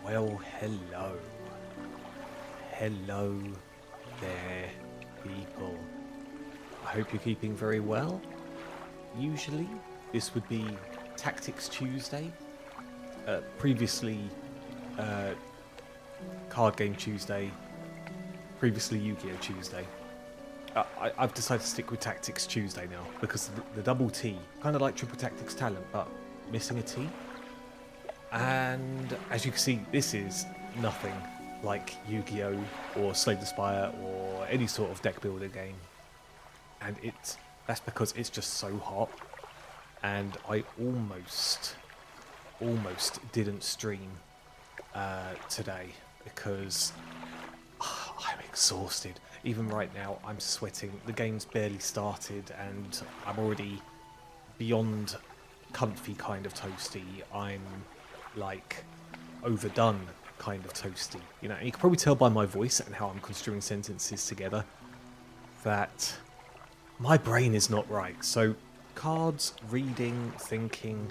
Well, hello. Hello there, people. I hope you're keeping very well. Usually, this would be Tactics Tuesday. Previously, Card Game Tuesday. Previously, Yu-Gi-Oh! Tuesday. I've decided to stick with Tactics Tuesday now because the double T, kind of like Triple Tactics Talent, but missing a T. And as you can see, this is nothing like Yu-Gi-Oh! Or Slay the Spire or any sort of deck builder game. And that's because it's just so hot. And I almost didn't stream today because I'm exhausted. Even right now, I'm sweating. The game's barely started and I'm already beyond comfy kind of toasty. I'm like overdone kind of toasty. You know, and you can probably tell by my voice and how I'm construing sentences together that my brain is not right. So cards, reading, thinking,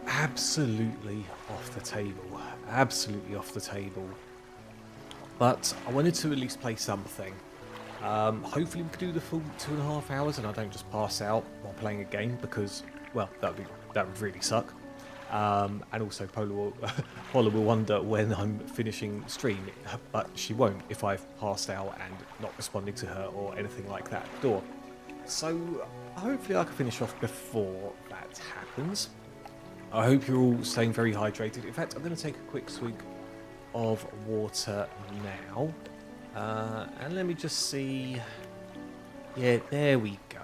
absolutely off the table. Absolutely off the table. But I wanted to at least play something. Hopefully we could do the full 2.5 hours and I don't just pass out while playing a game because, well, that would really suck. And also Paula will wonder when I'm finishing stream, but she won't if I've passed out and not responding to her or anything like that. So hopefully I can finish off before that happens. I hope you're all staying very hydrated. In fact, I'm going to take a quick swig of water now. And let me just see. Yeah, there we go.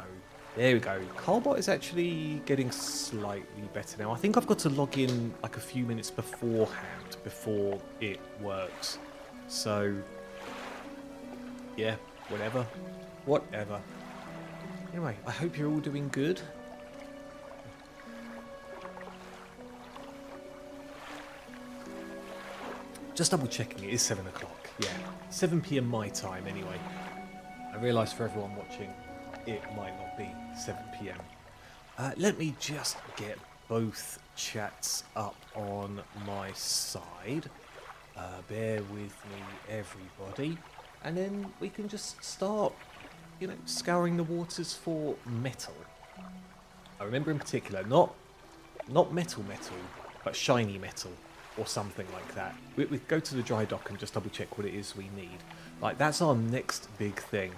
There we go. Carbot is actually getting slightly better now. I think I've got to log in like a few minutes beforehand before it works. So, yeah, whatever. Anyway, I hope you're all doing good. Just double checking, it is 7 o'clock. Yeah, 7 PM my time anyway. I realise for everyone watching, it might not be 7 PM. Let me just get both chats up on my side. Bear with me, everybody. And then we can just start, you know, scouring the waters for metal. I remember in particular, not metal, but shiny metal. Or something like that. We go to the dry dock and just double check what it is we need. Like, that's our next big thing.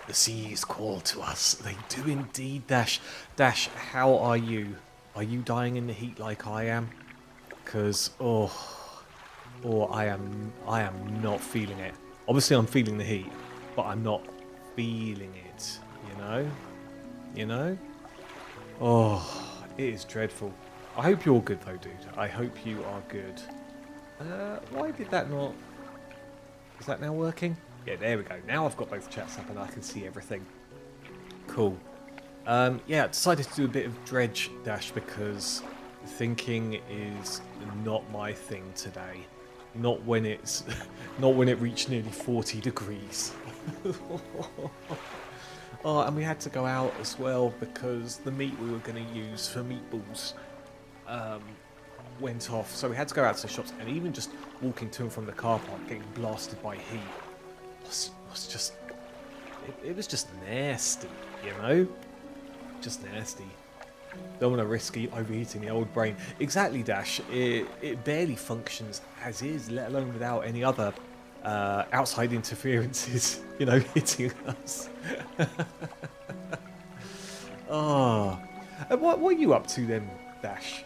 The seas call to us. They do indeed, Dash. Dash, how are you? Are you dying in the heat like I am? Because, I am not feeling it. Obviously, I'm feeling the heat, but I'm not feeling it. You know? Oh, it is dreadful. I hope you're good though, dude. I hope you are good. Why did that not... Is that now working? Yeah, there we go. Now I've got both chats up and I can see everything. Cool. Yeah, I decided to do a bit of Dredge, Dash, because thinking is not my thing today. Not when it reached nearly 40 degrees. Oh, and we had to go out as well because the meat we were going to use for meatballs went off, so we had to go out to the shops, and even just walking to and from the car park getting blasted by heat was just it was just nasty, you know, just nasty. Don't want to risk overheating the old brain. Exactly, Dash. It barely functions as is, let alone without any other outside interferences, you know, hitting us. Oh, and what are you up to then, Dash?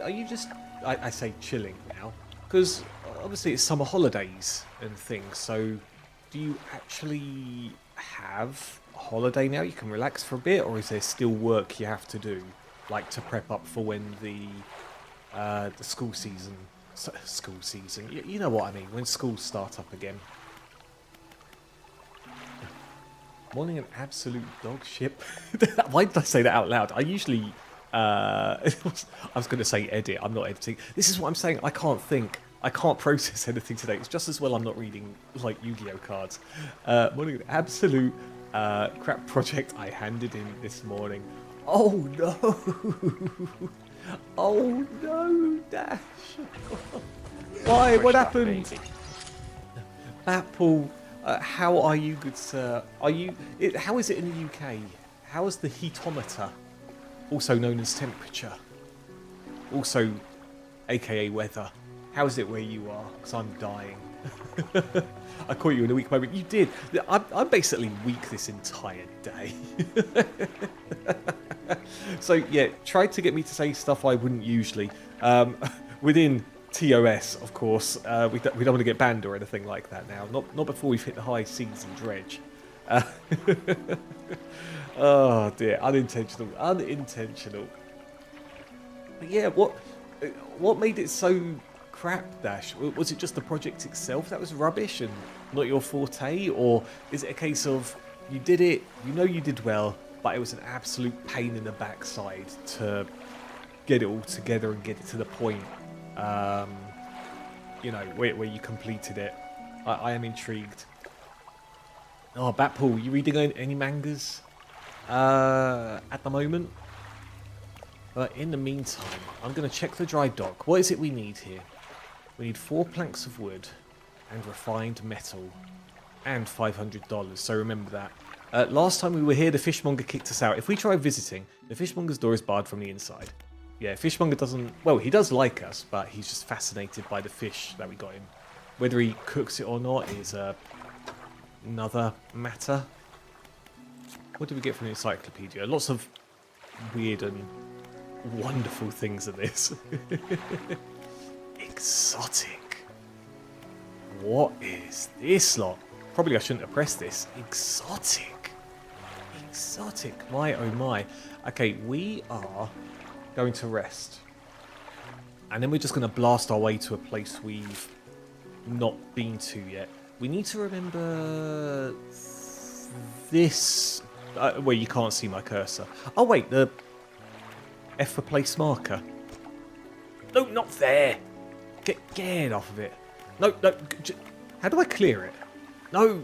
Are you just, I say chilling now? Because obviously it's summer holidays and things, so do you actually have a holiday now? You can relax for a bit, or is there still work you have to do? Like to prep up for when the school season, you know what I mean, when schools start up again. Morning an absolute dog ship. Why did I say that out loud? I usually... I was going to say edit. I'm not editing. This is what I'm saying. I can't think. I can't process anything today. It's just as well I'm not reading like Yu-Gi-Oh cards. Morning an absolute crap project I handed in this morning. Oh no! Oh no, Dash! Why? Fresh What stuff, happened? baby. Batpool, how are you, good sir? How is it in the UK? How is the heatometer, also known as temperature, also aka weather? How is it where you are? Because I'm dying. I caught you in a weak moment. You did. I'm basically weak this entire day. So yeah, tried to get me to say stuff I wouldn't usually. Within TOS, of course, we don't want to get banned or anything like that now. Not before we've hit the high seas in Dredge. Oh dear, unintentional. But yeah, what made it so crap, Dash? Was it just the project itself that was rubbish and not your forte, or is it a case of you did it, you know you did well, but it was an absolute pain in the backside to get it all together and get it to the point, you know, where you completed it? I am intrigued. Oh, Batpool, you reading any mangas at the moment? But in the meantime, I'm going to check the dry dock. What is it we need here? We need 4 planks of wood and refined metal and $500. So remember that. Last time we were here, the fishmonger kicked us out. If we try visiting, the fishmonger's door is barred from the inside. Yeah, fishmonger doesn't... Well, he does like us, but he's just fascinated by the fish that we got him. Whether he cooks it or not is another matter. What did we get from the encyclopedia? Lots of weird and wonderful things in this. Exotic. What is this lot? Probably I shouldn't have pressed this. Exotic. Exotic. My oh my. Okay, we are going to rest. And then we're just going to blast our way to a place we've not been to yet. We need to remember this... well, you can't see my cursor. Oh wait, the F for place marker. No, not there. Get off of it. No. How do I clear it? No.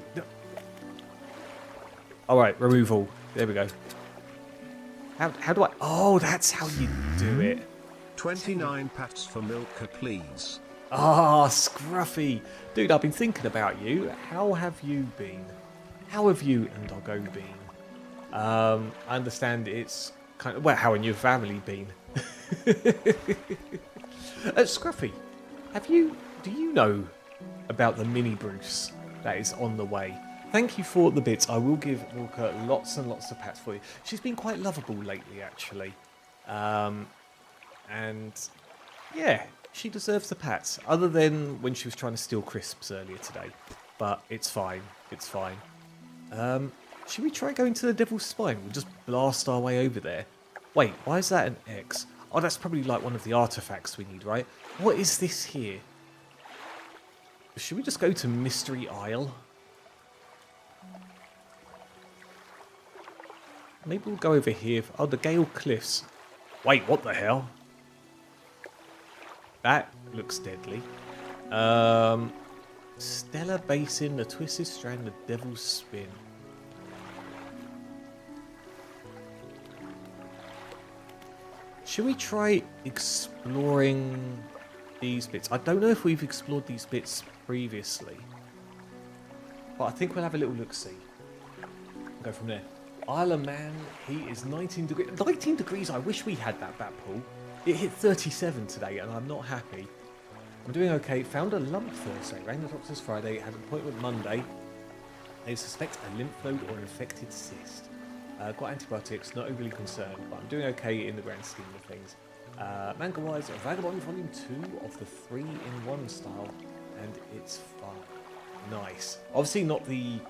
All right, removal. There we go. How do I? Oh, that's how you do it. 29 pats for Milka, please. Ah, Scruffy. Dude, I've been thinking about you. How have you been? How have you and Doggo been? I understand it's kind of... Well, how have your family been? Scruffy, do you know about the mini Bruce that is on the way? Thank you for the bits. I will give Milka lots and lots of pats for you. She's been quite lovable lately, actually. And yeah, she deserves the pats. Other than when she was trying to steal crisps earlier today. But it's fine. It's fine. Should we try going to the Devil's Spine? We'll just blast our way over there. Wait, why is that an X? Oh, that's probably like one of the artifacts we need, right? What is this here? Should we just go to Mystery Isle? Maybe we'll go over here. Oh, the Gale Cliffs. Wait, what the hell? That looks deadly. Stellar Basin, the Twisted Strand, the Devil's Spin. Should we try exploring these bits? I don't know if we've explored these bits previously. But I think we'll have a little look-see. Go from there. Isle of Man, heat is 19 degrees. 19 degrees, I wish we had that Batpool. It hit 37 today and I'm not happy. I'm doing okay. Found a lump Thursday. Rang the doctors Friday. Had an appointment Monday. They suspect a lymph node or infected cyst. Got antibiotics, not overly concerned, but I'm doing okay in the grand scheme of things. Manga-wise, Vagabond Volume 2 of the 3-in-1 style, and it's fun. Nice. Obviously not the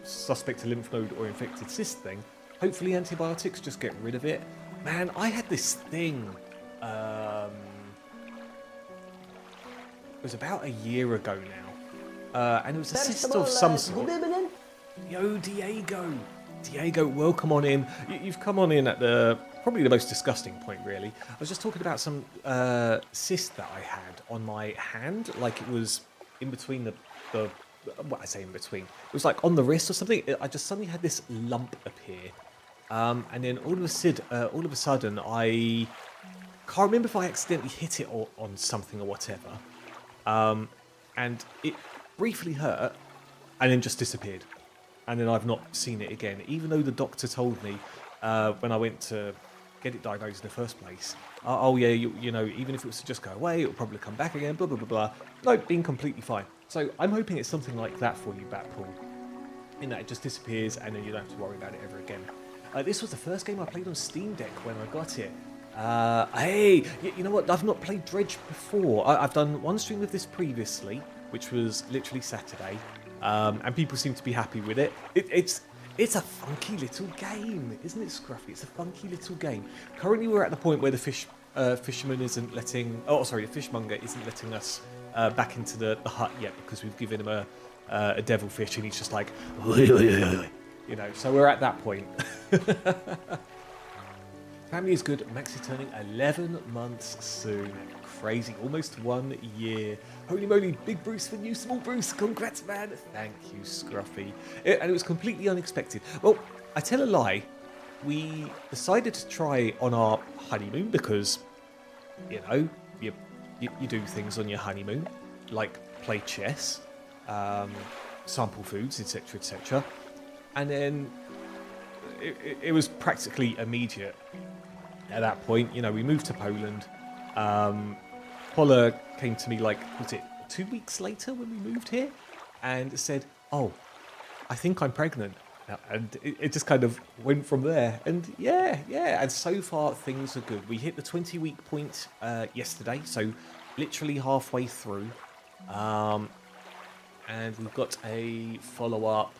suspect a lymph node or infected cyst thing. Hopefully antibiotics just get rid of it. Man, I had this thing. It was about a year ago now. And it was a cyst of some sort. Yo, Diego. Diego, welcome on in. You've come on in at probably the most disgusting point, really. I was just talking about some cyst that I had on my hand. Like it was in between the what I say in between. It was like on the wrist or something. I just suddenly had this lump appear. And then all of a sudden, I can't remember if I accidentally hit it on something or whatever. And it briefly hurt and then just disappeared. And then I've not seen it again, even though the doctor told me when I went to get it diagnosed in the first place, oh yeah, you know, even if it was to just go away, it'll probably come back again, blah, blah, blah, blah. No, being completely fine. So I'm hoping it's something like that for you, Batpool, in that it just disappears and then you don't have to worry about it ever again. This was the first game I played on Steam Deck when I got it. Hey, you know what? I've not played Dredge before. I've done one stream of this previously, which was literally Saturday, and people seem to be happy with it. It's a funky little game, isn't it, Scruffy? It's a funky little game. Currently, we're at the point where the fisherman isn't letting... Oh, sorry, the fishmonger isn't letting us back into the hut yet because we've given him a devilfish, and he's just like... You know, so we're at that point. Family is good. Max is turning 11 months soon. Crazy. Almost 1 year. Holy moly, big Bruce for new small Bruce. Congrats, man. Thank you, Scruffy. And it was completely unexpected. Well, I tell a lie. We decided to try on our honeymoon because, you know, you do things on your honeymoon, like play chess, sample foods, etc., etc. And then it was practically immediate at that point. You know, we moved to Poland. Paula came to me like, was it 2 weeks later when we moved here? And said, oh, I think I'm pregnant. And it just kind of went from there. And yeah. And so far, things are good. We hit the 20-week point yesterday, so literally halfway through. And we've got a follow-up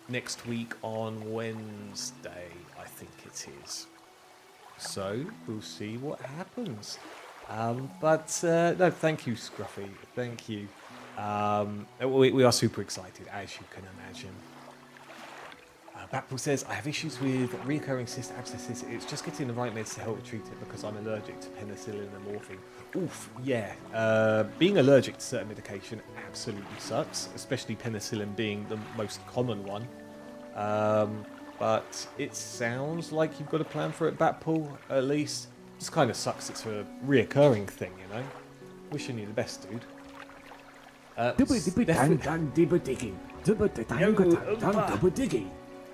next week on Wednesday, I think it is. So we'll see what happens. But no, thank you, Scruffy. Thank you. We are super excited, as you can imagine. Batpool says, I have issues with recurring cyst abscesses. It's just getting the right meds to help treat it because I'm allergic to penicillin and morphine. Oof, yeah. Being allergic to certain medication absolutely sucks, especially penicillin being the most common one. But it sounds like you've got a plan for it, Batpool, at least. Just kind of sucks it's a reoccurring thing, you know? Wishing you the best, dude.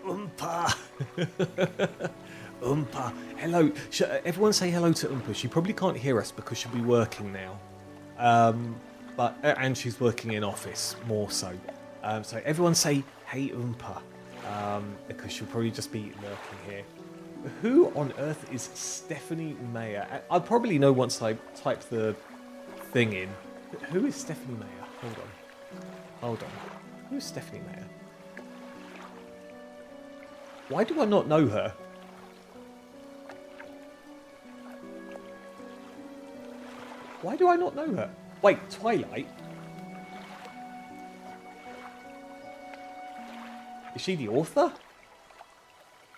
Oompa! Oompa! Hello. Everyone say hello to Oompa. She probably can't hear us because she'll be working now. And she's working in office, more so. So everyone say, hey Oompa. Because she'll probably just be lurking here. Who on earth is Stephanie Mayer? I'll probably know once I type the thing in. Who is Stephanie Mayer? Hold on. Who is Stephanie Mayer? Why do I not know her? Why do I not know her? Wait, Twilight? Is she the author?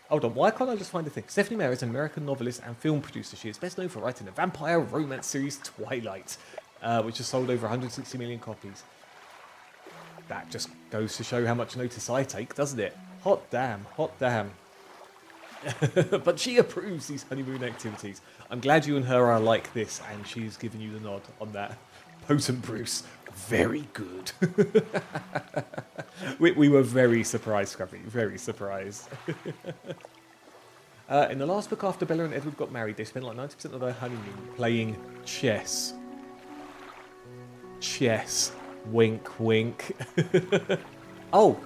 Hold on, why can't I just find the thing? Stephanie Mayer is an American novelist and film producer. She is best known for writing the vampire romance series Twilight, which has sold over 160 million copies. That just goes to show how much notice I take, doesn't it? Hot damn, hot damn. But she approves these honeymoon activities. I'm glad you and her are like this, and she's giving you the nod on that. Potent Bruce, very good. we were very surprised, Scruffy, very surprised. In the last book after Bella and Edward got married, they spent like 90% of their honeymoon playing chess. Chess. Wink, wink. Oh.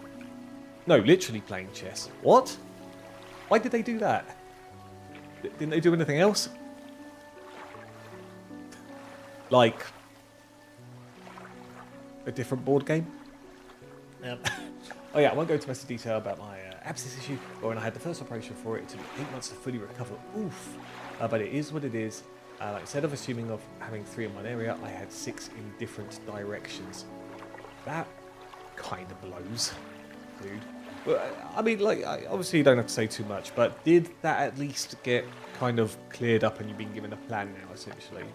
No, literally playing chess. What? Why did they do that? Didn't they do anything else? Like a different board game? Oh yeah, I won't go into much detail about my abscess issue, but when I had the first operation for it, it took 8 months to fully recover. Oof. But it is what it is. Like instead of assuming of having 3 in one area, I had 6 in different directions. That kind of blows, dude. Well, I mean, like, obviously you don't have to say too much, but did that at least get kind of cleared up and you've been given a plan now, essentially?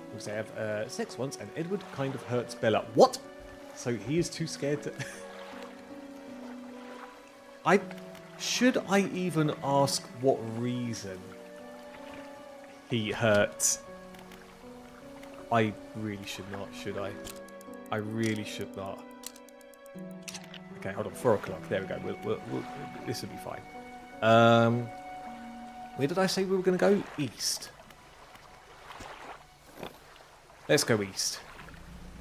Because they have sex once, and Edward kind of hurts Bella. What? So he is too scared to... Should I even ask what reason He hurts. I really should not, should I? I really should not. Okay, hold on. 4 o'clock. There we go. This will be fine. Where did I say we were going to go? East. Let's go east.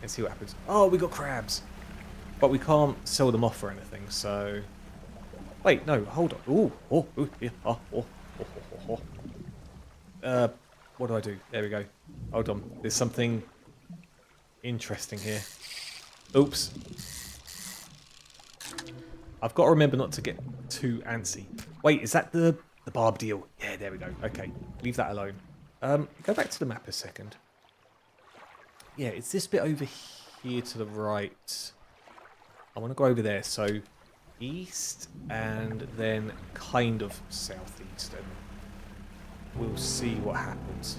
And see what happens. Oh, we got crabs. But we can't sell them off or anything, so... Wait, no, hold on. Yeah. What do I do? There we go. Hold on. There's something interesting here. Oops. I've got to remember not to get too antsy. Wait, is that the barb deal? Yeah, there we go. Okay, leave that alone. Go back to the map a second. Yeah, it's this bit over here to the right. I want to go over there. So east and then kind of southeast. And we'll see what happens.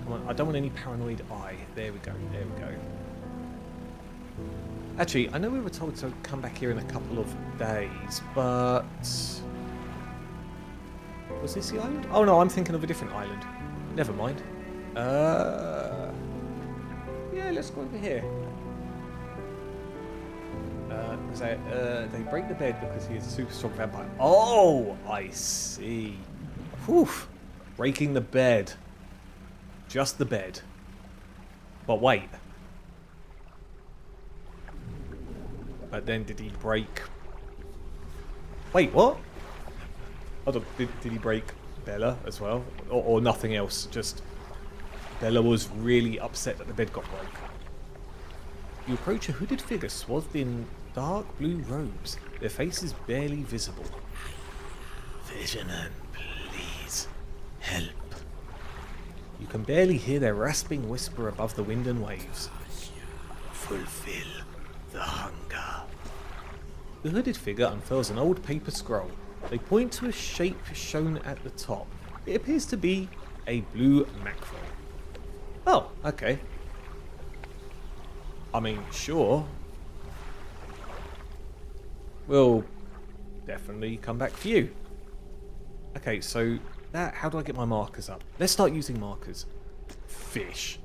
Come on, I don't want any paranoid eye. There we go. There we go. Actually, I know we were told to come back here in a couple of days, but... Was this the island? Oh no, I'm thinking of a different island. Never mind. Yeah, let's go over here. They break the bed because he is a super strong vampire. Oh, I see. Whew. Breaking the bed. Just the bed. But wait. But then did he break... Wait, what? Hold on, did he break Bella as well? Or nothing else? Just Bella was really upset that the bed got broke. You approach a hooded figure swathed in dark blue robes. Their faces barely visible. Vigilant, please. Help. You can barely hear their rasping whisper above the wind and waves. Fulfill the hunger. The hooded figure unfurls an old paper scroll. They point to a shape shown at the top. It appears to be a blue mackerel. Oh, okay. I mean, sure. We'll definitely come back for you. Okay, so that, how do I get my markers up? Let's start using markers. Fish.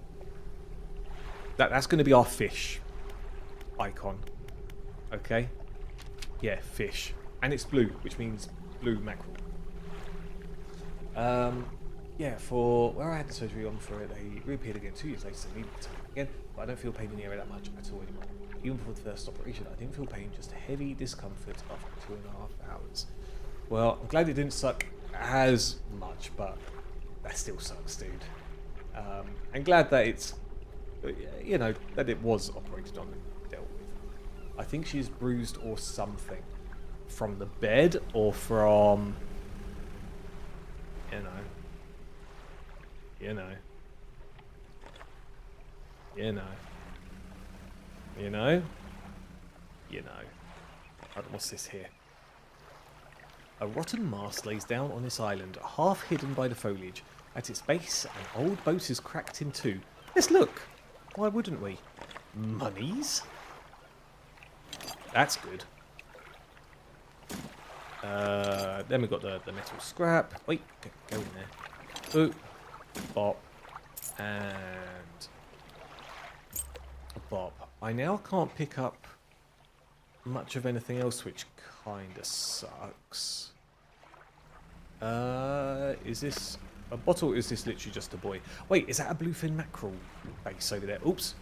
That's going to be our fish icon. Okay. Yeah, fish. And it's blue, which means blue mackerel. Yeah, for where I had the surgery on for it, they reappeared again 2 years later, so I needed to take it again, but I don't feel pain in the area that much at all anymore. Even for the first operation, I didn't feel pain, just heavy discomfort after 2.5 hours. Well, I'm glad it didn't suck as much, but that still sucks, dude. I'm glad that it's, you know, that it was operated on and dealt with. I think she's bruised or something. From the bed or from, you know. What's this here? A rotten mast lays down on this island, half hidden by the foliage. At its base, an old boat is cracked in two. Let's look. Why wouldn't we? Monies? That's good. Then we've got the metal scrap. Wait, go in there. Boop. Bop. And a bop. I now can't pick up much of anything else, which kinda sucks. Is this a bottle, or is this literally just a buoy? Wait, is that a bluefin mackerel base over there? Oops.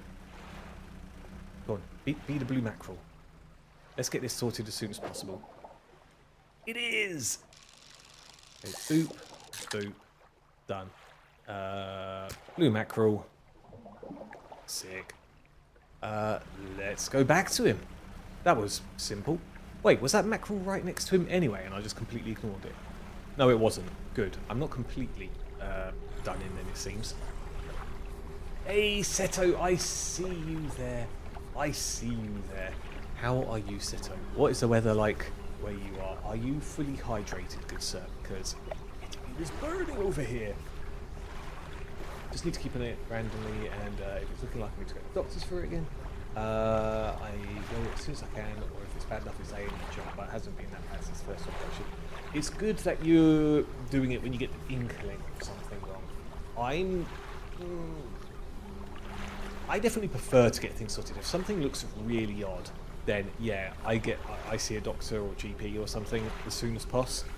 Go on, be the blue mackerel. Let's get this sorted as soon as possible. It is! Okay, boop, boop, done. Blue mackerel. Sick. Let's go back to him. That was simple. Wait, was that mackerel right next to him anyway, and I just completely ignored it? No, it wasn't. Good. I'm not completely done in then, it seems. Hey, Seto, I see you there. I see you there. How are you, Seto? What is the weather like where you are? Are you fully hydrated, good sir? Because it is burning over here. Just need to keep an eye randomly, and if it's looking like I need to go to the doctors for it again, I go as soon as I can, or if it's bad enough, it's a job, but it hasn't been that bad since the first operation. It's good that you're doing it when you get the inkling of something wrong. I'm... I definitely prefer to get things sorted. If something looks really odd, then yeah, I see a doctor or GP or something as soon as possible.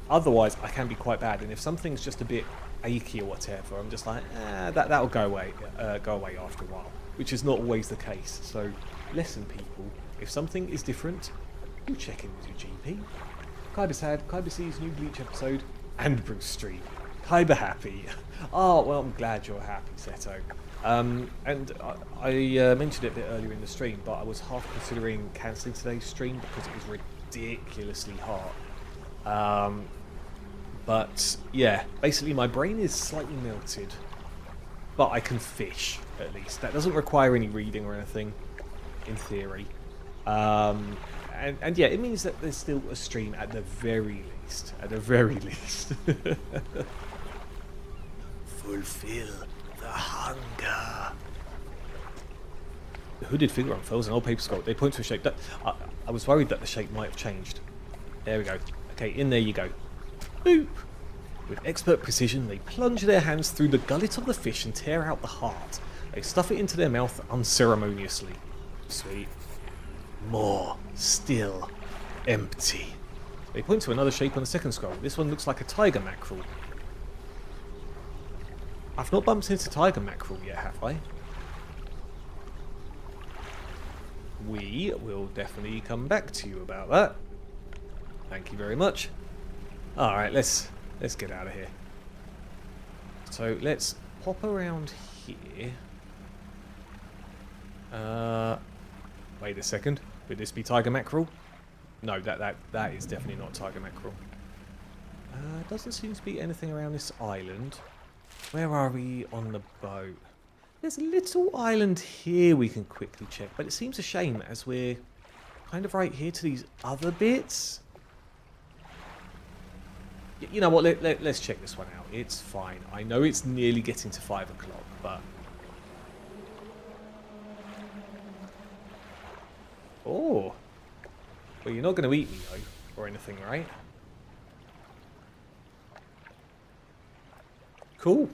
Otherwise, I can be quite bad, and if something's just a bit achy or whatever, I'm just like, that'll go away after a while, which is not always the case. So, listen, people, if something is different, you check in with your GP. Kaiba sees new Bleach episode, and Bruce stream. Kaiba happy. Oh, well, I'm glad you're happy, Seto. And I mentioned it a bit earlier in the stream, but I was half considering cancelling today's stream because it was ridiculously hot. But yeah, basically my brain is slightly melted, but I can fish at least. That doesn't require any reading or anything, in theory. And yeah, it means that there's still a stream at the very least. At the very least. Fulfill the hunger. The hooded figure unfurls an old paper scroll. They point to a shape that I was worried that the shape might have changed. There we go. Okay, in there you go. Boop! With expert precision, they plunge their hands through the gullet of the fish and tear out the heart. They stuff it into their mouth unceremoniously. Sweet. More. Still. Empty. They point to another shape on the second scroll. This one looks like a tiger mackerel. I've not bumped into tiger mackerel yet, have I? We will definitely come back to you about that. Thank you very much. Alright, let's get out of here. So let's pop around here. Wait a second. Would this be tiger mackerel? No, that is definitely not tiger mackerel. Doesn't seem to be anything around this island. Where are we on the boat? There's a little island here we can quickly check, but it seems a shame as we're kind of right here to these other bits. You know what, let's check this one out. It's fine. I know it's nearly getting to 5 o'clock, but... Oh. Well, you're not going to eat me, though, or anything, right? Cool.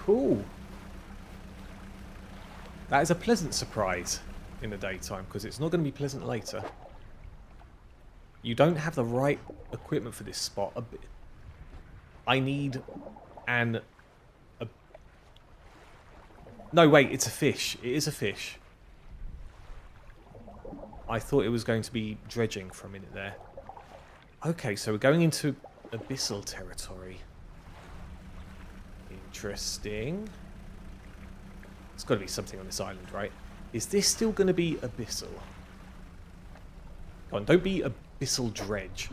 Cool. That is a pleasant surprise in the daytime, because it's not going to be pleasant later. You don't have the right equipment for this spot. I need an... No, wait, it's a fish. It is a fish. I thought it was going to be dredging for a minute there. Okay, so we're going into abyssal territory. Interesting. There's got to be something on this island, right? Is this still going to be abyssal? Come on, don't be abyssal dredge.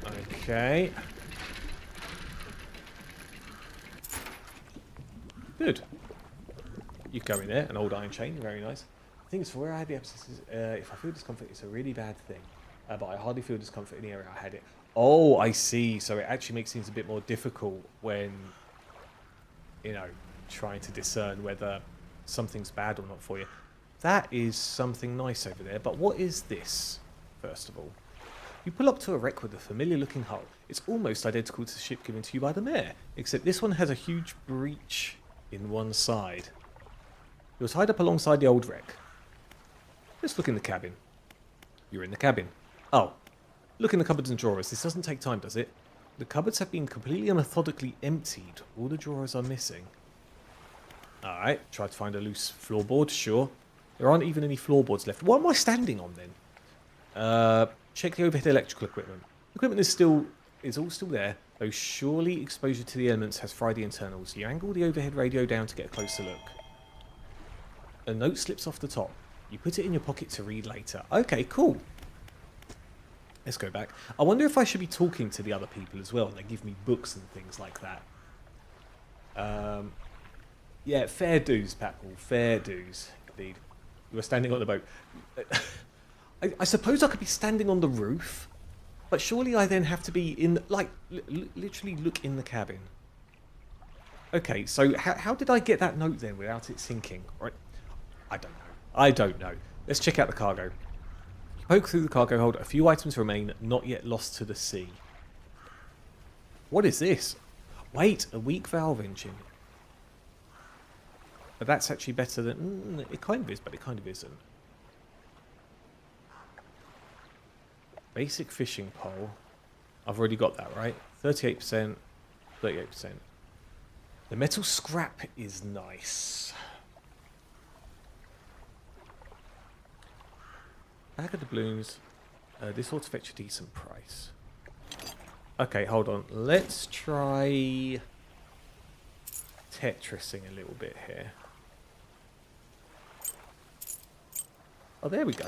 Okay. Good. You go in there, an old iron chain, very nice. The thing is, for where I had the abscesses, if I feel discomfort, it's a really bad thing. But I hardly feel discomfort in the area I had it. Oh, I see. So it actually makes things a bit more difficult when, you know, trying to discern whether something's bad or not for you. That is something nice over there. But what is this, first of all? You pull up to a wreck with a familiar-looking hull. It's almost identical to the ship given to you by the mayor, except this one has a huge breach in one side. You're tied up alongside the old wreck. Let's look in the cabin. You're in the cabin. Oh, look in the cupboards and drawers. This doesn't take time, does it? The cupboards have been completely and methodically emptied. All the drawers are missing. Alright, try to find a loose floorboard, sure. There aren't even any floorboards left. What am I standing on then? Check the overhead electrical equipment. The equipment is all still there, though surely exposure to the elements has fried the internals. You angle the overhead radio down to get a closer look. A note slips off the top. You put it in your pocket to read later. Okay, cool. Let's go back. I wonder if I should be talking to the other people as well. They give me books and things like that. Yeah, fair dues, Patbull. Fair dues, indeed. You are standing on the boat. I suppose I could be standing on the roof, but surely I then have to be in, like, literally look in the cabin. Okay, so how did I get that note then without it sinking? Right? I don't know. I don't know. Let's check out the cargo. You poke through the cargo hold. A few items remain, not yet lost to the sea. What is this? Wait, a weak valve engine. But that's actually better than... it kind of is, but it kind of isn't. Basic fishing pole. I've already got that, right? 38%, 38%. The metal scrap is nice. Bag of doubloons. This ought to fetch a decent price. Okay, hold on. Let's try Tetrising a little bit here. Oh, there we go.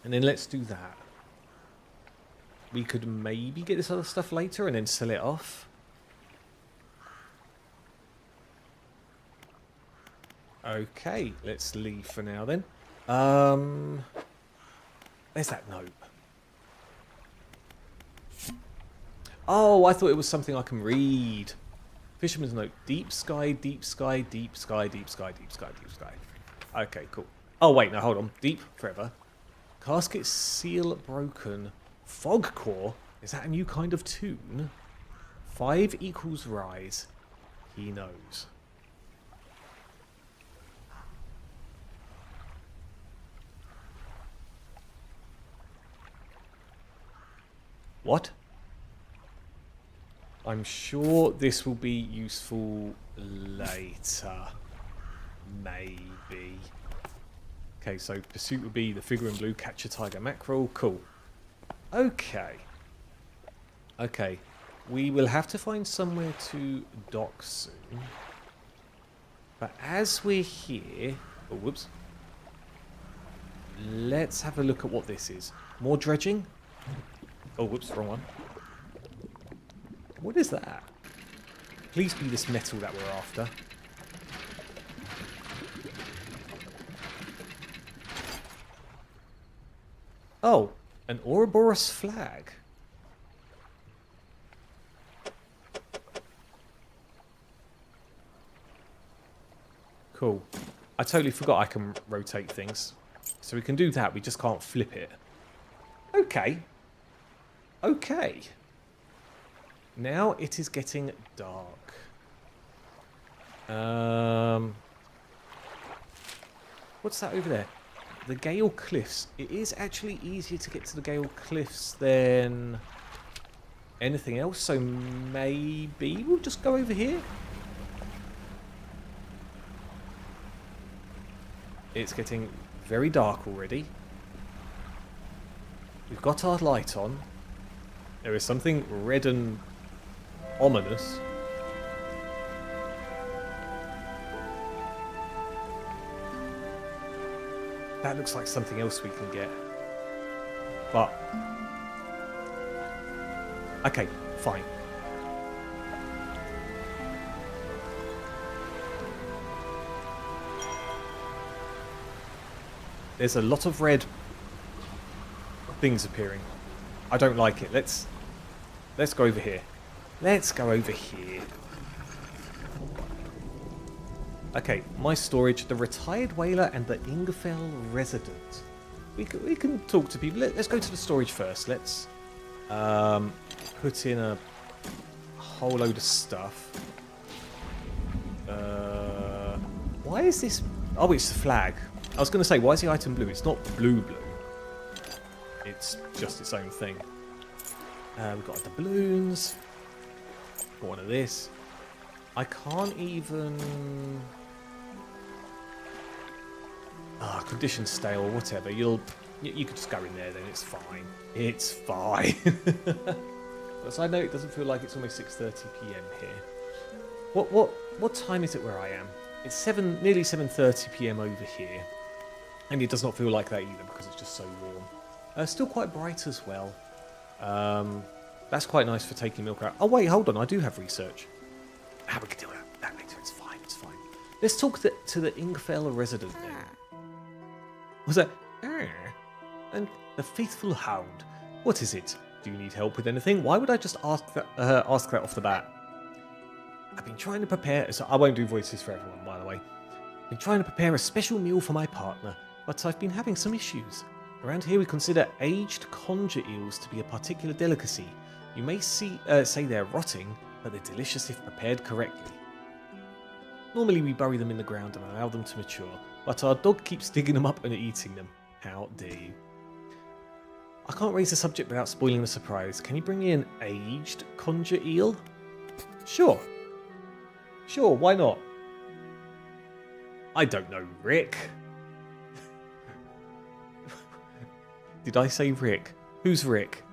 And then let's do that. We could maybe get this other stuff later and then sell it off. Okay, let's leave for now then. There's that note. Oh, I thought it was something I can read. Fisherman's note. Deep sky, deep sky, deep sky, deep sky, deep sky, deep sky. Okay, cool. Oh, wait, no, hold on. Deep forever. Casket seal broken. Fog core? Is that a new kind of tune? 5 equals rise. He knows. What? I'm sure this will be useful later. Maybe. Okay, so pursuit would be the figure in blue, catch a tiger mackerel. Cool. Okay. Okay. We will have to find somewhere to dock soon. But as we're here... Oh, whoops. Let's have a look at what this is. More dredging? Oh, whoops, wrong one. What is that? Please be this metal that we're after. Oh, an Ouroboros flag. Cool. I totally forgot I can rotate things. So we can do that, we just can't flip it. Okay. Okay. Now it is getting dark. What's that over there? The Gale Cliffs. It is actually easier to get to the Gale Cliffs than anything else, so maybe we'll just go over here. It's getting very dark already. We've got our light on. There is something red and ominous. That looks like something else we can get. But... okay, fine. There's a lot of red things appearing. I don't like it. Let's go over here. Let's go over here. Okay, my storage, the retired whaler and the Ingefell resident. We can talk to people. Let's go to the storage first. Let's put in a whole load of stuff. Why is this... oh, it's the flag. I was going to say, why is the item blue? It's not blue. It's just its own thing. We've got the balloons. Got one of this. I can't even... condition stale or whatever. You could just go in there then, it's fine. It's fine. But I know it doesn't feel like it's almost 6:30 PM here. What time is it where I am? It's nearly 7:30 PM over here. And it does not feel like that either because it's just so warm. Still quite bright as well. That's quite nice for taking milk out. Oh wait, hold on, I do have research. We can deal with that later, it's fine, it's fine. Let's talk to the Ingefell resident then. Was that? And the faithful hound. What is it? Do you need help with anything? Why would I just ask that off the bat? I've been trying to prepare... so I won't do voices for everyone, by the way. I've been trying to prepare a special meal for my partner, but I've been having some issues. Around here we consider aged conger eels to be a particular delicacy. You may say they're rotting, but they're delicious if prepared correctly. Normally we bury them in the ground and allow them to mature, but our dog keeps digging them up and eating them. How dare you? I can't raise the subject without spoiling the surprise. Can you bring me an aged conger eel? Sure. Sure, why not? I don't know, Rick. Did I say Rick? Who's Rick?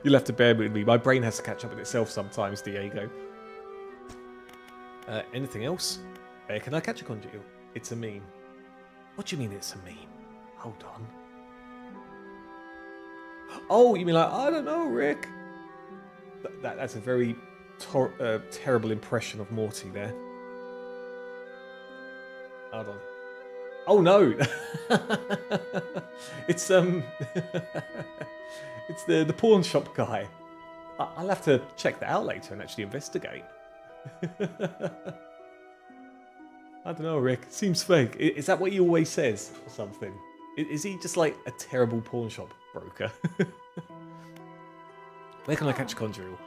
You'll have to bear with me. My brain has to catch up with itself sometimes, Diego. Anything else? Can I catch a conger eel? It's a meme. What do you mean it's a meme? Hold on. Oh, you mean like, I don't know, Rick? That's a very terrible impression of Morty there. Hold on. Oh no! It's it's the pawn shop guy. I'll have to check that out later and actually investigate. I don't know, Rick. Seems fake. Is that what he always says or something? Is he just like a terrible pawn shop broker? Where can I catch a conger eel?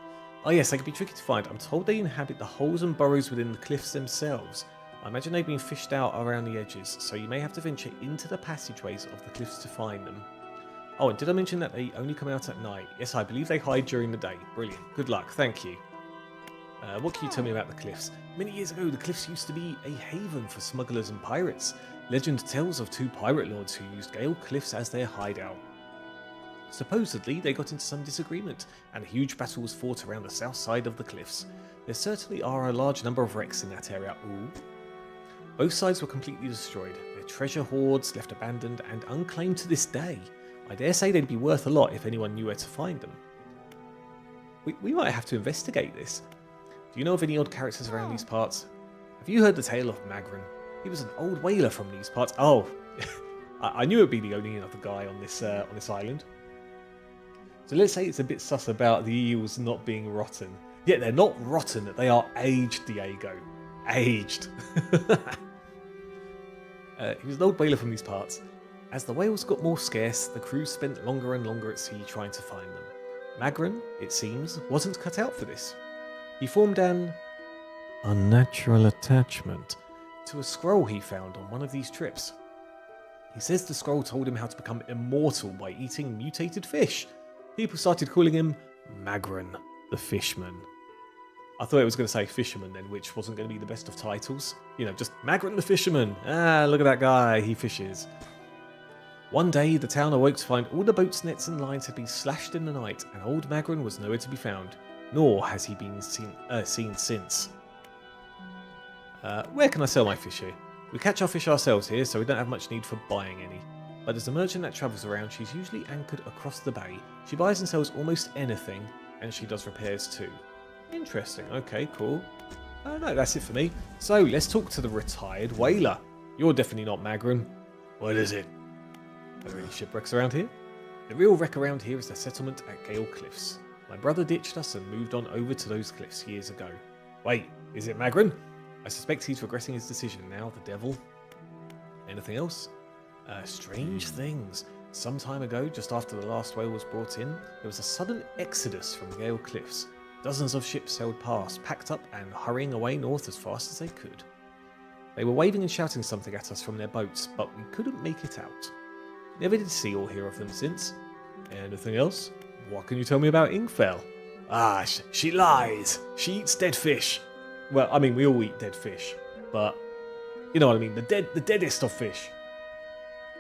Oh yes, they can be tricky to find. I'm told they inhabit the holes and burrows within the cliffs themselves. I imagine they've been fished out around the edges, so you may have to venture into the passageways of the cliffs to find them. Oh, and did I mention that they only come out at night? Yes, I believe they hide during the day. Brilliant. Good luck. Thank you. What can you tell me about the cliffs? Many years ago, the cliffs used to be a haven for smugglers and pirates. Legend tells of two pirate lords who used Gale Cliffs as their hideout. Supposedly, they got into some disagreement, and a huge battle was fought around the south side of the cliffs. There certainly are a large number of wrecks in that area. Ooh. Both sides were completely destroyed, their treasure hoards left abandoned and unclaimed to this day. I dare say they'd be worth a lot if anyone knew where to find them. We might have to investigate this. Do you know of any odd characters around these parts? Have you heard the tale of Magrin? He was an old whaler from these parts. Oh, I knew it'd be the only other guy on this island. So let's say it's a bit sus about the eels not being rotten. Yet they're not rotten, they are aged, Diego. Aged. He was an old whaler from these parts. As the whales got more scarce, the crew spent longer and longer at sea trying to find them. Magrin, it seems, wasn't cut out for this. He formed an unnatural attachment to a scroll he found on one of these trips. He says the scroll told him how to become immortal by eating mutated fish. People started calling him Magrin, the Fishman. I thought it was going to say Fisherman then, which wasn't going to be the best of titles. You know, just Magrin the Fisherman. Ah, look at that guy, he fishes. One day, the town awoke to find all the boats, nets and lines had been slashed in the night, and old Magrin was nowhere to be found, nor has he been seen since. Where can I sell my fish here? We catch our fish ourselves here, so we don't have much need for buying any. But as a merchant that travels around, she's usually anchored across the bay. She buys and sells almost anything, and she does repairs too. Interesting, okay, cool. No, that's it for me. So, let's talk to the retired whaler. You're definitely not Magrin. What is it? Are there any shipwrecks around here? The real wreck around here is the settlement at Gale Cliffs. My brother ditched us and moved on over to those cliffs years ago. Wait, is it Magrin? I suspect he's regretting his decision now, the devil. Anything else? Strange things. Some time ago, just after the last whale was brought in, there was a sudden exodus from Gale Cliffs. Dozens of ships sailed past, packed up and hurrying away north as fast as they could. They were waving and shouting something at us from their boats, but we couldn't make it out. Never did see or hear of them since. Anything else? What can you tell me about Ingfell? Ah, she lies. She eats dead fish. Well, I mean, we all eat dead fish, but you know what I mean. The deadest of fish.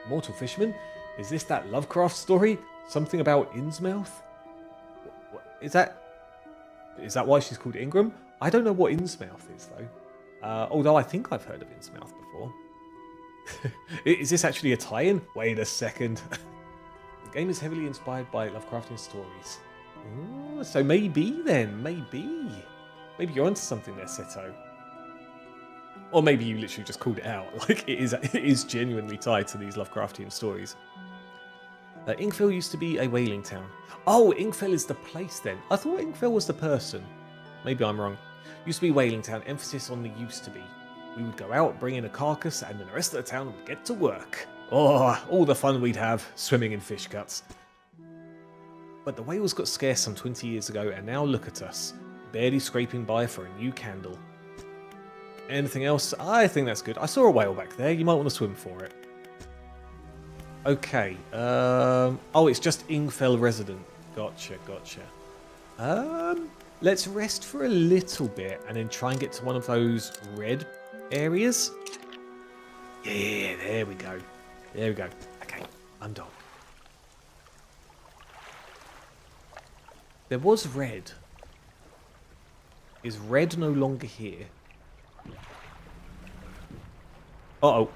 Immortal Fishman? Is this that Lovecraft story? Something about Innsmouth? What, is that why she's called Ingram? I don't know what Innsmouth is though. Although I think I've heard of Innsmouth before. Is this actually a tie-in? Wait a second. The game is heavily inspired by Lovecraftian stories. Ooh, so maybe then, maybe. Maybe you're onto something there, Seto. Or maybe you literally just called it out. Like, it is genuinely tied to these Lovecraftian stories. Ingfell used to be a whaling town. Oh, Ingfell is the place then. I thought Ingfell was the person. Maybe I'm wrong. Used to be whaling town, emphasis on the used to be. We would go out, bring in a carcass, and then the rest of the town would get to work. Oh, all the fun we'd have, swimming in fish guts. But the whales got scarce some 20 years ago, and now look at us, barely scraping by for a new candle. Anything else? I think that's good. I saw a whale back there. You might want to swim for it. Okay. Oh, it's just Ingfell resident. Gotcha, gotcha. Let's rest for a little bit and then try and get to one of those red areas. Yeah, there we go. There we go. Okay, I'm done. There was red. Is red no longer here? Uh-oh.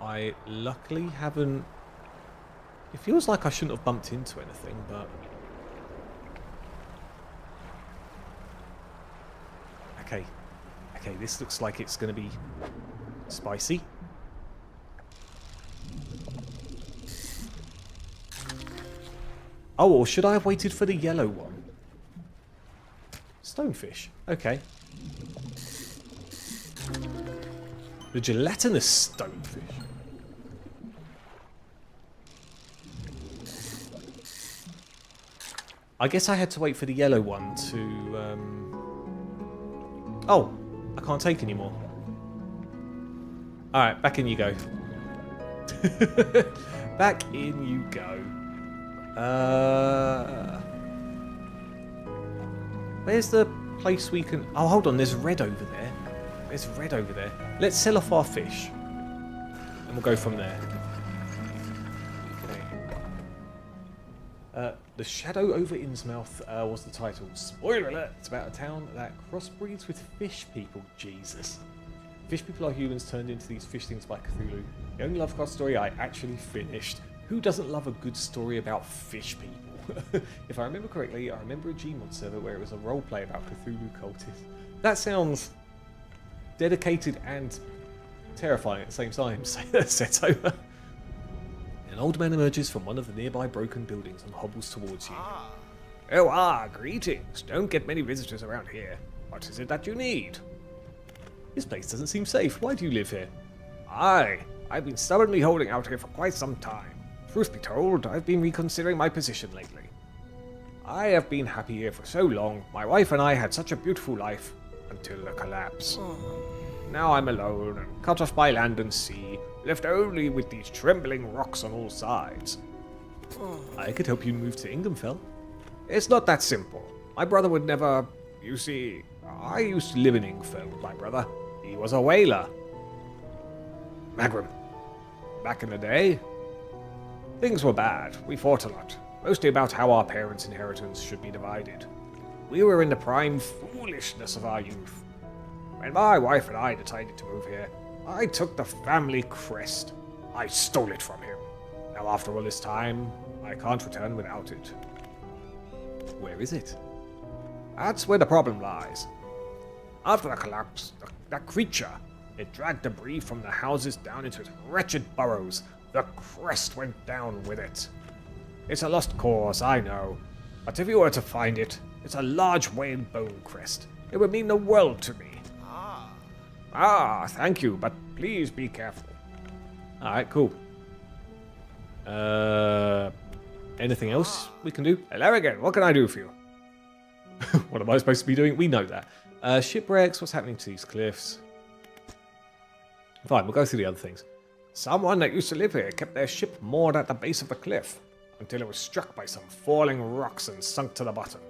I luckily haven't... It feels like I shouldn't have bumped into anything, but... Okay. Okay, this looks like it's going to be spicy. Oh, or should I have waited for the yellow one? Stonefish. Okay. The gelatinous stonefish. I guess I had to wait for the yellow one to... Oh, I can't take any more. Alright, back in you go. Back in you go. Where's the place we can... Oh, hold on, there's red over there. There's red over there. Let's sell off our fish. And we'll go from there. Okay. The Shadow over Innsmouth was the title. Spoiler alert! It's about a town that crossbreeds with fish people. Jesus. Fish people are humans turned into these fish things by Cthulhu. The only Lovecraft story I actually finished. Who doesn't love a good story about fish people? If I remember correctly, I remember a Gmod server where it was a roleplay about Cthulhu cultists. That sounds dedicated and terrifying at the same time, Seto. An old man emerges from one of the nearby broken buildings and hobbles towards you. Oh, greetings. Don't get many visitors around here. What is it that you need? This place doesn't seem safe. Why do you live here? I've been stubbornly holding out here for quite some time. Truth be told, I've been reconsidering my position lately. I have been happy here for so long. My wife and I had such a beautiful life until the collapse. Now I'm alone and cut off by land and sea, left only with these trembling rocks on all sides. I could help you move to Inghamfell. It's not that simple. My brother would never... You see, I used to live in Inghamfell with my brother. He was a whaler. Magram. Back in the day, things were bad. We fought a lot. Mostly about how our parents' inheritance should be divided. We were in the prime foolishness of our youth. When my wife and I decided to move here, I took the family crest. I stole it from him. Now after all this time, I can't return without it. Where is it? That's where the problem lies. After the collapse, that creature, it dragged debris from the houses down into its wretched burrows. The crest went down with it. It's a lost cause, I know. But if you were to find it, it's a large whale bone crest. It would mean the world to me. Thank you, but please be careful. Alright, cool. Anything else we can do? Hello again, what can I do for you? What am I supposed to be doing? We know that. Shipwrecks, what's happening to these cliffs? Fine, we'll go through the other things. Someone that used to live here kept their ship moored at the base of the cliff until it was struck by some falling rocks and sunk to the bottom.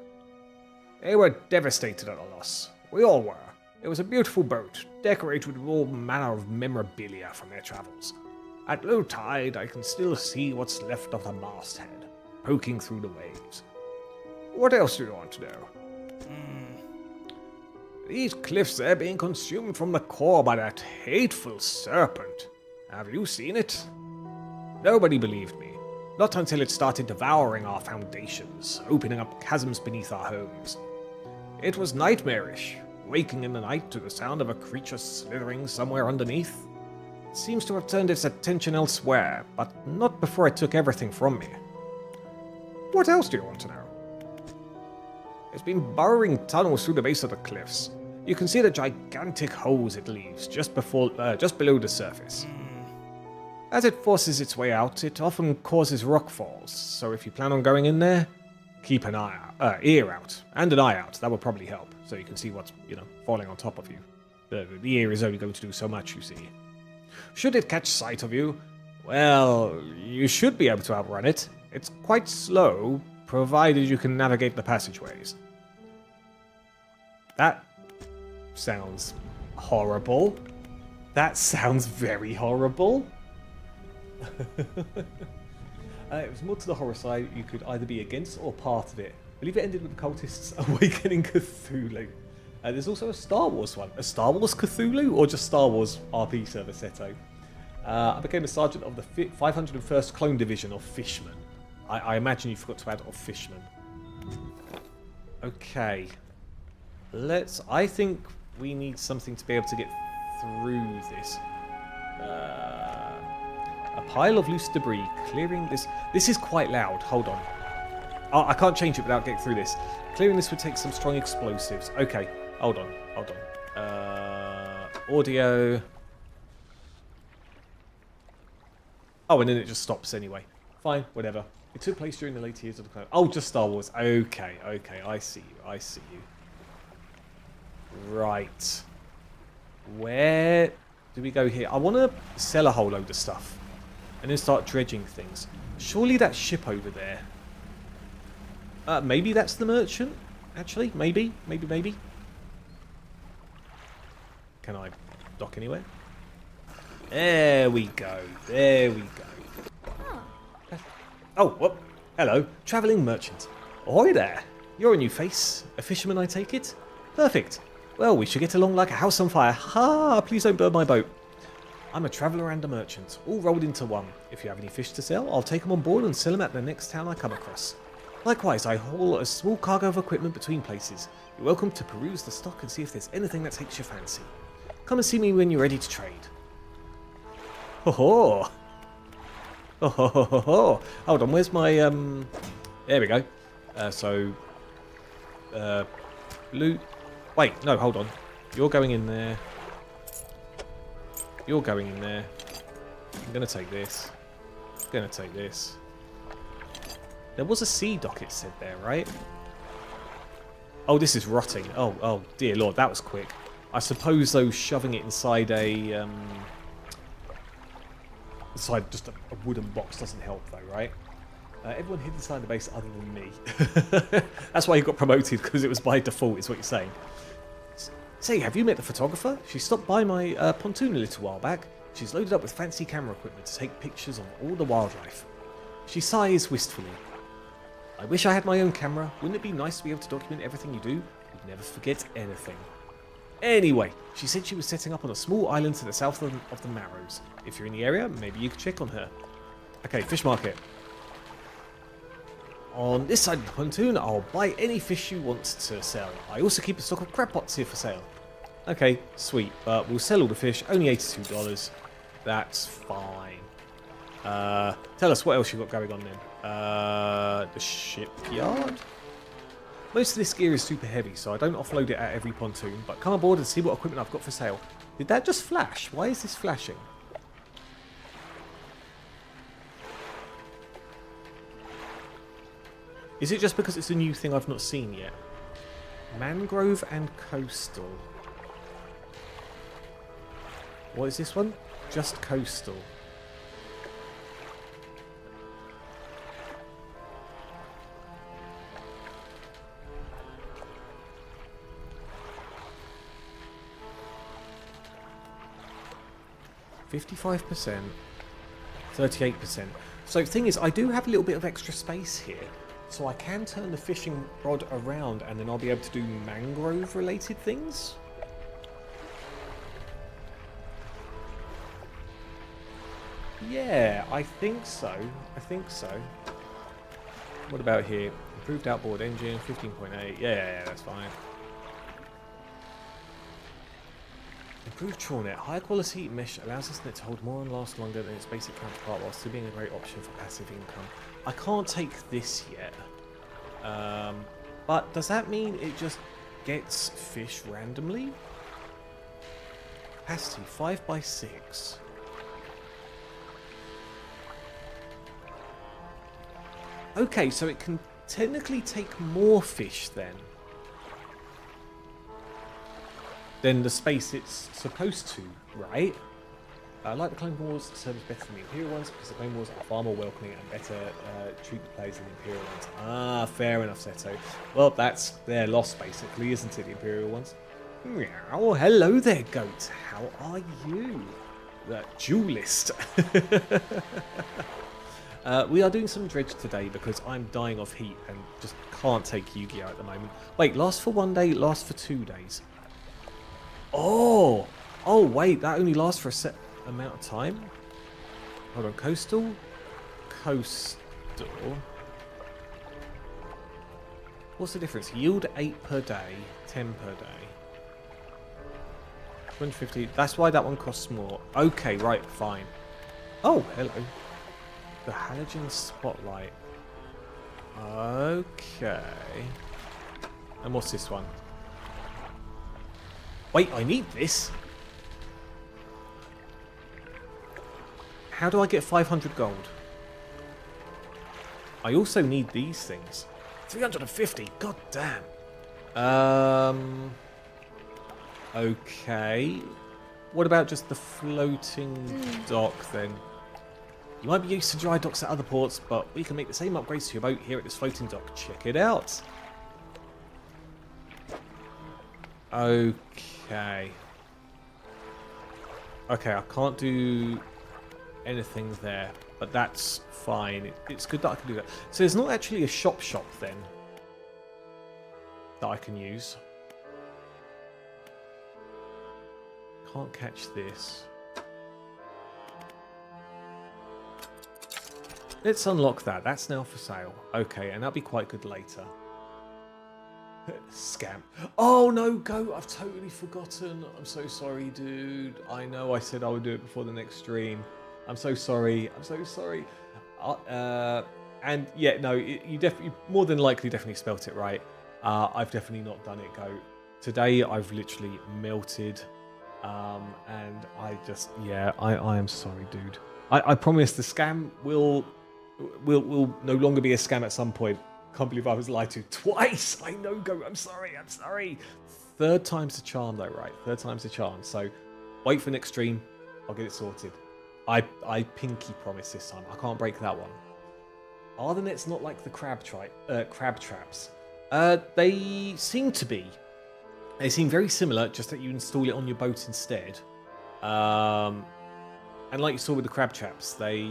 They were devastated at the loss. We all were. It was a beautiful boat, decorated with all manner of memorabilia from their travels. At low tide, I can still see what's left of the masthead, poking through the waves. What else do you want to know? These cliffs are being consumed from the core by that hateful serpent. Have you seen it? Nobody believed me. Not until it started devouring our foundations, opening up chasms beneath our homes. It was nightmarish, waking in the night to the sound of a creature slithering somewhere underneath. It seems to have turned its attention elsewhere, but not before it took everything from me. What else do you want to know? It's been burrowing tunnels through the base of the cliffs. You can see the gigantic holes it leaves just below the surface. As it forces its way out, it often causes rock falls, so if you plan on going in there, keep an ear out, and an eye out. That will probably help, so you can see what's, falling on top of you. The ear is only going to do so much, you see. Should it catch sight of you, well, you should be able to outrun it. It's quite slow, provided you can navigate the passageways. That sounds horrible. That sounds very horrible. It was more to the horror side. You could either be against or part of it. I believe it ended with the cultists awakening Cthulhu. There's also a Star Wars one. A Star Wars Cthulhu or just Star Wars RP server Seto? I became a sergeant of the 501st Clone Division of Fishmen. I imagine you forgot to add of Fishmen. Okay. I think we need something to be able to get through this. A pile of loose debris, clearing this. This is quite loud. Hold on. Oh, I can't change it without getting through this. Clearing this would take some strong explosives. Okay, hold on. Audio. Oh, and then it just stops anyway. Fine, whatever. It took place during the late years of the clone. Oh, just Star Wars. Okay, I see you. Right. Where do we go here? I want to sell a whole load of stuff. And then start dredging things. Surely that ship over there. Maybe that's the merchant? Actually, maybe. Can I dock anywhere? There we go. Oh, whoop. Hello, travelling merchant. Ahoy there. You're a new face. A fisherman, I take it? Perfect. Well, we should get along like a house on fire. Ha! Please don't burn my boat. I'm a traveller and a merchant, all rolled into one. If you have any fish to sell, I'll take them on board and sell them at the next town I come across. Likewise, I haul a small cargo of equipment between places. You're welcome to peruse the stock and see if there's anything that takes your fancy. Come and see me when you're ready to trade. Ho ho! Ho ho ho ho ho! Hold on, where's my There we go. Loot. Wait, no, hold on. You're going in there. You're going in there. I'm gonna take this. There was a sea dock, it said there, right? Oh, this is rotting. Oh, dear lord, that was quick. I suppose, though, shoving it inside inside just a wooden box doesn't help, though, right? Everyone hid inside the base other than me. That's why you got promoted, because it was by default, is what you're saying. Say, have you met the photographer? She stopped by my pontoon a little while back. She's loaded up with fancy camera equipment to take pictures of all the wildlife. She sighs wistfully. I wish I had my own camera. Wouldn't it be nice to be able to document everything you do? You'd never forget anything. Anyway, she said she was setting up on a small island to the south of the Marrows. If you're in the area, maybe you could check on her. Okay, fish market. On this side of the pontoon, I'll buy any fish you want to sell. I also keep a stock of crab pots here for sale. Okay, sweet, but we'll sell all the fish, only $82. That's fine. Tell us what else you've got going on then. The shipyard? Most of this gear is super heavy, so I don't offload it at every pontoon, but come aboard and see what equipment I've got for sale. Did that just flash? Why is this flashing? Is it just because it's a new thing I've not seen yet? Mangrove and coastal. What is this one? Just coastal. $55%, 38%. So the thing is, I do have a little bit of extra space here. So I can turn the fishing rod around and then I'll be able to do mangrove related things. Yeah, I think so. What about here? Improved outboard engine, 15.8. Yeah, that's fine. Improved trawl net. Higher quality mesh allows this net to hold more and last longer than its basic counterpart while still being a great option for passive income. I can't take this yet. But does that mean it just gets fish randomly? Capacity 5x6. Okay, so it can technically take more fish then than the space it's supposed to, right? I like the Clone Wars serves better than the Imperial ones because the Clone Wars are far more welcoming and better treat the players than the Imperial ones. Ah, fair enough, Seto. Well, that's their loss basically, isn't it, the Imperial ones? Meow. Hello there, goat. How are you? The duelist. We are doing some Dredge today because I'm dying of heat and just can't take Yu-Gi-Oh at the moment. Wait, last for 1 day, last for 2 days. Oh! Oh, wait, that only lasts for a set amount of time? Hold on, coastal? Coastal. What's the difference? Yield 8 per day, 10 per day. 250. That's why that one costs more. Okay, right, fine. Oh, hello. The halogen spotlight. Okay. And what's this one? Wait, I need this. How do I get 500 gold? I also need these things. 350. God damn. Okay. What about just the floating dock then? You might be used to dry docks at other ports, but we can make the same upgrades to your boat here at this floating dock. Check it out. Okay. Okay, I can't do anything there, but that's fine. It's good that I can do that. So there's not actually a shop then that I can use. Can't catch this. Let's unlock that. That's now for sale. Okay, and that'll be quite good later. Scam. Oh no, go! I've totally forgotten. I'm so sorry, dude. I know I said I would do it before the next stream. I'm so sorry. I'm so sorry. And yeah, no, you more than likely definitely spelt it right. I've definitely not done it, go. Today I've literally melted. And I just, yeah, I am sorry, dude. I promise the scam will no longer be a scam at some point. Can't believe I was lied to twice. I know, go. I'm sorry. Third time's the charm, though, right? Third time's the charm. So wait for next stream. I'll get it sorted. I pinky promise this time. I can't break that one. Are the nets not like the crab traps? They seem to be. They seem very similar, just that you install it on your boat instead. And like you saw with the crab traps, they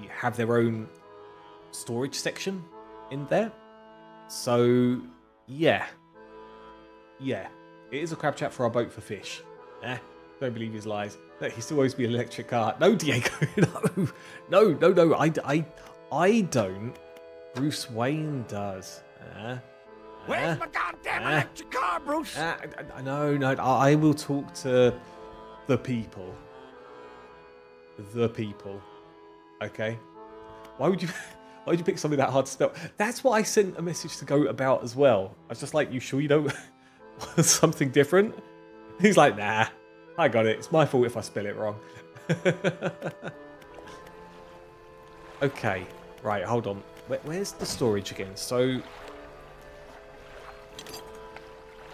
have their own storage section in there. So, yeah. Yeah. It is a crab trap for our boat for fish. Don't believe his lies. No, he still owes me an electric car. No, Diego. No. I don't. Bruce Wayne does. Where's my goddamn electric car, Bruce? No. I will talk to the people. The people. Okay? Why would you pick something that hard to spell? That's what I sent a message to Goat about as well. I was just like, you sure you don't want something different? He's like, nah, I got it. It's my fault if I spell it wrong. Okay, right, hold on. Where's the storage again? So,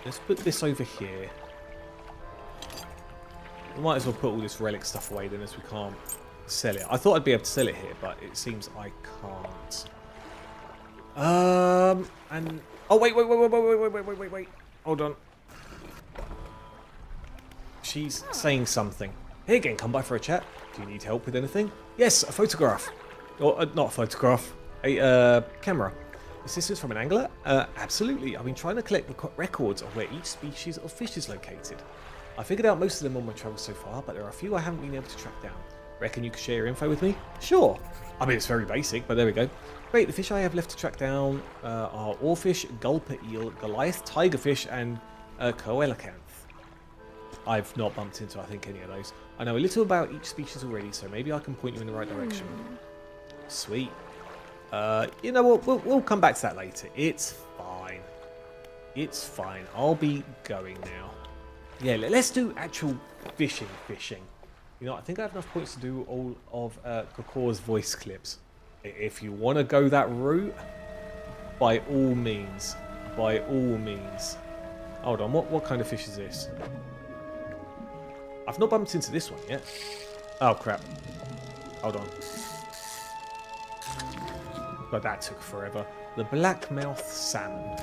let's put this over here. We might as well put all this relic stuff away then, as we can't sell it. I thought I'd be able to sell it here, but it seems I can't. And oh wait. Hold on. She's saying something. Hey again, come by for a chat. Do you need help with anything? Yes, a photograph. Or not a photograph, a camera. Assistance from an angler? Absolutely. I've been trying to collect the records of where each species of fish is located. I figured out most of them on my travels so far, but there are a few I haven't been able to track down. Reckon you could share your info with me? Sure. I mean, it's very basic, but there we go. Great, the fish I have left to track down are oarfish, gulper eel, Goliath, tigerfish, and coelacanth. I've not bumped into, I think, any of those. I know a little about each species already, so maybe I can point you in the right direction. Sweet. You know what? We'll come back to that later. It's fine. It's fine. I'll be going now. Yeah, let's do actual fishing. You know, I think I have enough points to do all of Kokor's voice clips If you want to go that route, by all means. By all means. Hold on, what kind of fish is this? I've not bumped into this one yet. Oh, crap. Hold on. But that took forever. The blackmouth salmon.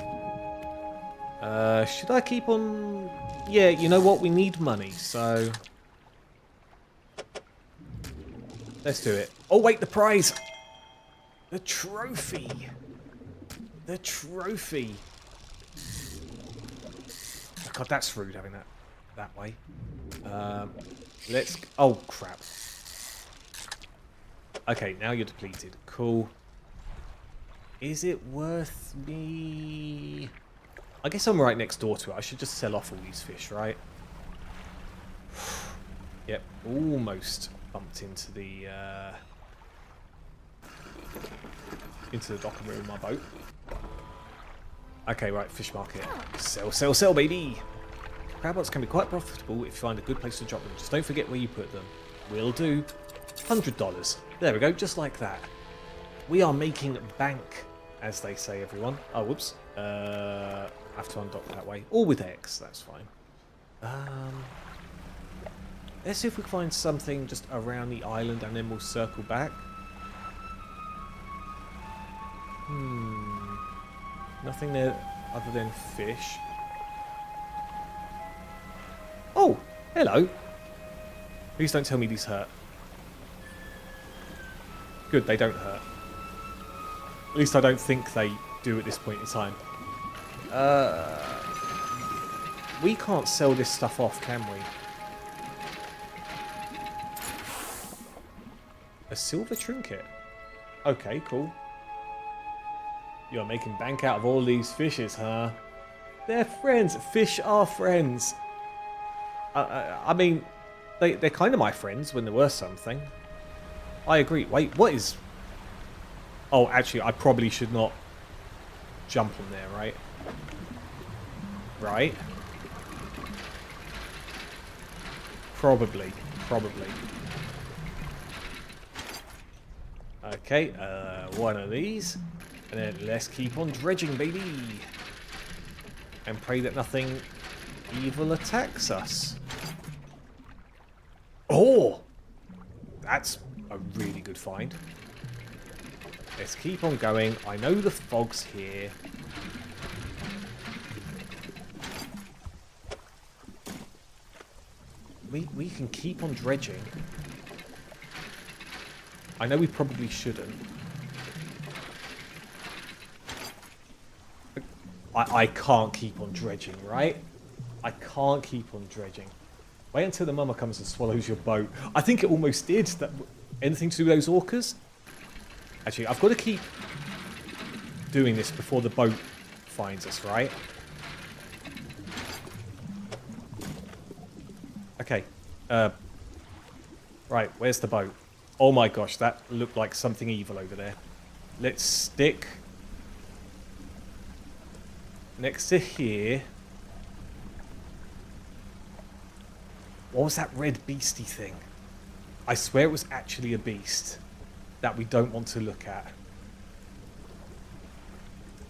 Should I keep on... Yeah, you know what? We need money, so... Let's do it. Oh, wait, the prize! The trophy! The trophy! Oh, God, that's rude having that way. Let's... Oh, crap. Okay, now you're depleted. Cool. Is it worth me... I guess I'm right next door to it. I should just sell off all these fish, right? Yep, almost bumped into the docking room of my boat. Okay, right, fish market. Sell, sell, sell, baby! Crabbots can be quite profitable if you find a good place to drop them. Just don't forget where you put them. Will do. $100. There we go, just like that. We are making bank, as they say, everyone. Oh, whoops. I have to undock that way. Or with X, that's fine. Let's see if we can find something just around the island and then we'll circle back. Nothing there other than fish. Oh, hello. Please don't tell me these hurt. Good, they don't hurt. At least I don't think they do at this point in time. We can't sell this stuff off, can we? A silver trinket. Okay, cool. You're making bank out of all these fishes, huh? They're friends. Fish are friends. I mean, they're kind of my friends when there were something. I agree. Wait, what is... Oh, actually, I probably should not jump on there, right? Right? Probably. Okay, one of these. And then let's keep on dredging, baby. And pray that nothing evil attacks us. Oh! That's a really good find. Let's keep on going. I know the fog's here. We can keep on dredging. I know we probably shouldn't. I can't keep on dredging, right? I can't keep on dredging. Wait until the mama comes and swallows your boat. I think it almost did. That anything to do with those orcas? Actually, I've got to keep doing this before the boat finds us, right? Okay. Right, where's the boat? Oh my gosh, that looked like something evil over there. Let's stick next to here. What was that red beastie thing? I swear it was actually a beast that we don't want to look at.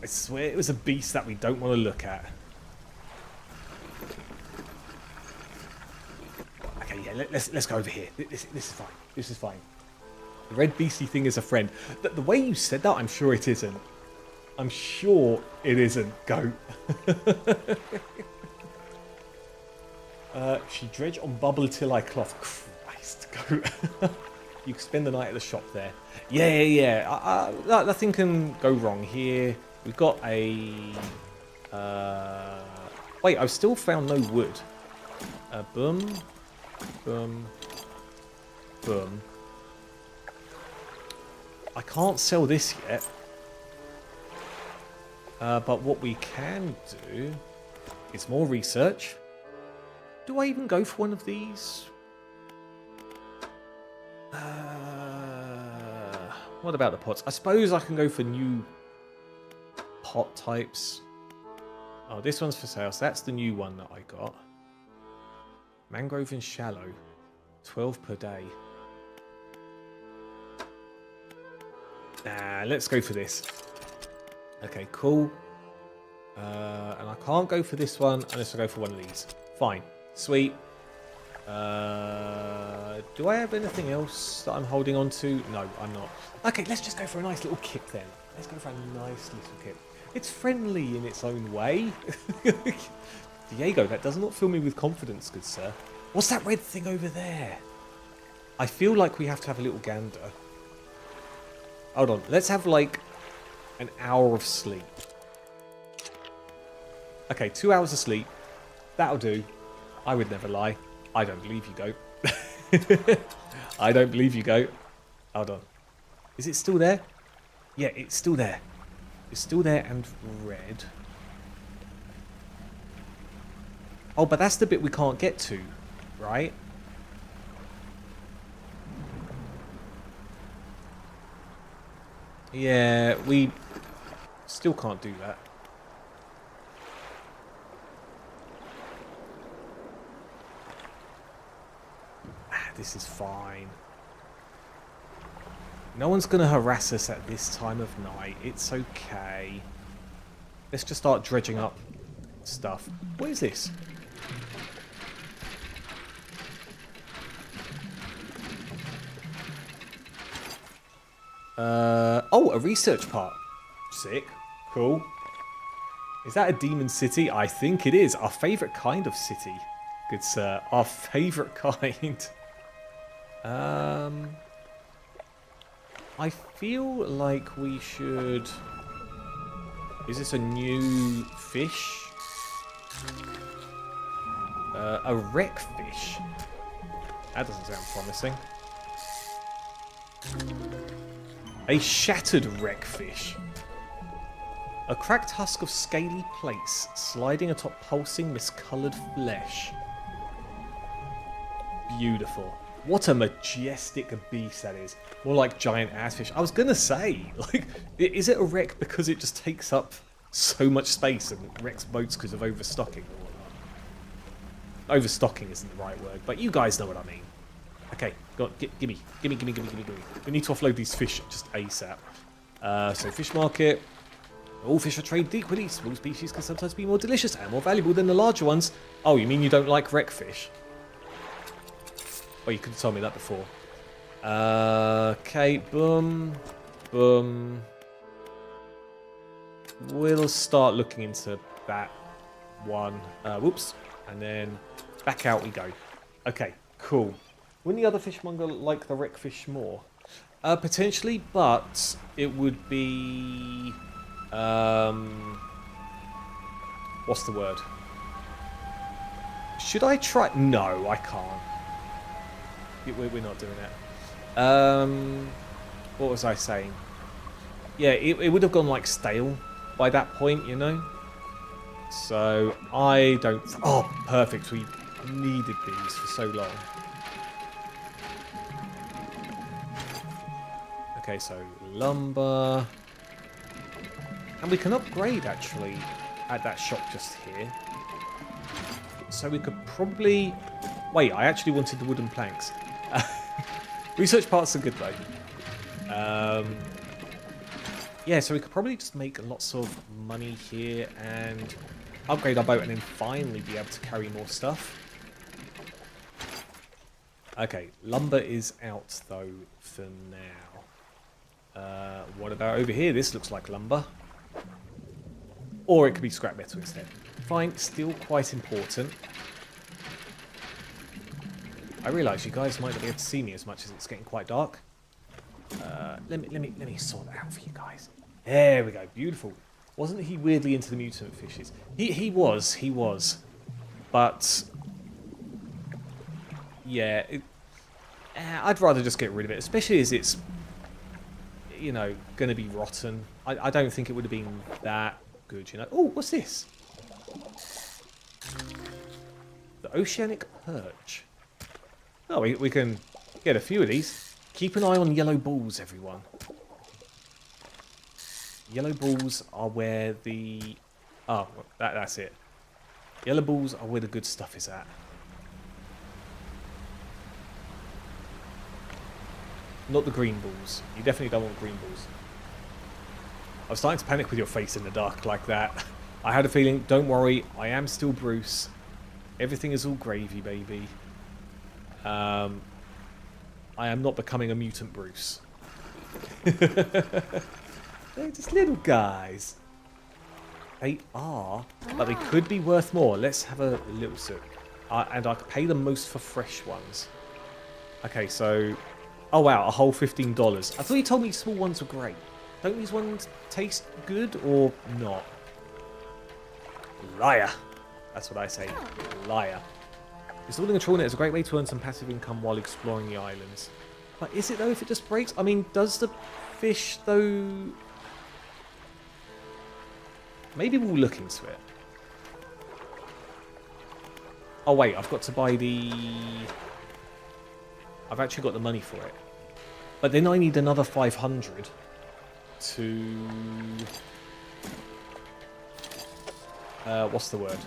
I swear it was a beast that we don't want to look at. Okay, yeah, let's go over here. This is fine. This is fine. The red beastie thing is a friend. The way you said that, I'm sure it isn't. I'm sure it isn't, goat. She dredge on bubble till I cloth. Christ, goat. You can spend the night at the shop there. Yeah. Nothing can go wrong here. We've got a... Wait, I've still found no wood. Boom. Boom. Boom. I can't sell this yet. But what we can do is more research. Do I even go for one of these? What about the pots? I suppose I can go for new pot types. Oh, this one's for sale. So that's the new one that I got. Mangrove and shallow. 12 per day. Nah, let's go for this. Okay, cool. And I can't go for this one unless I go for one of these. Fine. Sweet. Do I have anything else that I'm holding on to? No, I'm not. Okay, let's just go for a nice little kick then. Let's go for a nice little kick. It's friendly in its own way. Diego, that does not fill me with confidence, good sir. What's that red thing over there? I feel like we have to have a little gander. Hold on, let's have like an hour of sleep. Okay, 2 hours of sleep. That'll do. I would never lie. I don't believe you, goat. I don't believe you, goat. Hold on. Is it still there? Yeah, it's still there. It's still there and red. Oh, but that's the bit we can't get to, right? Yeah, we still can't do that. This is fine. No one's going to harass us at this time of night. It's okay. Let's just start dredging up stuff. What is this? Oh, a research part. Sick. Cool. Is that a demon city? I think it is. Our favourite kind of city. Good sir. Our favourite kind. I feel like we should... Is this a new fish? A wreck fish. That doesn't sound promising. A shattered wreck fish. A cracked husk of scaly plates sliding atop pulsing miscoloured flesh. Beautiful. What a majestic beast that is. More like giant assfish. I was going to say, like, is it a wreck because it just takes up so much space and wrecks boats because of overstocking or whatnot? Overstocking isn't the right word, but you guys know what I mean. Okay, go on, gimme. We need to offload these fish just ASAP. So fish market. All fish are traded equally. Small species can sometimes be more delicious and more valuable than the larger ones. Oh, you mean you don't like wreck fish? Oh, you could have told me that before. Okay, boom. Boom. We'll start looking into that one. Whoops. And then back out we go. Okay, cool. Wouldn't the other fishmonger like the wreck fish more? Potentially, but it would be... what's the word? Should I try... No, I can't. We're not doing that. What was I saying? Yeah, it would have gone like stale by that point, you know? So I don't... Oh, perfect. We needed these for so long. Okay, so lumber. And we can upgrade, actually, at that shop just here. So we could probably... Wait, I actually wanted the wooden planks. Research parts are good, though. Yeah, so we could probably just make lots of money here and upgrade our boat and then finally be able to carry more stuff. Okay, lumber is out, though, for now. What about over here? This looks like lumber. Or it could be scrap metal instead. Fine, still quite important. I realise you guys might not be able to see me as much as it's getting quite dark. Let me sort that out for you guys. There we go, beautiful. Wasn't he weirdly into the mutant fishes? He was. But yeah, I'd rather just get rid of it, especially as it's, you know, going to be rotten. I don't think it would have been that good, you know. Oh, what's this? The oceanic perch. Oh, we can get a few of these. Keep an eye on yellow balls, everyone. Yellow balls are where the... Oh, that's it. Yellow balls are where the good stuff is at. Not the green balls. You definitely don't want green balls. I was starting to panic with your face in the dark like that. I had a feeling, don't worry, I am still Bruce. Everything is all gravy, baby. I am not becoming a mutant Bruce. They're just little guys. They are, but they could be worth more. Let's have a little sip. And I could pay the most for fresh ones. Okay, so... Oh, wow, a whole $15. I thought you told me small ones were great. Don't these ones taste good or not? Liar. That's what I say. Liar. Installing a trawl net is a great way to earn some passive income while exploring the islands. But is it, though, if it just breaks? I mean, does the fish, though... Maybe we'll look into it. Oh, wait, I've got to buy the... I've actually got the money for it. But then I need another 500 to... what's the word?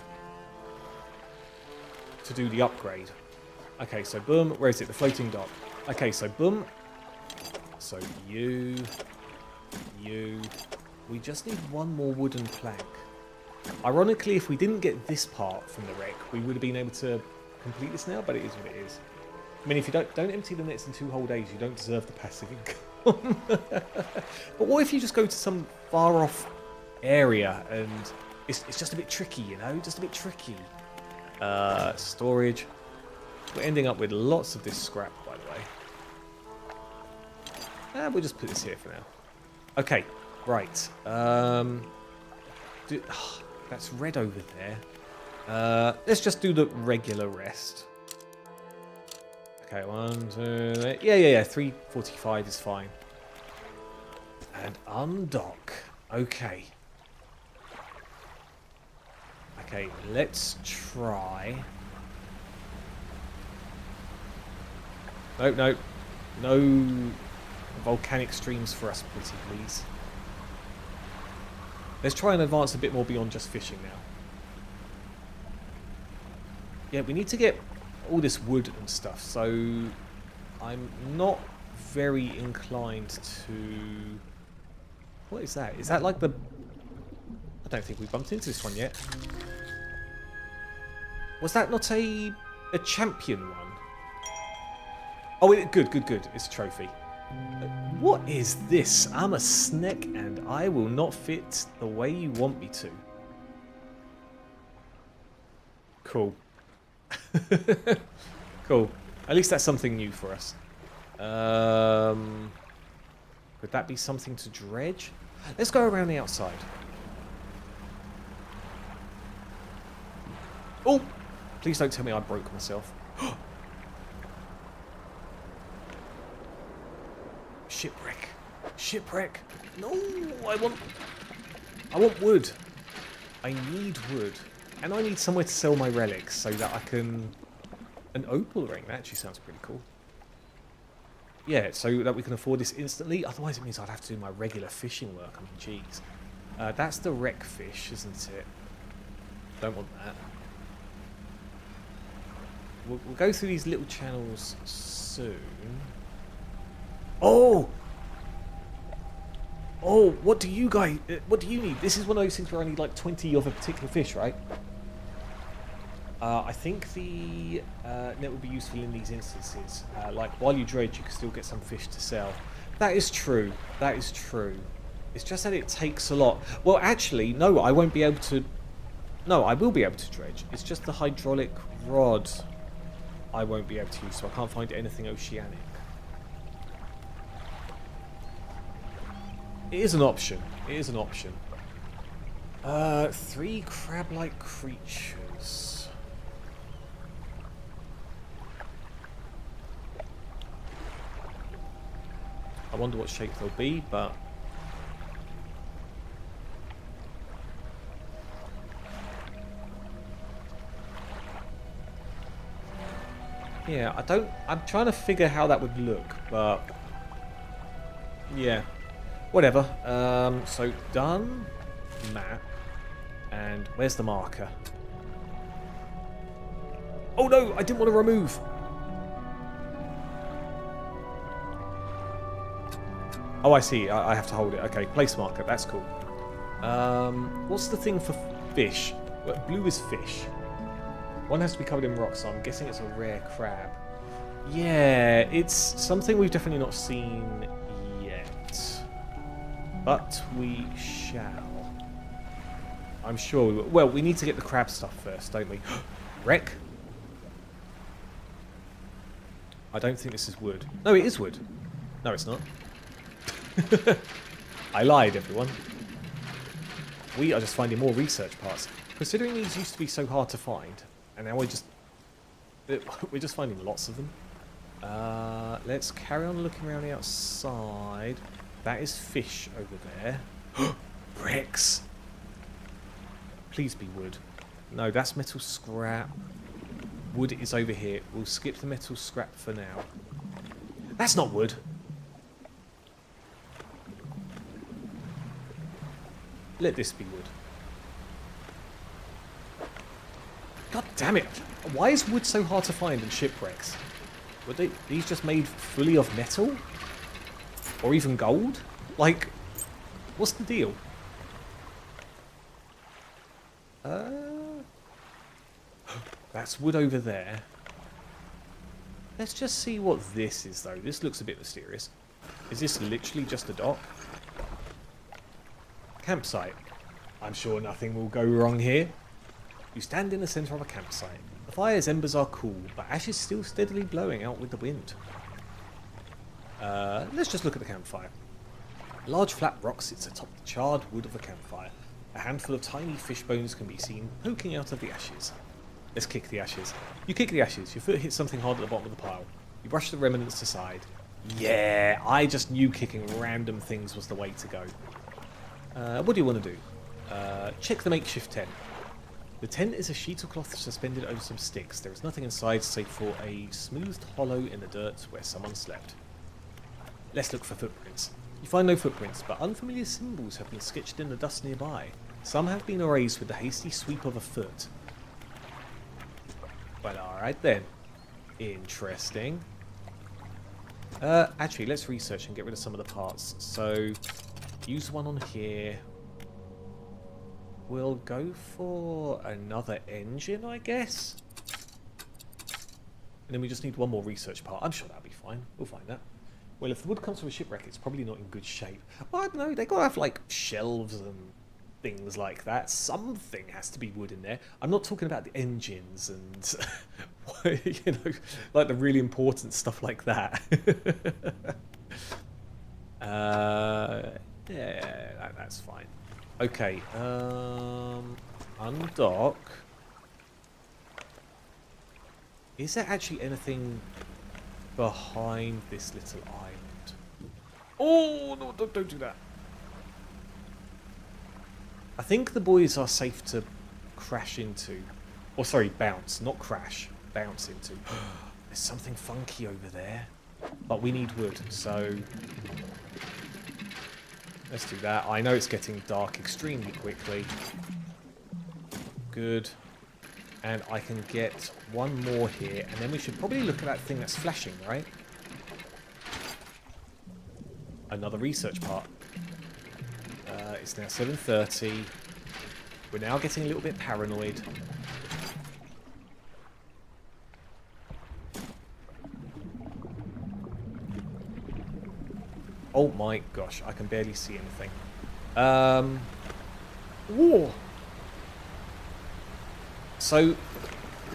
To do the upgrade. Okay, so boom. Where is it? The floating dock. Okay, so boom. So you. We just need one more wooden plank. Ironically, if we didn't get this part from the wreck, we would have been able to complete this now, but it is what it is. I mean, if you don't empty the nets in 2 whole days, you don't deserve the passive income. But what if you just go to some far-off area and it's just a bit tricky, you know? Just a bit tricky. Storage. We're ending up with lots of this scrap, by the way. We'll just put this here for now. Okay, right. That's red over there. Let's just do the regular rest. Okay, 1, 2, 8. Yeah. 3:45 is fine. And undock. Okay. Okay, let's try. No. No volcanic streams for us, pretty please. Let's try and advance a bit more beyond just fishing now. Yeah, we need to get all this wood and stuff, so I'm not very inclined to... What is that? Is that like the... I don't think we bumped into this one yet. Was that not a champion one? Oh, good. It's a trophy. What is this? I'm a snake and I will not fit the way you want me to. Cool. Cool. At least that's something new for us. Could that be something to dredge? Let's go around the outside. Oh! Please don't tell me I broke myself. Shipwreck. Shipwreck. No, I want wood. I need wood. And I need somewhere to sell my relics so that I can... An opal ring. That actually sounds pretty cool. Yeah, so that we can afford this instantly. Otherwise it means I'd have to do my regular fishing work. I mean, jeez. That's the wreck fish, isn't it? Don't want that. We'll go through these little channels soon. Oh! Oh, what do you guys... what do you need? This is one of those things where I need like 20 of a particular fish, right? I think the net would be useful in these instances. Like, while you dredge, you can still get some fish to sell. That is true. That is true. It's just that it takes a lot. Well, actually, no, I won't be able to... No, I will be able to dredge. It's just the hydraulic rod I won't be able to use, so I can't find anything oceanic. It is an option. It is an option. 3 crab-like creatures. I wonder what shape they'll be, but... Yeah, I'm trying to figure how that would look, but... Yeah. Whatever. So, done. Map. And where's the marker? Oh no, I didn't want to remove. Oh, I see. I have to hold it. Okay, place marker. That's cool. What's the thing for fish? Well, blue is fish. One has to be covered in rocks, so I'm guessing it's a rare crab. Yeah, it's something we've definitely not seen yet. But we shall. I'm sure we will. Well, we need to get the crab stuff first, don't we? Wreck? I don't think this is wood. No, it is wood. No, it's not. I lied, everyone. We are just finding more research parts. Considering these used to be so hard to find, and now we're just finding lots of them. Let's carry on looking around the outside. That is fish over there. Bricks! Please be wood. No, that's metal scrap. Wood is over here. We'll skip the metal scrap for now. That's not wood. Let this be wood. God damn it! Why is wood so hard to find in shipwrecks? Were these just made fully of metal? Or even gold? Like, what's the deal? That's wood over there. Let's just see what this is, though. This looks a bit mysterious. Is this literally just a dock? Campsite. I'm sure nothing will go wrong here. You stand in the centre of a campsite. The fire's embers are cool, but ash is still steadily blowing out with the wind. Let's just look at the campfire. A large flat rock sits atop the charred wood of the campfire. A handful of tiny fish bones can be seen poking out of the ashes. Let's kick the ashes. You kick the ashes. Your foot hits something hard at the bottom of the pile. You brush the remnants aside. Yeah, I just knew kicking random things was the way to go. What do you want to do? Check the makeshift tent. The tent is a sheet of cloth suspended over some sticks. There is nothing inside save for a smoothed hollow in the dirt where someone slept. Let's look for footprints. You find no footprints, but unfamiliar symbols have been sketched in the dust nearby. Some have been erased with the hasty sweep of a foot. Well, alright then. Interesting. Actually, let's research and get rid of some of the parts. So, use one on here. We'll go for another engine, I guess. And then we just need one more research part. I'm sure that'll be fine. We'll find that. Well, if the wood comes from a shipwreck, it's probably not in good shape. Well, I don't know. They gotta have, like, shelves and things like that. Something has to be wood in there. I'm not talking about the engines and, you know, like the really important stuff like that. Yeah, that's fine. Okay, undock. Is there actually anything behind this little island? Oh, no, don't do that. I think the boys are safe to crash into. Or sorry, bounce, not crash. Bounce into. There's something funky over there. But we need wood, so let's do that. I know it's getting dark extremely quickly. Good. And I can get one more here, and then we should probably look at that thing that's flashing, right? Another research part. It's now 7:30. We're now getting a little bit paranoid. Oh my gosh, I can barely see anything. Whoa! So,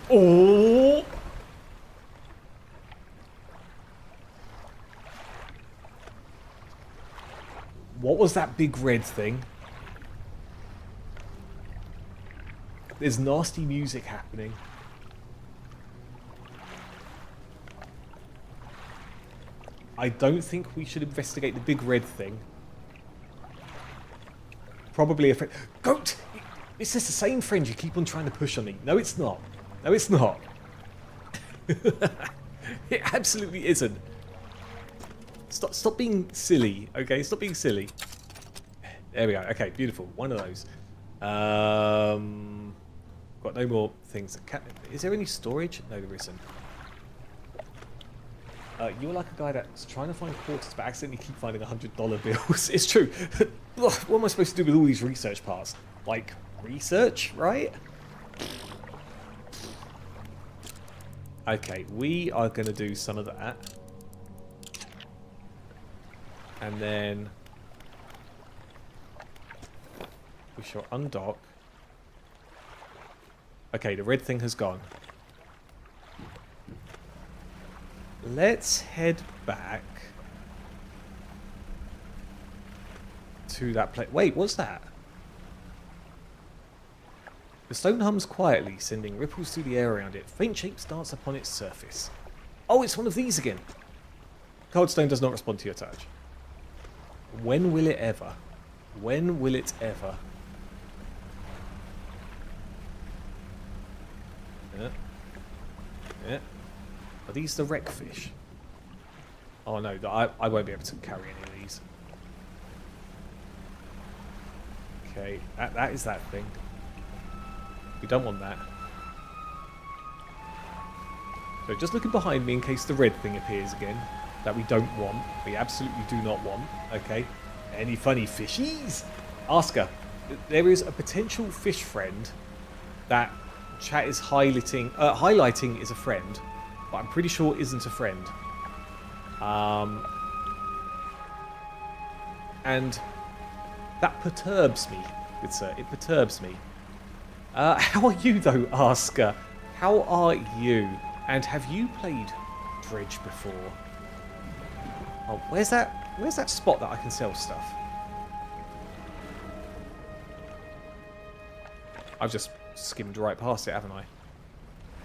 oh! What was that big red thing? There's nasty music happening. I don't think we should investigate the big red thing. Probably a friend. Goat! It's just the same friend you keep on trying to push on me. No, it's not. No, it's not. It absolutely isn't. Stop being silly, okay? Stop being silly. There we go. Okay, beautiful. One of those. Got no more things. Is there any storage? No, there isn't. You're like a guy that's trying to find quarters but accidentally keep finding $100 bills. It's true. What am I supposed to do with all these research parts? Like, research, right? Okay, we are going to do some of that. And then we shall undock. Okay, the red thing has gone. Let's head back to that place. Wait, what's that? The stone hums quietly, sending ripples through the air around it. Faint shapes dance upon its surface. Oh, it's one of these again. Cold stone does not respond to your touch. When will it ever? When will it ever? Yeah. Yeah. Are these the wreck fish? Oh no, I won't be able to carry any of these. Okay, that is that thing. We don't want that. So just looking behind me in case the red thing appears again. That we don't want. We absolutely do not want. Okay. Any funny fishies? Ask her. There is a potential fish friend that chat is highlighting is a friend, but I'm pretty sure isn't a friend. And that perturbs me, good sir. It perturbs me. How are you though, Asker? How are you? And have you played Dredge before? Oh, where's that spot that I can sell stuff? I've just skimmed right past it, haven't I?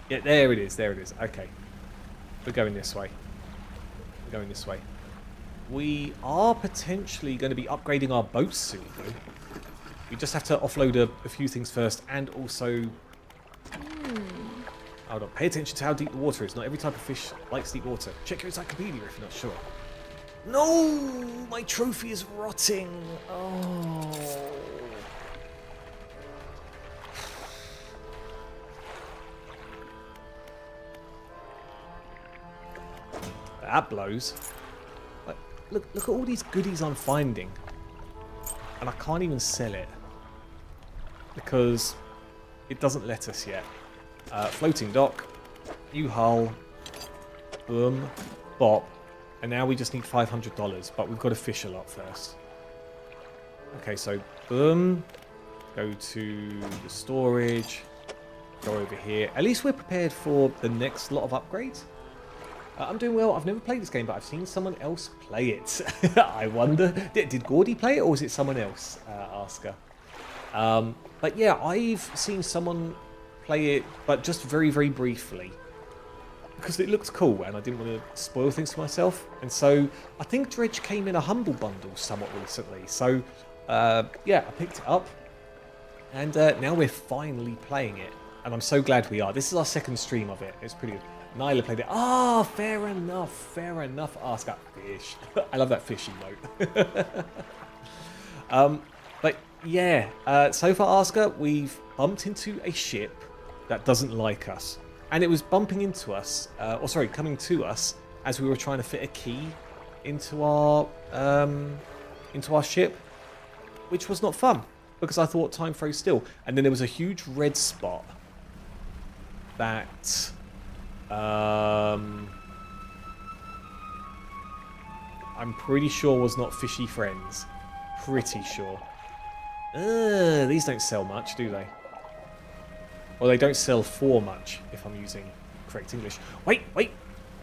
Yeah, there it is, there it is. Okay. We're going this way. We're going this way. We are potentially going to be upgrading our boat soon, though. We just have to offload a few things first, and also... Hold on, pay attention to how deep the water is. Not every type of fish likes deep water. Check your encyclopedia if you're not sure. No! My trophy is rotting! Oh... That blows. Like, look at all these goodies I'm finding. And I can't even sell it. Because it doesn't let us yet. Floating dock. New hull. Boom. Bop. And now we just need $500. But we've got to fish a lot first. Okay, so boom. Go to the storage. Go over here. At least we're prepared for the next lot of upgrades. I'm doing well. I've never played this game, but I've seen someone else play it. I wonder, did Gordy play it, or was it someone else? Ask her. But yeah, I've seen someone play it, but just very, very briefly. Because it looked cool, and I didn't want to spoil things for myself. And so, I think Dredge came in a Humble Bundle somewhat recently. So, yeah, I picked it up. And now we're finally playing it. And I'm so glad we are. This is our second stream of it. It's pretty good. Nyla played it. Ah, fair enough. Ask that fish. I love that fish emote. But yeah, so far, Asker, we've bumped into a ship that doesn't like us. And it was bumping into us, coming to us as we were trying to fit a key into our ship, which was not fun because I thought time froze still. And then there was a huge red spot that... I'm pretty sure was not fishy friends. Pretty sure. These don't sell much, do they? Well, they don't sell for much, if I'm using correct English. Wait!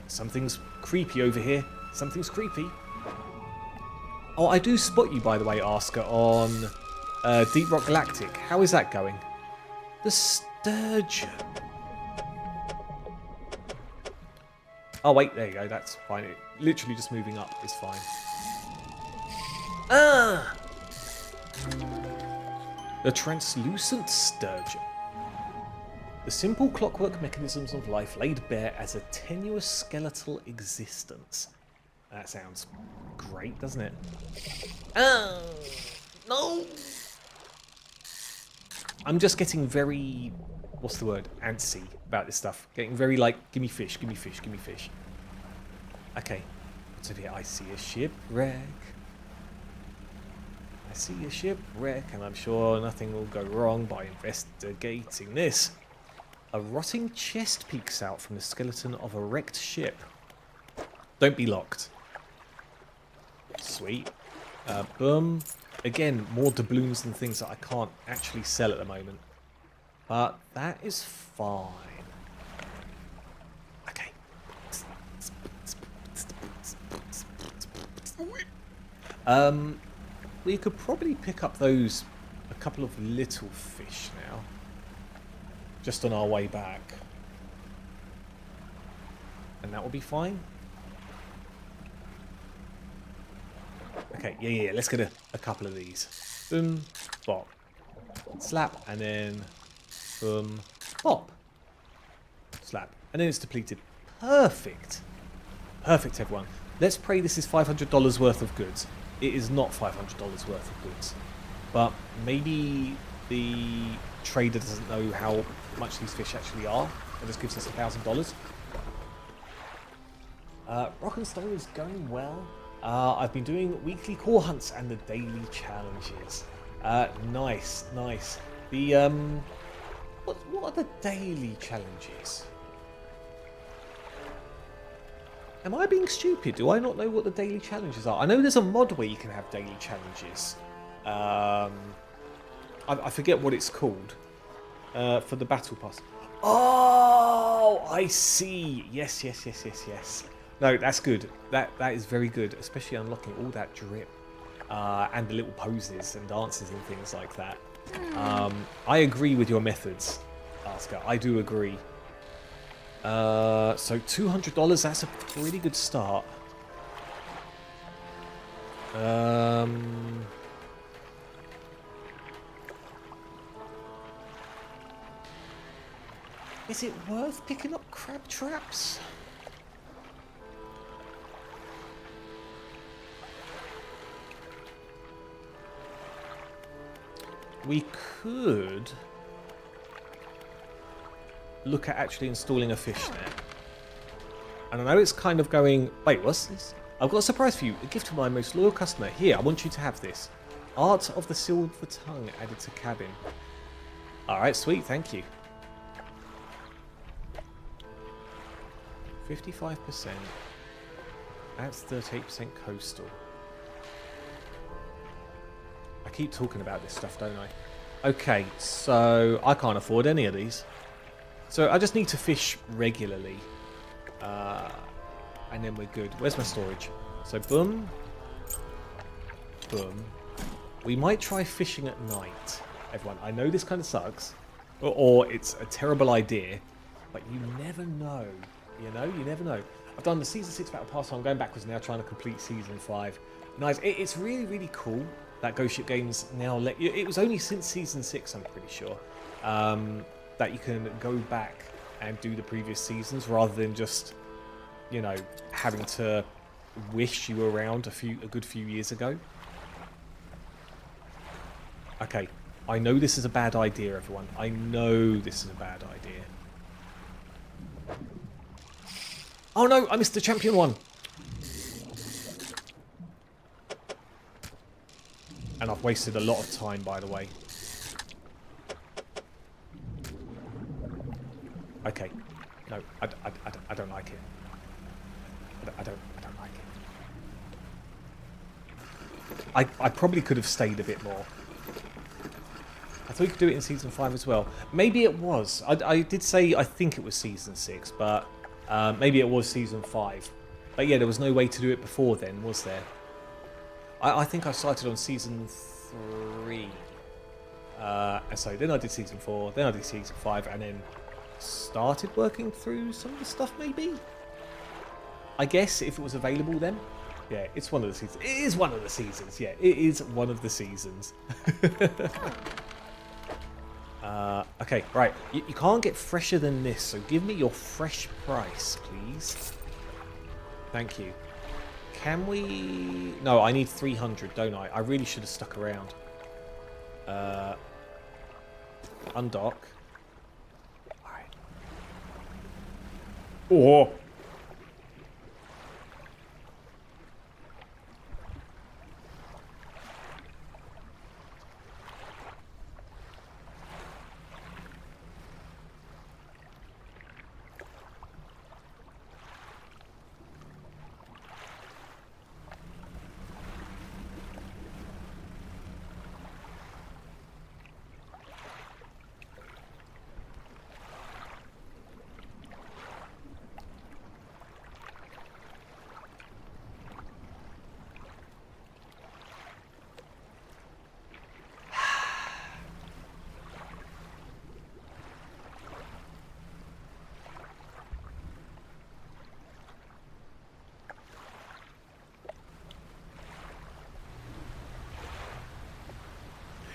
Something's creepy over here. Something's creepy. Oh, I do spot you, by the way, Asker, on Deep Rock Galactic. How is that going? The sturgeon. Oh, wait, there you go. That's fine. It, literally just moving up is fine. Ah! The translucent sturgeon. The simple clockwork mechanisms of life laid bare as a tenuous skeletal existence. That sounds great, doesn't it? Oh, no! I'm just getting very... What's the word? Antsy about this stuff. Getting very like, give me fish, give me fish, give me fish. Okay. What's over here? I see a shipwreck. I see a shipwreck, and I'm sure nothing will go wrong by investigating this. A rotting chest peeks out from the skeleton of a wrecked ship. Don't be locked. Sweet. Boom. Again, more doubloons and things that I can't actually sell at the moment. But that is fine. Okay. We could probably pick up a couple of little fish now. Just on our way back. And that will be fine. Okay, yeah, let's get a couple of these. Boom, bop. Slap, and then boom, bop. Slap. And then it's depleted. Perfect. Perfect, everyone. Let's pray this is $500 worth of goods. It is not $500 worth of goods. But maybe the trader doesn't know how much these fish actually are and just gives us $1,000. Rock and Stone is going well. I've been doing weekly core hunts and the daily challenges. Nice. The what are the daily challenges? Am I being stupid? Do I not know what the daily challenges are? I know there's a mod where you can have daily challenges. I forget what it's called. For the battle pass. Oh, I see. Yes. No, that's good. That is very good, especially unlocking all that drip and the little poses and dances and things like that. I agree with your methods, Asker. I do agree. So $200, that's a pretty good start. Is it worth picking up crab traps? We could look at actually installing a fish net. And I know it's kind of going, wait, what's this? I've got a surprise for you. A gift to my most loyal customer. Here, I want you to have this. Art of the Silver Tongue added to cabin. Alright, sweet, thank you. 55%. That's 38% coastal. I keep talking about this stuff, don't I? Okay, so I can't afford any of these. So I just need to fish regularly. And then we're good. Where's my storage? So boom. Boom. We might try fishing at night, everyone. I know this kind of sucks. Or it's a terrible idea. But you never know. You know? You never know. I've done the Season 6 Battle Pass, so I'm going backwards now, trying to complete Season 5. Nice. It's really, really cool that Ghost Ship Games now let you... It was only since Season 6, I'm pretty sure, that you can go back and do the previous seasons rather than just, you know, having to wish you were around a good few years ago. Okay, I know this is a bad idea, everyone. I know this is a bad idea. Oh no, I missed the champion one. And I've wasted a lot of time, by the way. Okay. No, I don't like it. I don't like it. I probably could have stayed a bit more. I thought you could do it in Season 5 as well. Maybe it was. I did say I think it was Season 6, but maybe it was Season 5. But yeah, there was no way to do it before then, was there? I think I started on Season 3. And so then I did Season 4, then I did Season 5, and then started working through some of the stuff, maybe? I guess, if it was available then. Yeah, it's one of the seasons. It is one of the seasons, yeah. It is one of the seasons. Okay, right. You can't get fresher than this, so give me your fresh price, please. Thank you. Can we... No, I need 300, don't I? I really should have stuck around. Undock. Alright. Oh!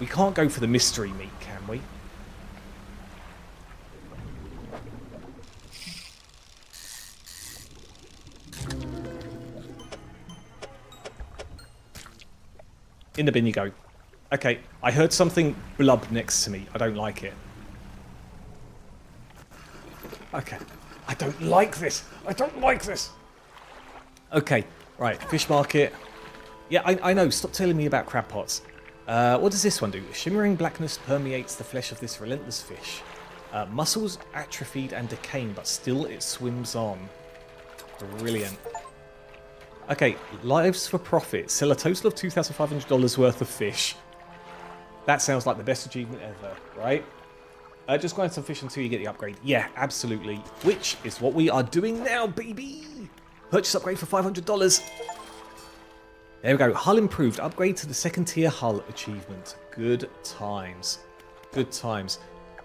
We can't go for the mystery meat, can we? In the bin you go. Okay, I heard something blub next to me. I don't like it. Okay. I don't like this. I don't like this. Okay, right. Fish market. Yeah, I know. Stop telling me about crab pots. What does this one do? Shimmering blackness permeates the flesh of this relentless fish. Muscles atrophied and decaying, but still it swims on. Brilliant. Okay, lives for profit. Sell a total of $2,500 worth of fish. That sounds like the best achievement ever, right? Just grind some fish until you get the upgrade. Yeah, absolutely. Which is what we are doing now, baby. Purchase upgrade for $500. There we go. Hull improved. Upgrade to the second tier hull achievement. Good times. Good times.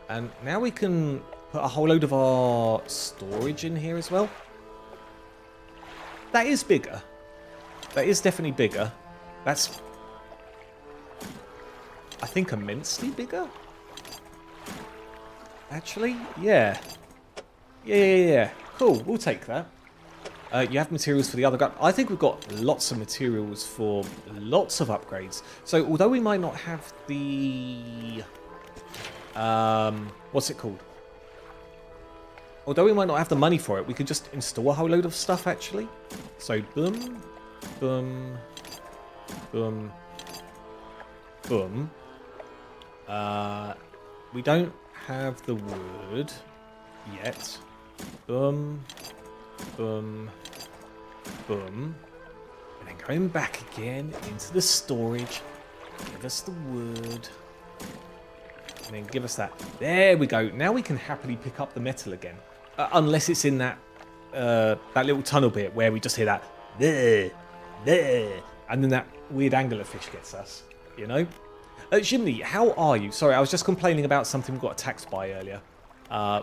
And now we can put a whole load of our storage in here as well. That is bigger. That is definitely bigger. That's, I think, immensely bigger. Actually, yeah. Yeah. Cool, we'll take that. You have materials for the other gun. I think we've got lots of materials for lots of upgrades. So, although we might not have the... what's it called? Although we might not have the money for it, we could just install a whole load of stuff, actually. So, boom, boom, boom, boom. We don't have the wood yet. Boom, boom, boom. And then going back again into the storage. Give us the wood. And then give us that. There we go. Now we can happily pick up the metal again. Unless it's in that that little tunnel bit where we just hear that there, and then that weird anglerfish gets us, you know? Jimmy, how are you? Sorry, I was just complaining about something we got attacked by earlier,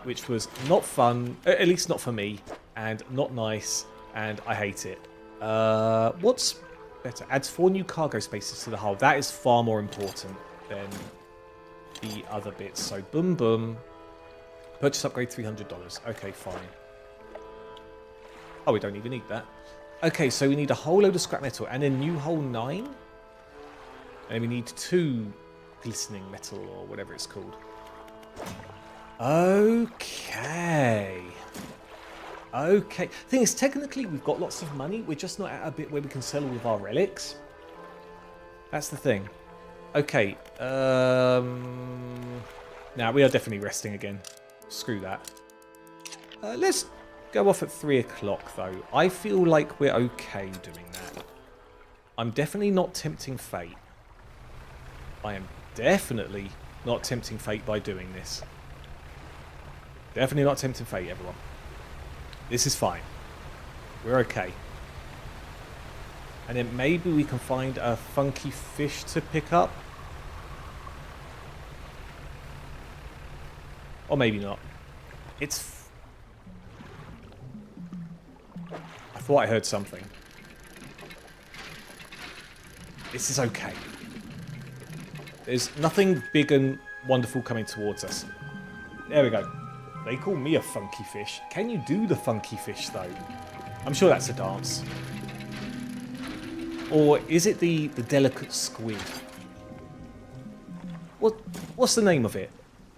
which was not fun, at least not for me, and not nice, and I hate it. What's better? Adds 4 new cargo spaces to the hull. That is far more important than the other bits. So, boom, boom. Purchase upgrade $300. Okay, fine. Oh, we don't even need that. Okay, so we need a whole load of scrap metal and a new hull 9. And we need 2 glistening metal or whatever it's called. Okay. Okay. Thing is, technically, we've got lots of money. We're just not at a bit where we can sell all of our relics. That's the thing. Okay. Now, we are definitely resting again. Screw that. Let's go off at 3 o'clock, though. I feel like we're okay doing that. I'm definitely not tempting fate. I am definitely not tempting fate by doing this. Definitely not tempting fate, everyone. This is fine. We're okay. And then maybe we can find a funky fish to pick up. Or maybe not. It's... I thought I heard something. This is okay. There's nothing big and wonderful coming towards us. There we go. They call me a funky fish. Can you do the funky fish, though? I'm sure that's a dance. Or is it the delicate squid? What's the name of it?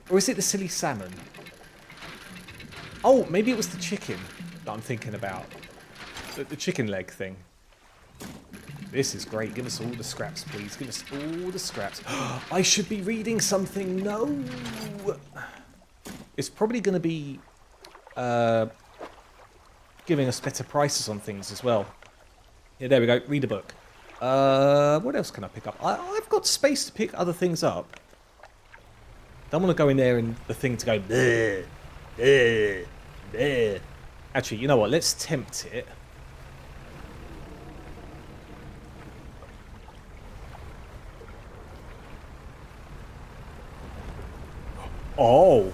Or is it the silly salmon? Oh, maybe it was the chicken that I'm thinking about. The chicken leg thing. This is great. Give us all the scraps, please. Give us all the scraps. I should be reading something. No. It's probably going to be giving us better prices on things as well. Yeah, there we go. Read a book. What else can I pick up? I've got space to pick other things up. Don't want to go in there and the thing to go bleh, bleh, bleh. Actually, you know what? Let's tempt it. Oh.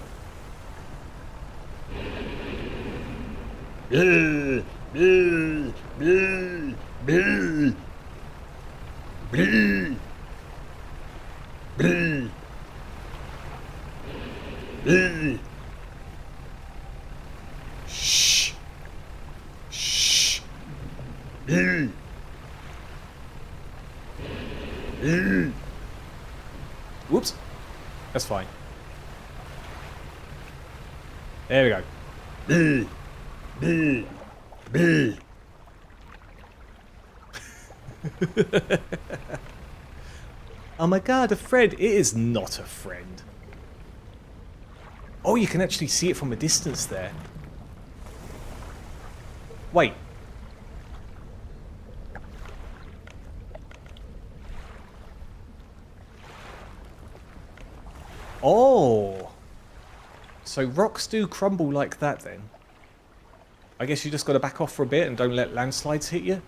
Bleh, bleh, bleh, bleh, bleh. Shh. Shh. Whoops. That's fine. There we go. Oh my god, a friend. It is not a friend. Oh, you can actually see it from a distance there. Wait. Oh. So rocks do crumble like that then. I guess you just got to back off for a bit and don't let landslides hit you.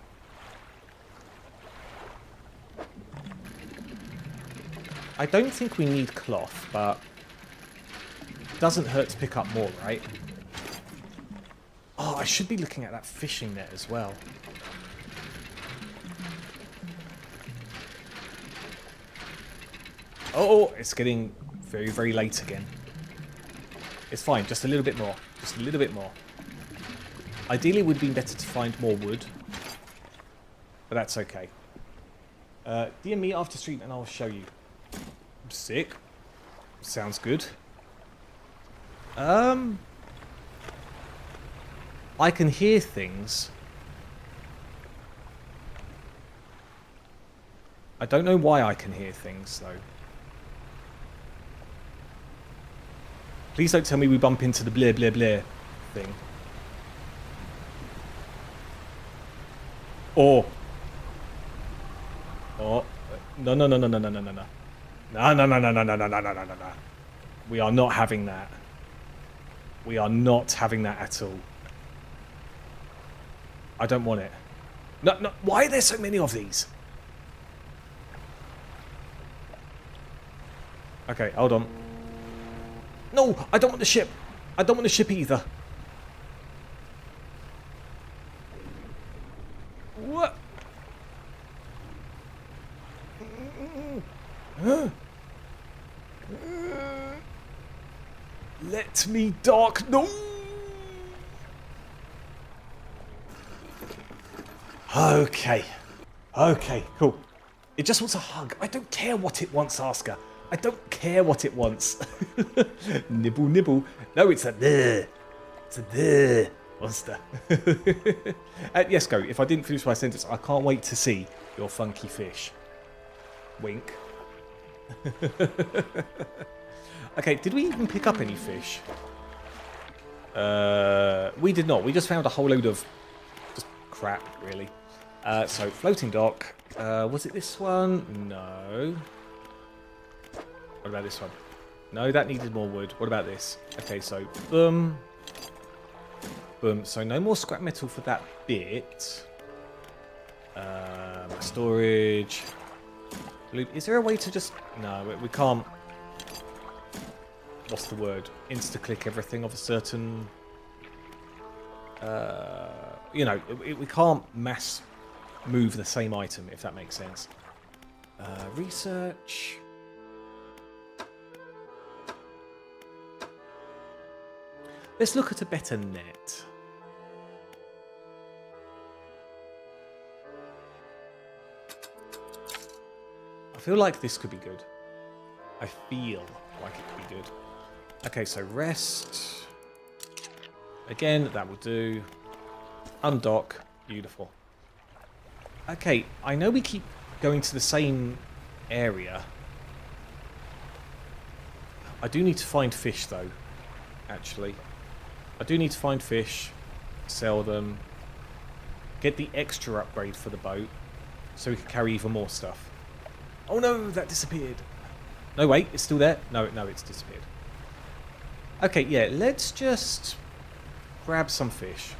I don't think we need cloth, but it doesn't hurt to pick up more, right? Oh, I should be looking at that fishing net as well. Oh, it's getting very, very late again. It's fine, just a little bit more. Just a little bit more. Ideally, it would be better to find more wood. But that's okay. DM me after stream and I'll show you. Sick. Sounds good. I can hear things. I don't know why I can hear things, though. Please don't tell me we bump into the bleh bleh bleh thing. Or... Oh. No, no, no, no, no, no, no, no, no. No, no, no, no, no, no, no, no, no, no, no. We are not having that. We are not having that at all. I don't want it. No, no. Why are there so many of these? Okay, hold on. No, I don't want the ship. I don't want the ship either. What? Let me dock. No. Okay. Okay, cool. It just wants a hug. I don't care what it wants, Asker. I don't care what it wants. Nibble, nibble. No, it's a there. It's a there monster. Yes, go. If I didn't finish my sentence, I can't wait to see your funky fish. Wink. Okay, did we even pick up any fish? We did not. We just found a whole load of just crap, really. So, floating dock. Was it this one? No. What about this one? No, that needed more wood. What about this? Okay, so boom. Boom. So no more scrap metal for that bit. Storage. Is there a way to just... No, we can't... What's the word? Insta-click everything of a certain... you know, we can't mass move the same item, if that makes sense. Research... Let's look at a better net. I feel like this could be good. I feel like it could be good. Okay, so rest. Again, that will do. Undock. Beautiful. Okay, I know we keep going to the same area. I do need to find fish, though, actually. I do need to find fish, sell them, get the extra upgrade for the boat, so we can carry even more stuff. Oh no, that disappeared. No, wait, it's still there. No, it's disappeared. Okay, yeah, let's just grab some fish.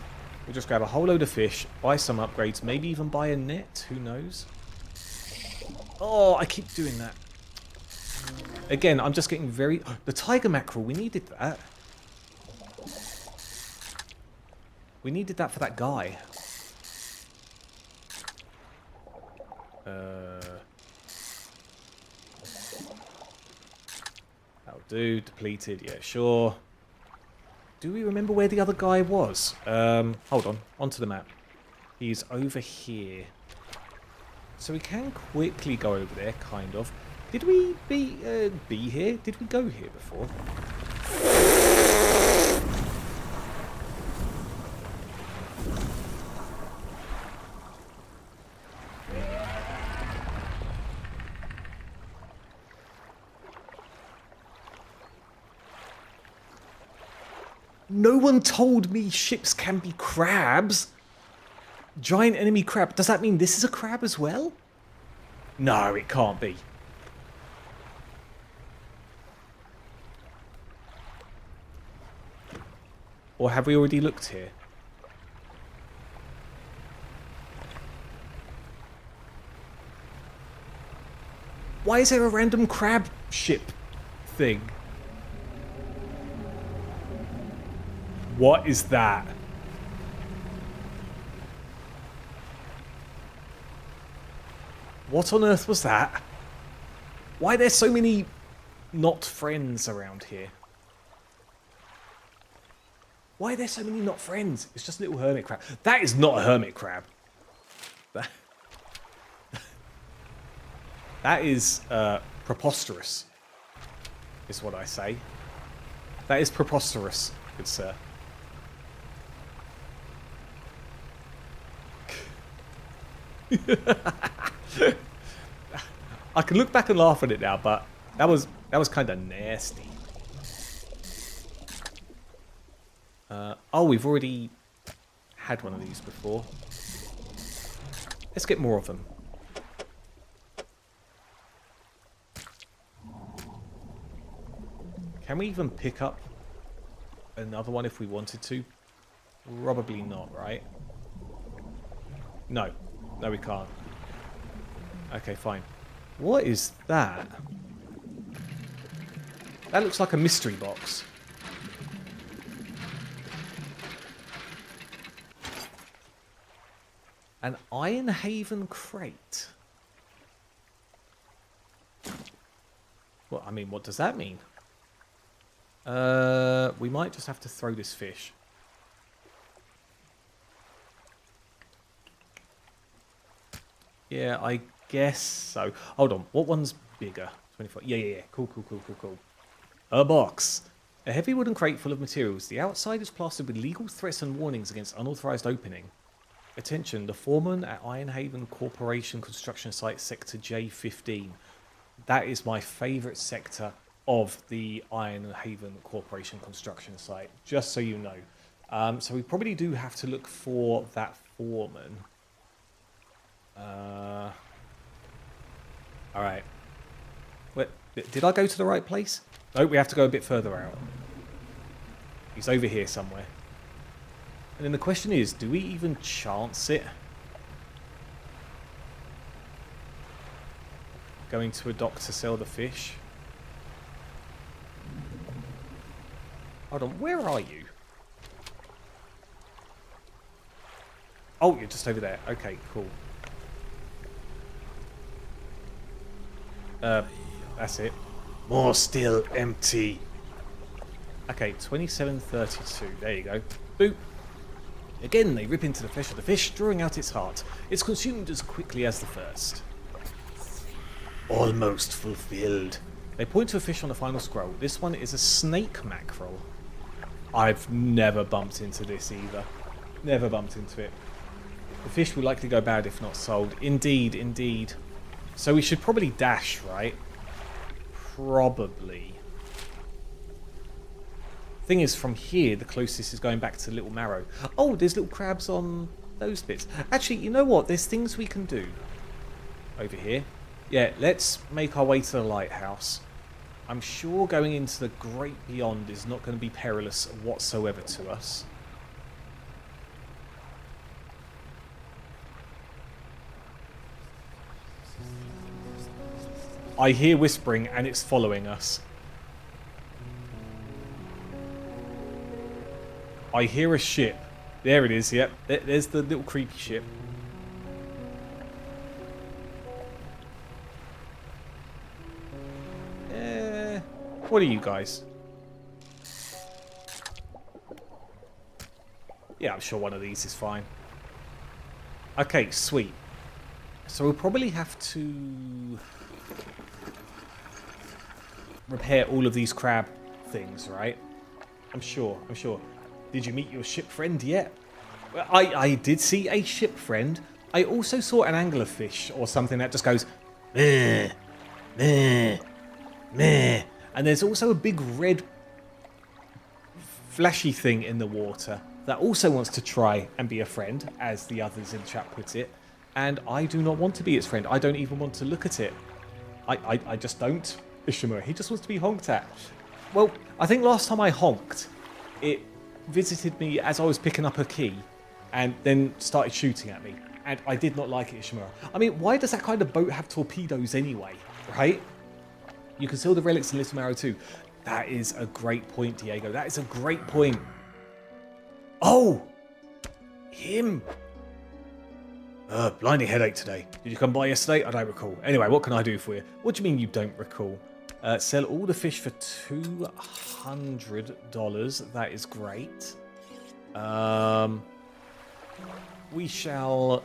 We'll just grab a whole load of fish, buy some upgrades, maybe even buy a net, who knows? Oh, I keep doing that. Again, I'm just getting very... The tiger mackerel, we needed that. We needed that for that guy. That'll do. Depleted. Yeah, sure. Do we remember where the other guy was? Hold on. Onto the map. He's over here. So we can quickly go over there, kind of. Did we be here? Did we go here before? No one told me ships can be crabs. Giant enemy crab. Does that mean this is a crab as well? No, it can't be. Or have we already looked here? Why is there a random crab ship thing? What is that? What on earth was that? Why are there so many not friends around here? Why are there so many not friends? It's just a little hermit crab. That is not a hermit crab. That is preposterous, is what I say. That is preposterous, good sir. I can look back and laugh at it now, but that was kind of nasty. Oh, we've already had one of these before. Let's get more of them. Can we even pick up another one if we wanted to? Probably not, right? No. No, we can't. Okay, fine. What is that? That looks like a mystery box. An Iron Haven crate. Well, I mean, what does that mean? We might just have to throw this fish. Yeah, I guess so. Hold on, what one's bigger? 24. Yeah. Cool. A box. A heavy wooden crate full of materials. The outside is plastered with legal threats and warnings against unauthorized opening. Attention, the foreman at Ironhaven Corporation construction site sector J15. That is my favourite sector of the Ironhaven Corporation construction site, just so you know. So we probably do have to look for that foreman. Alright. Did I go to the right place? No, we have to go a bit further out. He's over here somewhere. And then the question is, do we even chance it? Going to a dock to sell the fish? Hold on, where are you? Oh, you're just over there. Okay, cool. That's it. More still empty. Okay, 2732. There you go. Boop. Again, they rip into the flesh of the fish, drawing out its heart. It's consumed as quickly as the first. Almost fulfilled. They point to a fish on the final scroll. This one is a snake mackerel. I've never bumped into this either. Never bumped into it. The fish will likely go bad if not sold. Indeed, indeed. So we should probably dash, right? Probably. Thing is, from here, the closest is going back to Little Marrow. Oh, there's little crabs on those bits. Actually, you know what? There's things we can do over here. Yeah, let's make our way to the lighthouse. I'm sure going into the great beyond is not going to be perilous whatsoever to us. I hear whispering and it's following us. I hear a ship. There it is, yep. There's the little creepy ship. What are you guys? Yeah, I'm sure one of these is fine. Okay, sweet. So we'll probably have to repair all of these crab things, right? I'm sure. Did you meet your ship friend yet? Well, I did see a ship friend. I also saw an anglerfish or something that just goes meh, meh, meh. And there's also a big red flashy thing in the water that also wants to try and be a friend, as the others in the chat put it. And I do not want to be its friend. I don't even want to look at it. I just don't. Ishimura, he just wants to be honked at. Well, I think last time I honked, it visited me as I was picking up a key and then started shooting at me. And I did not like it, Ishimura. I mean, why does that kind of boat have torpedoes anyway, right? You can steal the relics in Little Marrow too. That is a great point, Diego. That is a great point. Oh! Him! Blinding headache today. Did you come by yesterday? I don't recall. Anyway, what can I do for you? What do you mean you don't recall? Sell all the fish for $200. That is great. We shall...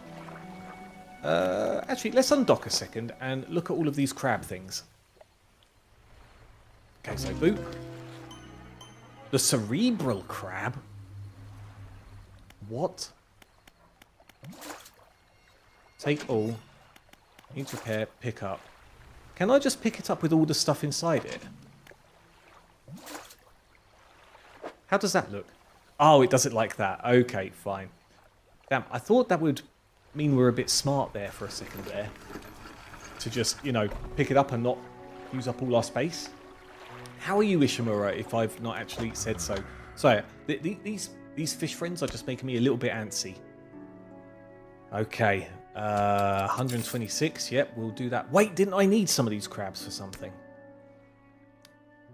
actually, let's undock a second and look at all of these crab things. Okay, so boop. The cerebral crab? What? Take all. Need repair, pick up. Can I just pick it up with all the stuff inside it? How does that look? Oh, it does it like that. Okay, fine. Damn, I thought that would mean we're a bit smart there for a second there. To just, you know, pick it up and not use up all our space. How are you, Ishimura, if I've not actually said so? So, these fish friends are just making me a little bit antsy. Okay, 126, yep, we'll do that. Wait, didn't I need some of these crabs for something?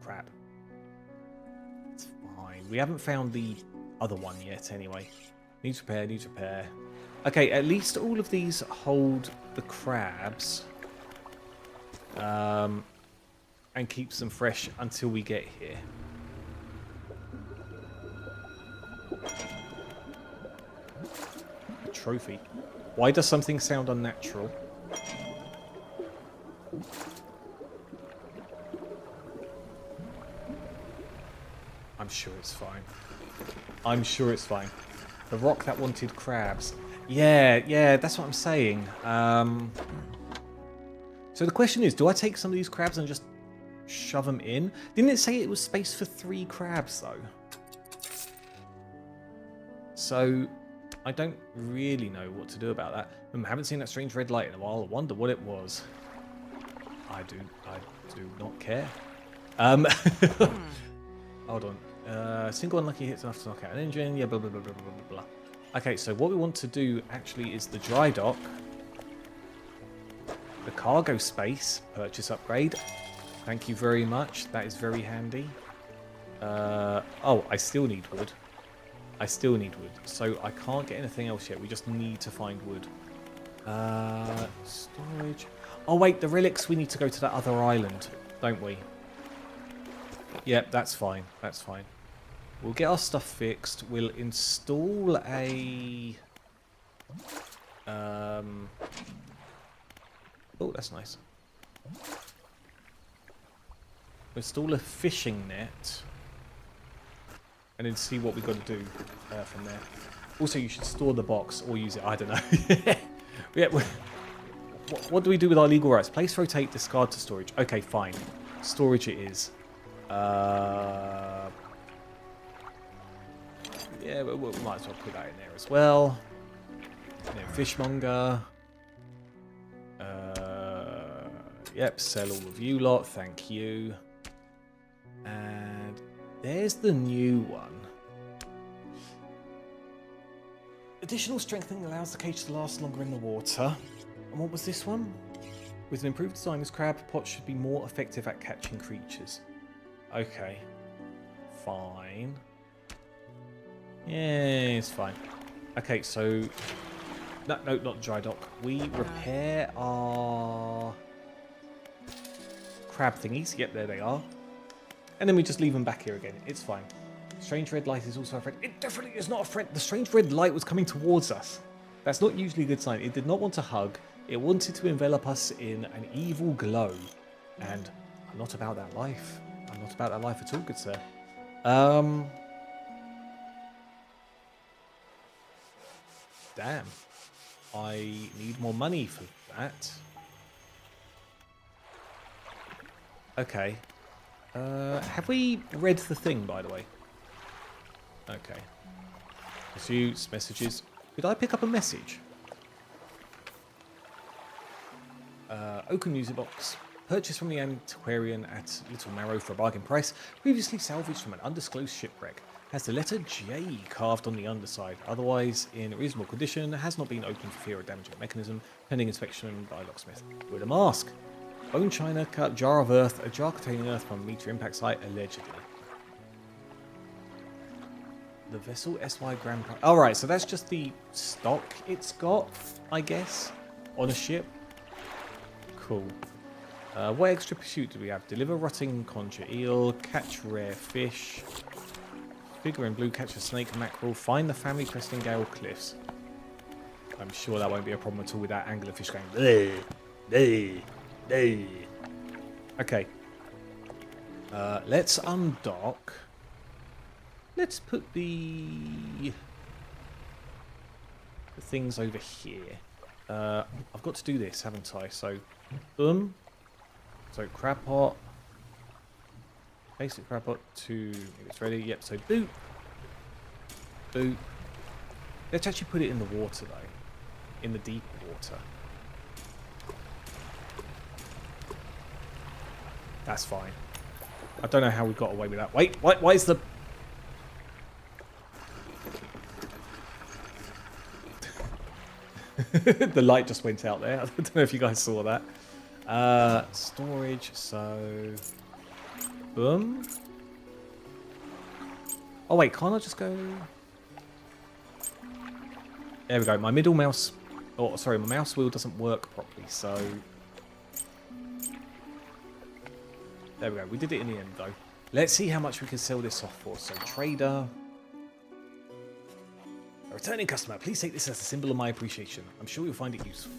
Crap. It's fine. We haven't found the other one yet, anyway. Needs repair. Okay, at least all of these hold the crabs. And keeps them fresh until we get here. A trophy. Why does something sound unnatural? I'm sure it's fine. I'm sure it's fine. The rock that wanted crabs. Yeah, that's what I'm saying. So the question is, do I take some of these crabs and just shove them in? Didn't it say it was space for 3 crabs, though? So I don't really know what to do about that. I haven't seen that strange red light in a while. I wonder what it was. I do not care. Hold on. Single unlucky hits enough to knock out an engine. Yeah, blah, blah, blah, blah, blah, blah. Okay, so what we want to do actually is the dry dock. The cargo space. Purchase upgrade. Thank you very much. That is very handy. Oh, I still need wood. So I can't get anything else yet. We just need to find wood. Storage. Oh, wait. The relics, we need to go to that other island, don't we? Yep, that's fine. We'll get our stuff fixed. We'll install a... Oh, that's nice. Install a fishing net. And then see what we've got to do from there. Also, you should store the box or use it. I don't know. Yeah, what do we do with our legal rights? Place, rotate, discard to storage. Okay, fine. Storage it is. Yeah, we might as well put that in there as well. And then fishmonger. Yep, sell all of you lot. Thank you. And there's the new one. Additional strengthening allows the cage to last longer in the water. And what was this one? With an improved design, this crab pot should be more effective at catching creatures. Okay. Fine. Yeah, it's fine. Okay, so... No, not dry dock. We repair our... crab thingies. Yep, there they are. And then we just leave them back here again. It's fine. Strange red light is also a friend. It definitely is not a friend. The strange red light was coming towards us. That's not usually a good sign. It did not want to hug. It wanted to envelop us in an evil glow. And I'm not about that life. I'm not about that life at all, good sir. Damn. I need more money for that. Okay. Have we read the thing, by the way? Okay. Pursuits, messages. Did I pick up a message? Oaken music box. Purchased from the antiquarian at Little Marrow for a bargain price. Previously salvaged from an undisclosed shipwreck. Has the letter J carved on the underside. Otherwise in reasonable condition. Has not been opened for fear of damaging the mechanism. Pending inspection by locksmith. With a mask. Bone china, cut jar of earth. A jar containing earth from a meteor impact site, allegedly. The vessel SY Grand Prix. Alright, so that's just the stock it's got, I guess, on a ship. Cool. What extra pursuit do we have? Deliver rotting concha eel, catch rare fish, figure in blue, catch a snake mackerel, find the family cresting gale cliffs. I'm sure that won't be a problem at all with that anglerfish going. Bleh, bleh, bleh. Okay. Let's undock. Let's put the things over here. I've got to do this, haven't I? So, boom. So crab pot. Basic crab pot to if it's ready. Yep. So boot. Boot. Let's actually put it in the water though. In the deep water. That's fine. I don't know how we got away with that. Wait. Why is the the light just went out there. I don't know if you guys saw that. Storage, so... Boom. Oh wait, can't I just go... There we go. My middle mouse... Oh, sorry, my mouse wheel doesn't work properly, so... There we go. We did it in the end, though. Let's see how much we can sell this off for. So, trader... A returning customer, please take this as a symbol of my appreciation. I'm sure you'll find it useful.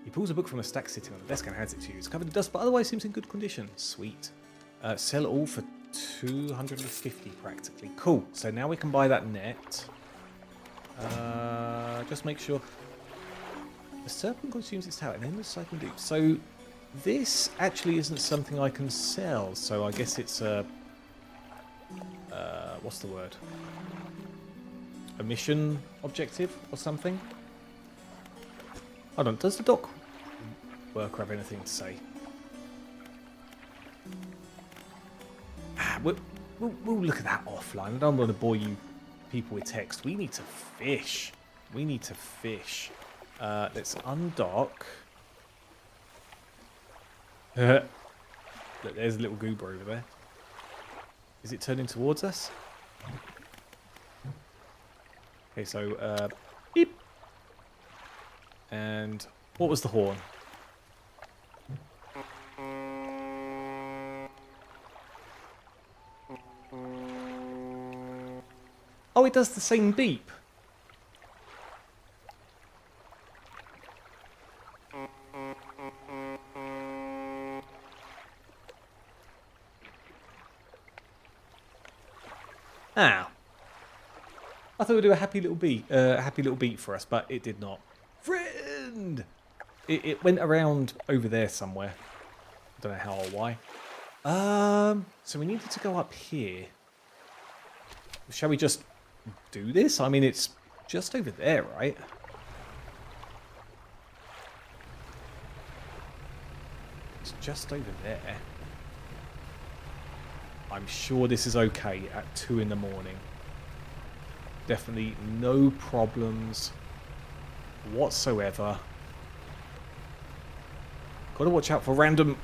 He pulls a book from a stack sitting on the desk and hands it to you. It's covered in dust, but otherwise seems in good condition. Sweet. Sell all for 250 practically. Cool. So now we can buy that net. Just make sure. The serpent consumes its tower and then the cycle deep. So this actually isn't something I can sell. So I guess it's a... what's the word? A mission objective or something? Hold on, does the dock worker have anything to say? We'll look at that offline. I don't want to bore you people with text. We need to fish. We need to fish. Let's undock. Look, there's a little goober over there. Is it turning towards us? Okay, so, beep. And what was the horn? Oh, it does the same beep. Ow. I thought it would do a happy little beat for us, but it did not. Friend! It went around over there somewhere. I don't know how or why. So we needed to go up here. Shall we just do this? I mean, it's just over there, right? It's just over there. I'm sure this is okay at 2 in the morning. Definitely no problems whatsoever. Got to watch out for random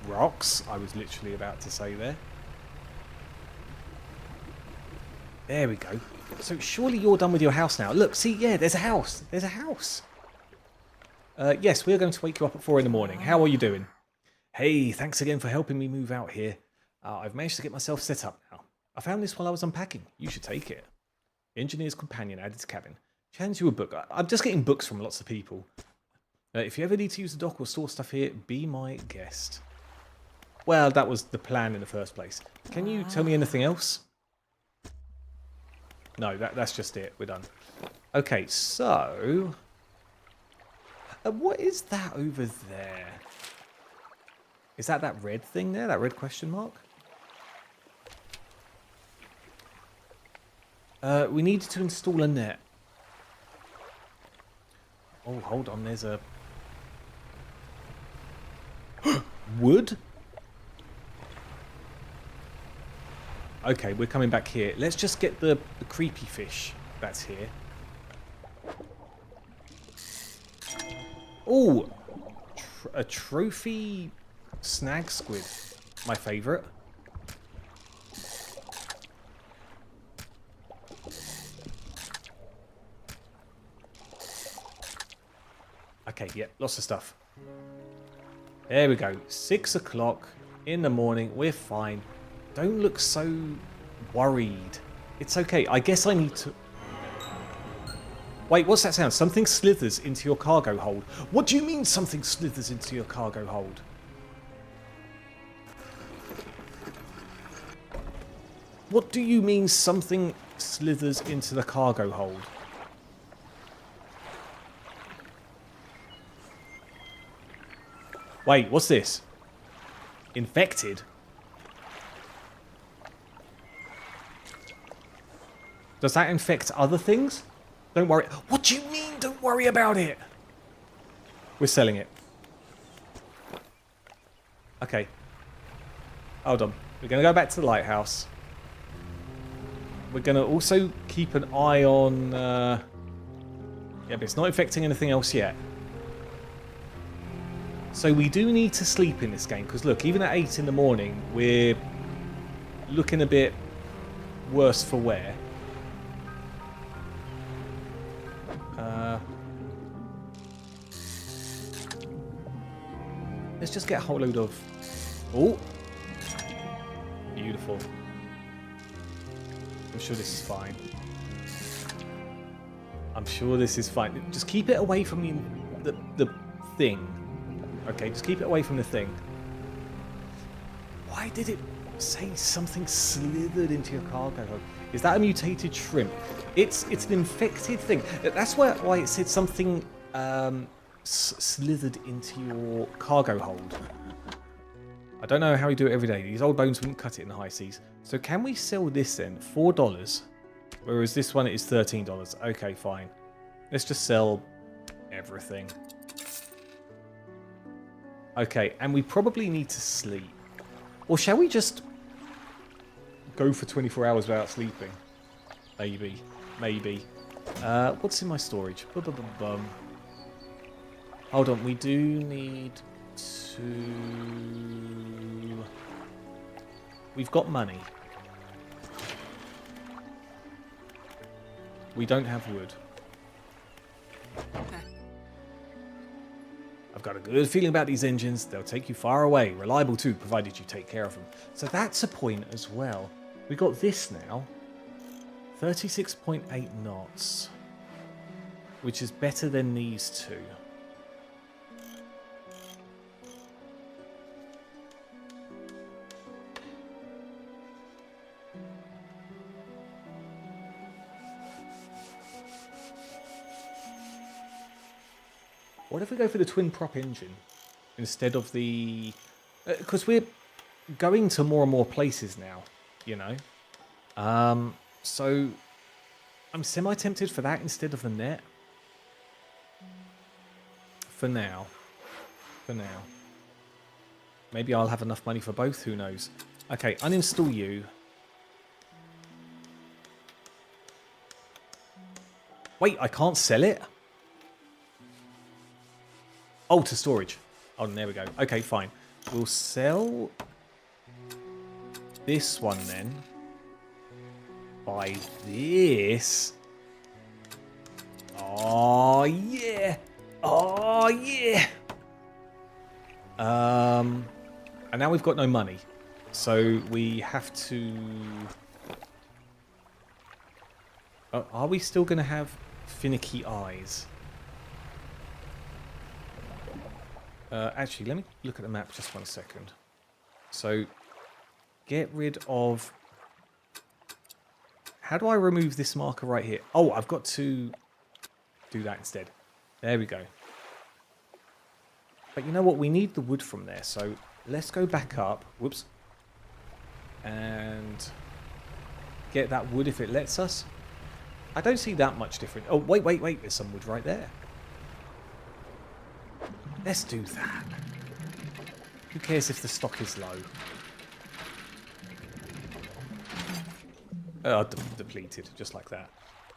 rocks, I was literally about to say there. There we go. So surely you're done with your house now. Look, see, yeah, there's a house. There's a house. Yes, we are going to wake you up at 4 in the morning. How are you doing? Hey, thanks again for helping me move out here. I've managed to get myself set up now. I found this while I was unpacking. You should take it. Engineer's companion added to cabin. She hands you a book. I'm just getting books from lots of people. If you ever need to use the dock or store stuff here, be my guest. Well, that was the plan in the first place. Can you tell me anything else? No, that's just it. We're done. Okay, so... what is that over there? Is that red thing there? That red question mark? We needed to install a net. Oh, hold on. There's a... wood? Okay, we're coming back here. Let's just get the creepy fish that's here. Oh, a trophy snag squid. My favourite. Okay, yeah, lots of stuff. There we go. 6 o'clock in the morning. We're fine. Don't look so worried. It's okay. I guess I need to... Wait, what's that sound? Something slithers into your cargo hold. What do you mean something slithers into your cargo hold? What do you mean something slithers into the cargo hold? Wait, what's this? Infected? Does that infect other things? Don't worry. What do you mean, don't worry about it? We're selling it. Okay. Hold on. We're going to go back to the lighthouse. We're going to also keep an eye on... yeah, but it's not infecting anything else yet. So we do need to sleep in this game. Because look, even at 8 in the morning, we're looking a bit worse for wear. Let's just get a whole load of... Oh! Beautiful. I'm sure this is fine. I'm sure this is fine. Just keep it away from the thing. Okay, just keep it away from the thing. Why did it say something slithered into your cargo hold? Is that a mutated shrimp? It's an infected thing. That's why it said something slithered into your cargo hold. I don't know how we do it every day. These old bones wouldn't cut it in the high seas. So can we sell this then? $4. Whereas this one is $13. Okay, fine. Let's just sell everything. Okay, and we probably need to sleep. Or shall we just go for 24 hours without sleeping? Maybe. Maybe. What's in my storage? Bum. Hold on, we do need to... We've got money. We don't have wood. I've got a good feeling about these engines. They'll take you far away. Reliable too, provided you take care of them. So that's a point as well. We got this now. 36.8 knots. Which is better than these two. What if we go for the twin prop engine instead of the... Because we're going to more and more places now, you know. So I'm semi-tempted for that instead of the net. For now. Maybe I'll have enough money for both, who knows. Okay, uninstall you. Wait, I can't sell it? Oh, to storage. Oh, there we go. Okay, fine. We'll sell this one then. Buy this. Oh, yeah. Oh, yeah. And now we've got no money. So we have to... are we still going to have finicky eyes? Actually, let me look at the map just 1 second. So, get rid of... How do I remove this marker right here? Oh, I've got to do that instead. There we go. But you know what? We need the wood from there. So, let's go back up. Whoops. And get that wood if it lets us. I don't see that much different. Oh, wait. There's some wood right there. Let's do that. Who cares if the stock is low? Depleted, just like that.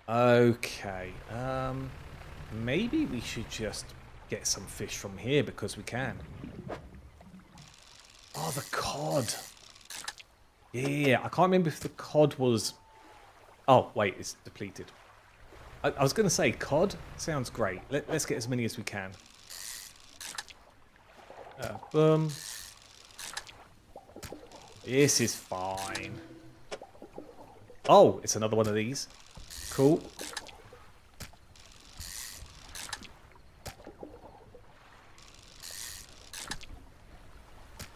Okay. Maybe we should just get some fish from here because we can. Oh, the cod. Yeah, I can't remember if the cod was... Oh, wait, it's depleted. I was going to say, cod sounds great. Let's get as many as we can. Boom. This is fine. Oh, it's another one of these. Cool.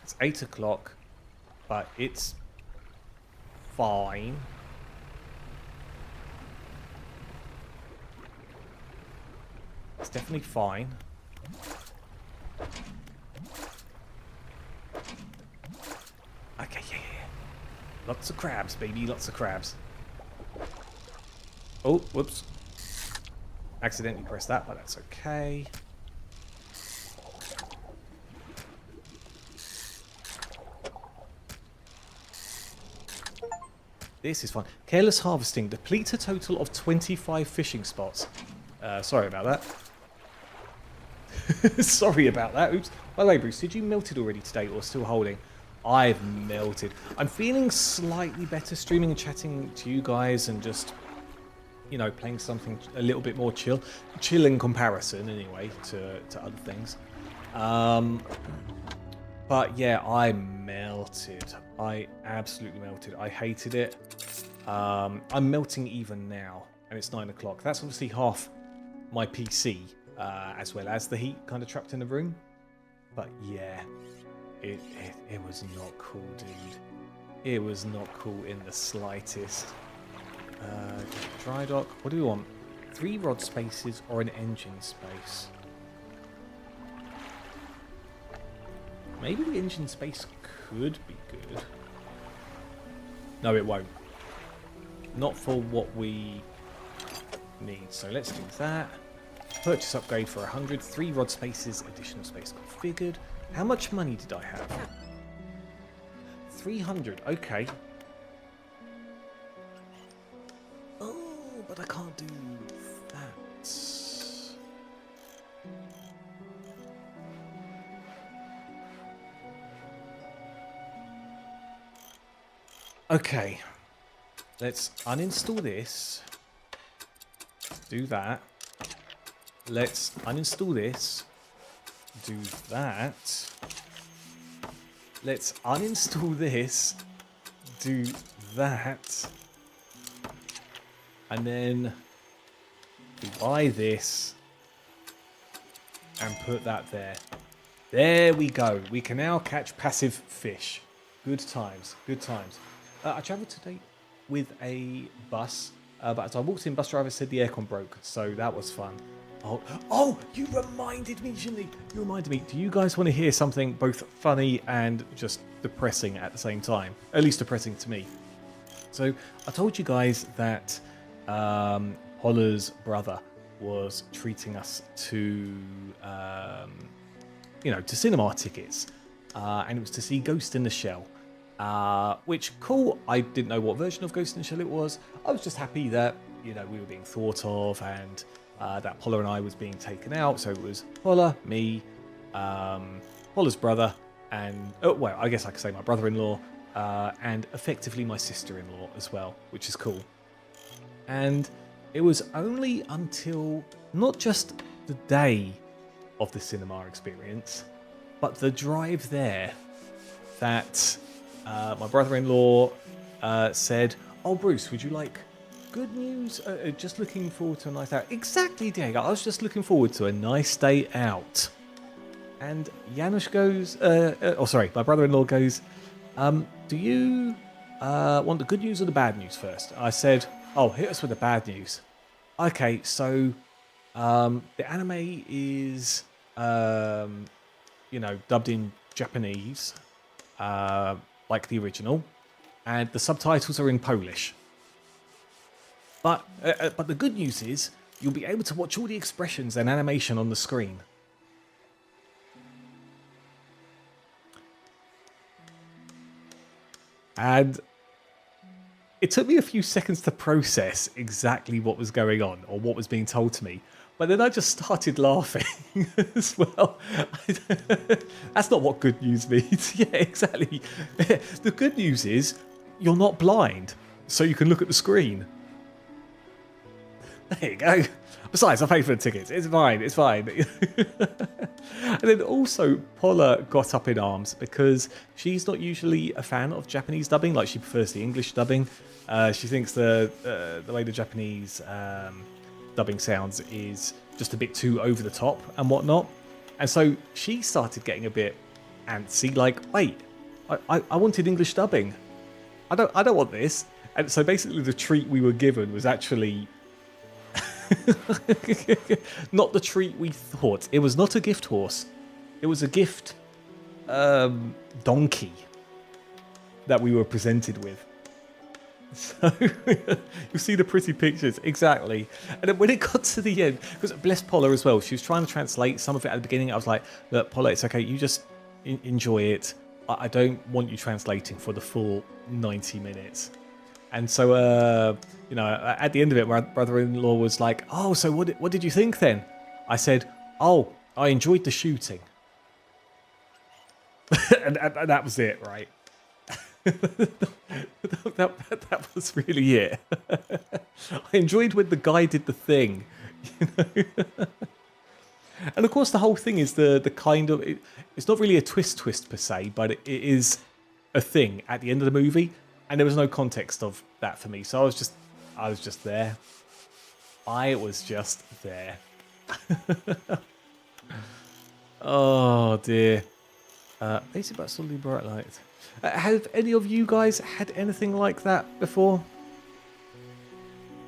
It's 8 o'clock, but it's fine. It's definitely fine. Okay, yeah. Lots of crabs, baby. Lots of crabs. Oh, whoops. Accidentally pressed that, but that's okay. This is fun. Careless harvesting. Deplete a total of 25 fishing spots. Sorry about that. Sorry about that. Oops. By the way, Bruce, did you melt it already today or still holding? I've melted. I'm feeling slightly better streaming and chatting to you guys and just, you know, playing something a little bit more chill. Chill in comparison, anyway, to other things. But yeah, I melted. I absolutely melted. I hated it. I'm melting even now, and it's 9 o'clock. That's obviously half my PC, as well as the heat kind of trapped in the room. But yeah. It was not cool, dude. It was not cool in the slightest. Dry dock. What do we want? 3 rod spaces or an engine space? Maybe the engine space could be good. No, it won't. Not for what we need. So let's do that. Purchase upgrade for 100. 3 rod spaces. Additional space configured. How much money did I have? 300. Okay. Oh, but I can't do that. Okay. Let's uninstall this. Do that. Let's uninstall this. Do that. Let's uninstall this. Do that. And then we buy this and put that there. There we go. We can now catch passive fish. Good times. Good times. I travelled today with a bus, but as I walked in, bus driver said the aircon broke, so that was fun. Oh, you reminded me, Ginny. You reminded me. Do you guys want to hear something both funny and just depressing at the same time? At least depressing to me. So I told you guys that Holler's brother was treating us to, to cinema tickets, and it was to see Ghost in the Shell. Which, cool. I didn't know what version of Ghost in the Shell it was. I was just happy that, we were being thought of, and that Poller and I was being taken out. So it was Poller, me, Poller's brother, and, I guess I could say my brother-in-law, and effectively my sister-in-law as well, which is cool. And it was only until not just the day of the cinema experience, but the drive there that My brother-in-law said, "Oh, Bruce, would you like good news? Just looking forward to a nice day out." Exactly, Diego. I was just looking forward to a nice day out. And Janusz goes, my brother-in-law goes, "Do you want the good news or the bad news first?" I said, "Oh, hit us with the bad news." Okay, so the anime is, dubbed in Japanese, like the original, and the subtitles are in Polish. But the good news is you'll be able to watch all the expressions and animation on the screen. And it took me a few seconds to process exactly what was going on or what was being told to me. But then I just started laughing as well. That's not what good news means. Yeah, exactly. The good news is you're not blind, so you can look at the screen. There you go. Besides, I paid for the tickets. It's fine. It's fine. And then also, Paula got up in arms because she's not usually a fan of Japanese dubbing. Like, she prefers the English dubbing. She thinks the way the Japanese dubbing sounds is just a bit too over the top and whatnot. And so she started getting a bit antsy. Like, wait, I wanted English dubbing. I don't want this. And so basically, the treat we were given was actually not the treat we thought. It was not a gift horse. It was a gift donkey that we were presented with. So you see the pretty pictures, exactly. And then when it got to the end, because bless Paula as well, she was trying to translate some of it at the beginning. I was like, "Look, Paula, it's okay. You just enjoy it. I don't want you translating for the full 90 minutes." And so, at the end of it, my brother-in-law was like, "Oh, so what did you think then?" I said, "Oh, I enjoyed the shooting." and that was it, right? that was really it. I enjoyed when the guy did the thing. And of course, the whole thing is the kind of... It's not really a twist per se, but it is a thing at the end of the movie. And there was no context of that for me. So I was just there. I was just there. Oh, dear. Basic but solidly bright light. Have any of you guys had anything like that before?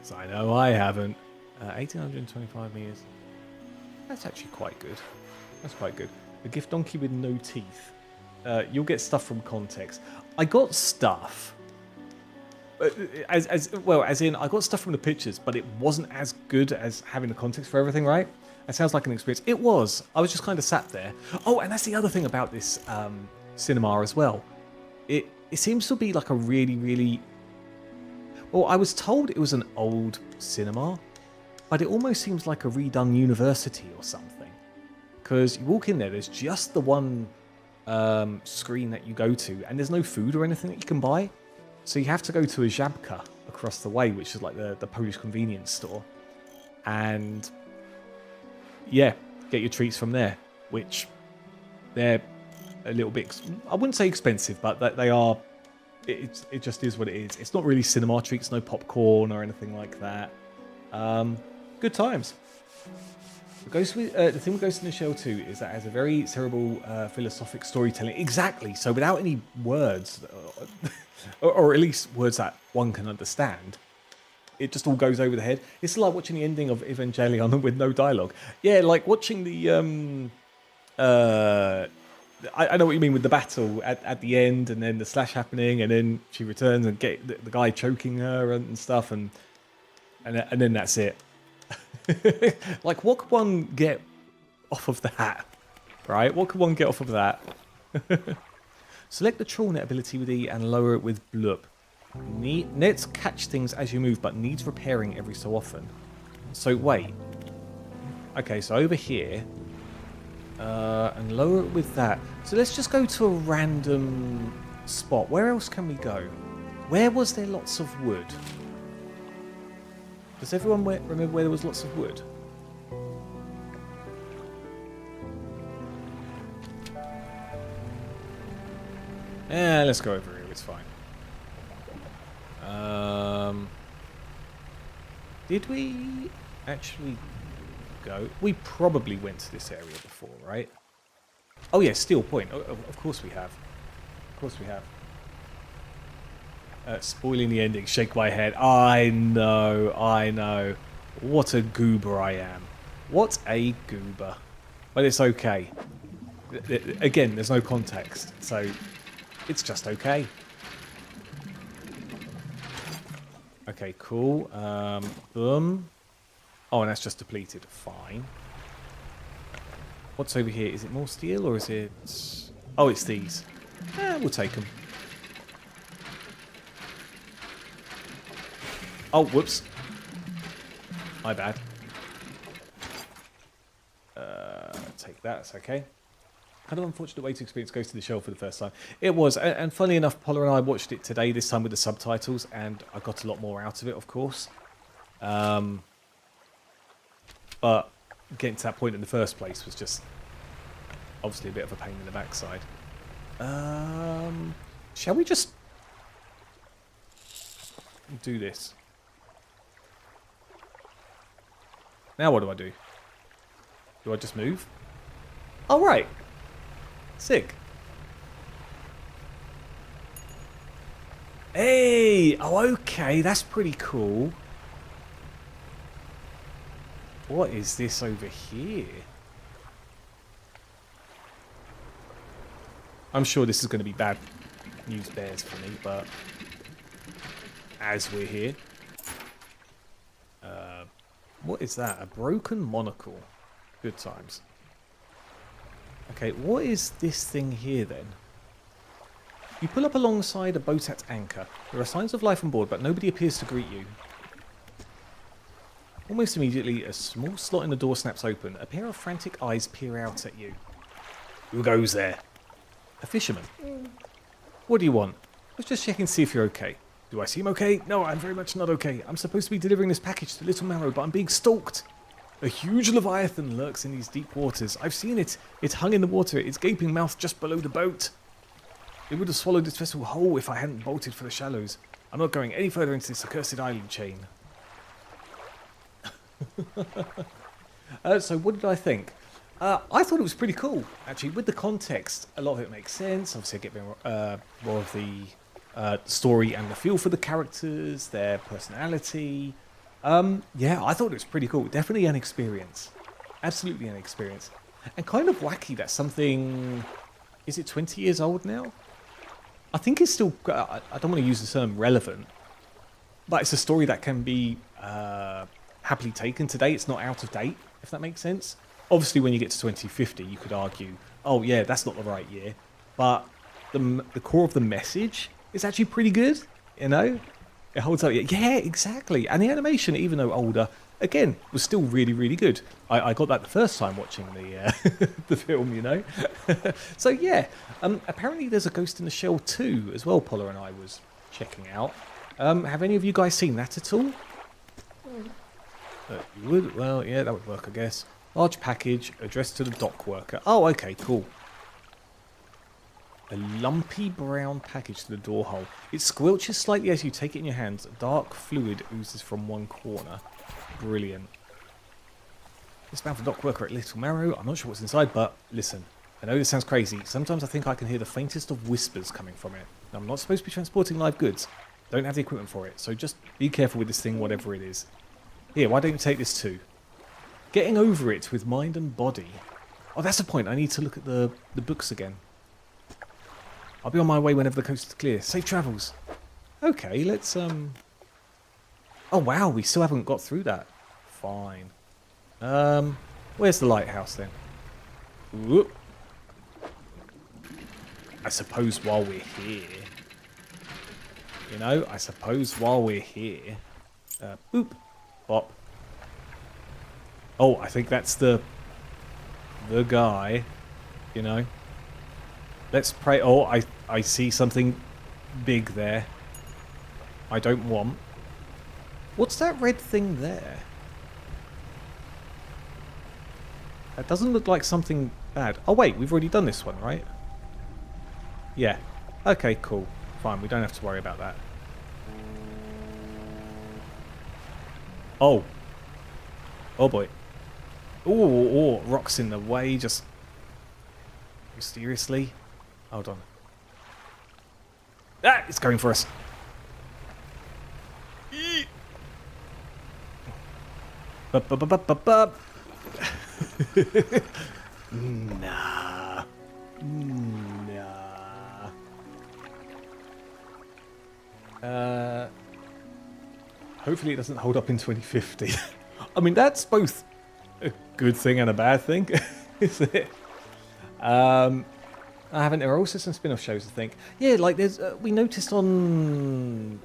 So I know I haven't. 1,825 meters. That's actually quite good. That's quite good. A gift donkey with no teeth. You'll get stuff from context. I got stuff. As in, I got stuff from the pictures, but it wasn't as good as having the context for everything, right? That sounds like an experience. It was. I was just kind of sat there. Oh, and that's the other thing about this cinema as well. It seems to be like a really, really... Well, I was told it was an old cinema, but it almost seems like a redone university or something. Because you walk in there, there's just the one screen that you go to, and there's no food or anything that you can buy. So you have to go to a Żabka across the way, which is like the Polish convenience store. And yeah, get your treats from there, which they're a little bit, I wouldn't say expensive, but they are, it just is what it is. It's not really cinema treats, no popcorn or anything like that. Good times. The thing with Ghost in the Shell 2 is that it has a very cerebral philosophic storytelling. Exactly. So without any words, or at least words that one can understand, it just all goes over the head. It's like watching the ending of Evangelion with no dialogue. Yeah, like watching the... I know what you mean with the battle at the end, and then the slash happening, and then she returns and get the guy choking her and stuff, and then that's it. Like, what could one get off of that? Right? What could one get off of that? Select the troll net ability with E and lower it with bloop. Nets catch things as you move, but needs repairing every so often. So wait. Okay, so over here. And lower it with that. So let's just go to a random spot. Where else can we go? Where was there lots of wood? Does everyone remember where there was lots of wood? Yeah, let's go over here it's fine. Did we actually go? We probably went to this area before, right? Oh yeah, Steel Point. Of course we have. Of course we have. Spoiling the ending. Shake my head. I know. I know. What a goober I am. What a goober. But it's okay. Again, there's no context, so it's just okay. Okay, cool. Boom. Oh, and that's just depleted. Fine. What's over here? Is it more steel or is it... Oh, it's these. We'll take them. Oh, whoops. My bad. Take that. It's okay. Kind of unfortunate way to experience Ghost in the Shell for the first time. It was, and funnily enough, Paula and I watched it today, this time with the subtitles, and I got a lot more out of it, of course. But getting to that point in the first place was just obviously a bit of a pain in the backside. Shall we just do this? Now what do I do? Do I just move? Oh, right. Sick. Hey! Oh, okay. That's pretty cool. What is this over here? I'm sure this is going to be bad news bears for me, but as we're here. What is that? A broken monocle. Good times. Okay, what is this thing here then? You pull up alongside a boat at anchor. There are signs of life on board, but nobody appears to greet you. Almost immediately, a small slot in the door snaps open. A pair of frantic eyes peer out at you. Who goes there? A fisherman. What do you want? I was just checking to see if you're okay. Do I seem okay? No, I'm very much not okay. I'm supposed to be delivering this package to Little Marrow, but I'm being stalked. A huge leviathan lurks in these deep waters. I've seen it. It's hung in the water, its gaping mouth just below the boat. It would have swallowed this vessel whole if I hadn't bolted for the shallows. I'm not going any further into this accursed island chain. So what did I think? I thought it was pretty cool, actually. With the context, a lot of it makes sense. Obviously, I get more of the story and the feel for the characters, their personality. Yeah, I thought it was pretty cool. Definitely an experience. Absolutely an experience. And kind of wacky that something... Is it 20 years old now? I think it's still... I don't want to use the term relevant, but it's a story that can be happily taken today. It's not out of date, if that makes sense. Obviously, when you get to 2050, you could argue, oh, yeah, that's not the right year. But the core of the message is actually pretty good, you know? It holds up. Yeah, exactly. And the animation, even though older, again, was still really, really good. I got that the first time watching the the film, you know? So, yeah. Apparently, there's a Ghost in the Shell 2 as well, Paula and I was checking out. Have any of you guys seen that at all? You would? Well, yeah, that would work, I guess. Large package addressed to the dock worker. Oh, okay, cool. A lumpy brown package to the door hole. It squelches slightly as you take it in your hands. Dark fluid oozes from one corner. Brilliant. It's bound for dock worker at Little Marrow. I'm not sure what's inside, but listen. I know this sounds crazy. Sometimes I think I can hear the faintest of whispers coming from it. Now, I'm not supposed to be transporting live goods. Don't have the equipment for it, so just be careful with this thing, whatever it is. Here, why don't you take this too? Getting over it with mind and body. Oh, that's the point. I need to look at the books again. I'll be on my way whenever the coast is clear. Safe travels. Okay, let's... Oh, wow, we still haven't got through that. Fine. Where's the lighthouse, then? Whoop. I suppose while we're here... You know, I suppose while we're here... boop. Bop. Oh, I think that's the guy, you know. Let's pray. Oh, I see something big there. I don't want. What's that red thing there? That doesn't look like something bad. Oh, wait, we've already done this one, right? Yeah. Okay, cool. fine. We don't have to worry about that. Oh. Oh, boy. Oh, rocks in the way, just mysteriously. Hold on. Ah, it's going for us. Nah. Nah. Hopefully it doesn't hold up in 2050. I mean, that's both a good thing and a bad thing, isn't it? I haven't. There are also some spin-off shows, I think. Yeah, like there's. We noticed on.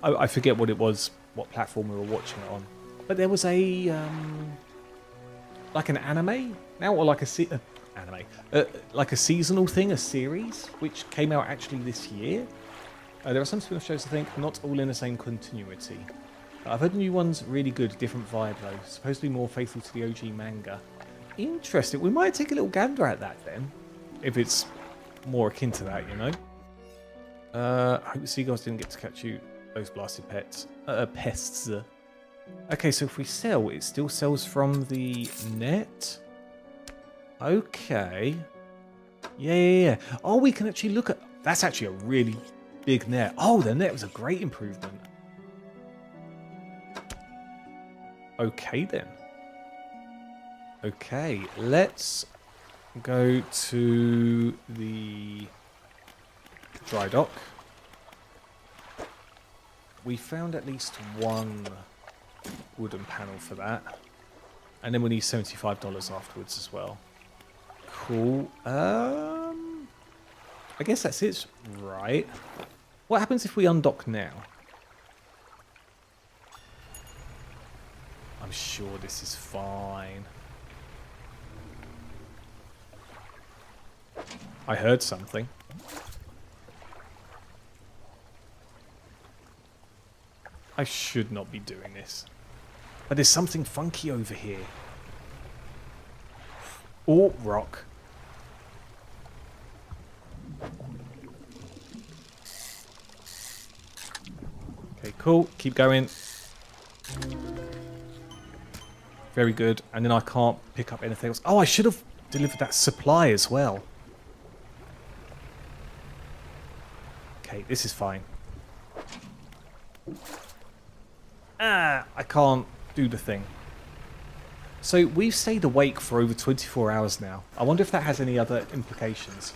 I forget what it was, what platform we were watching it on, but there was a like an anime now, or like a anime, like a seasonal thing, a series which came out actually this year. There are some spin-off shows, I think, not all in the same continuity. I've heard the new one's really good, different vibe though. Supposed to be more faithful to the OG manga. Interesting. We might take a little gander at that then, if it's more akin to that, you know. I hope the seagulls didn't get to catch you, those blasted pests. Okay, so if we sell, it still sells from the net. Okay. Yeah. Oh, we can actually look at. That's actually a really big net. Oh, the net was a great improvement. Okay then. Okay, let's go to the dry dock. We found at least one wooden panel for that. And then we need $75 afterwards as well. Cool. I guess that's it, right? What happens if we undock now? I'm sure this is fine. I heard something. I should not be doing this. But there's something funky over here. Oh, rock. Okay, cool. Keep going. Very good. And then I can't pick up anything else. Oh, I should have delivered that supply as well. Okay, this is fine. I can't do the thing. So we've stayed awake for over 24 hours now. I wonder if that has any other implications.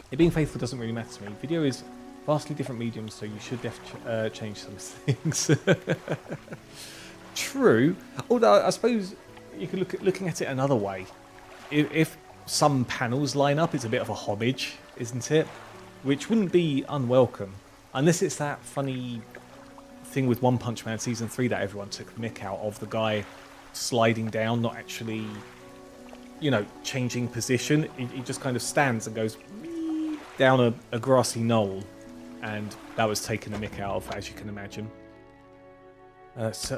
It being faithful doesn't really matter to me. Video is vastly different mediums, so you should change some things. True. Although I suppose you could look at looking at it another way. If some panels line up, it's a bit of a homage, isn't it? Which wouldn't be unwelcome, unless it's that funny thing with One Punch Man Season 3 that everyone took the mick out of, the guy sliding down, not actually, you know, changing position. He just kind of stands and goes down a grassy knoll, and that was taken the mick out of, as you can imagine.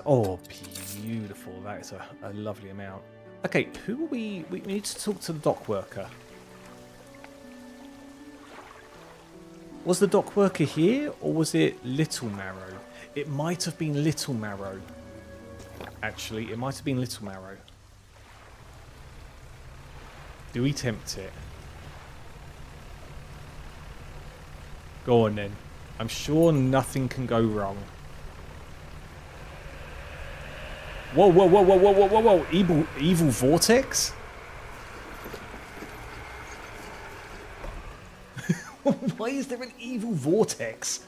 Oh, beautiful. That is a lovely amount. Okay, who are we need to talk to the dock worker. Was the dock worker here, or was it Little Marrow? It might have been Little Marrow. Actually, it might have been Little Marrow. Do we tempt it? Go on then. I'm sure nothing can go wrong. Whoa. Evil vortex? Why is there an evil vortex?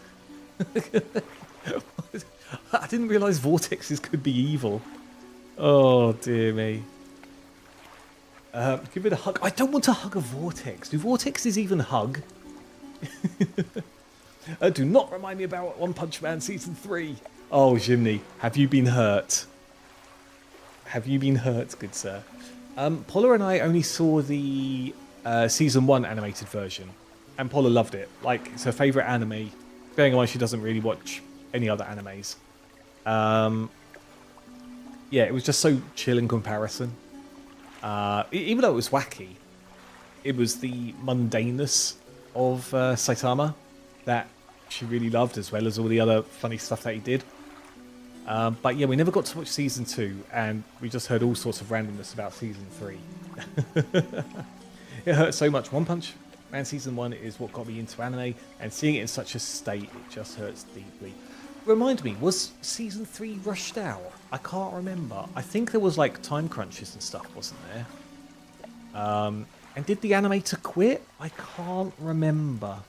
I didn't realise vortexes could be evil. Oh, dear me. Give it a hug. I don't want to hug a vortex. Do vortexes even hug? Do not remind me about One Punch Man Season 3. Oh, Jimny, have you been hurt? Have you been hurt, good sir? Paula and I only saw the Season 1 animated version. And Paula loved it. Like, it's her favourite anime. Bearing in mind she doesn't really watch any other animes. Yeah, it was just so chill in comparison. Even though it was wacky, it was the mundaneness of Saitama that actually really loved, as well as all the other funny stuff that he did. But yeah, we never got to watch season 2, and we just heard all sorts of randomness about season 3. It hurt so much. One Punch Man season 1 is what got me into anime, and seeing it in such a state, it just hurts deeply. Remind me, was season 3 rushed out? I can't remember. I think there was like time crunches and stuff, wasn't there? And did the animator quit? I can't remember.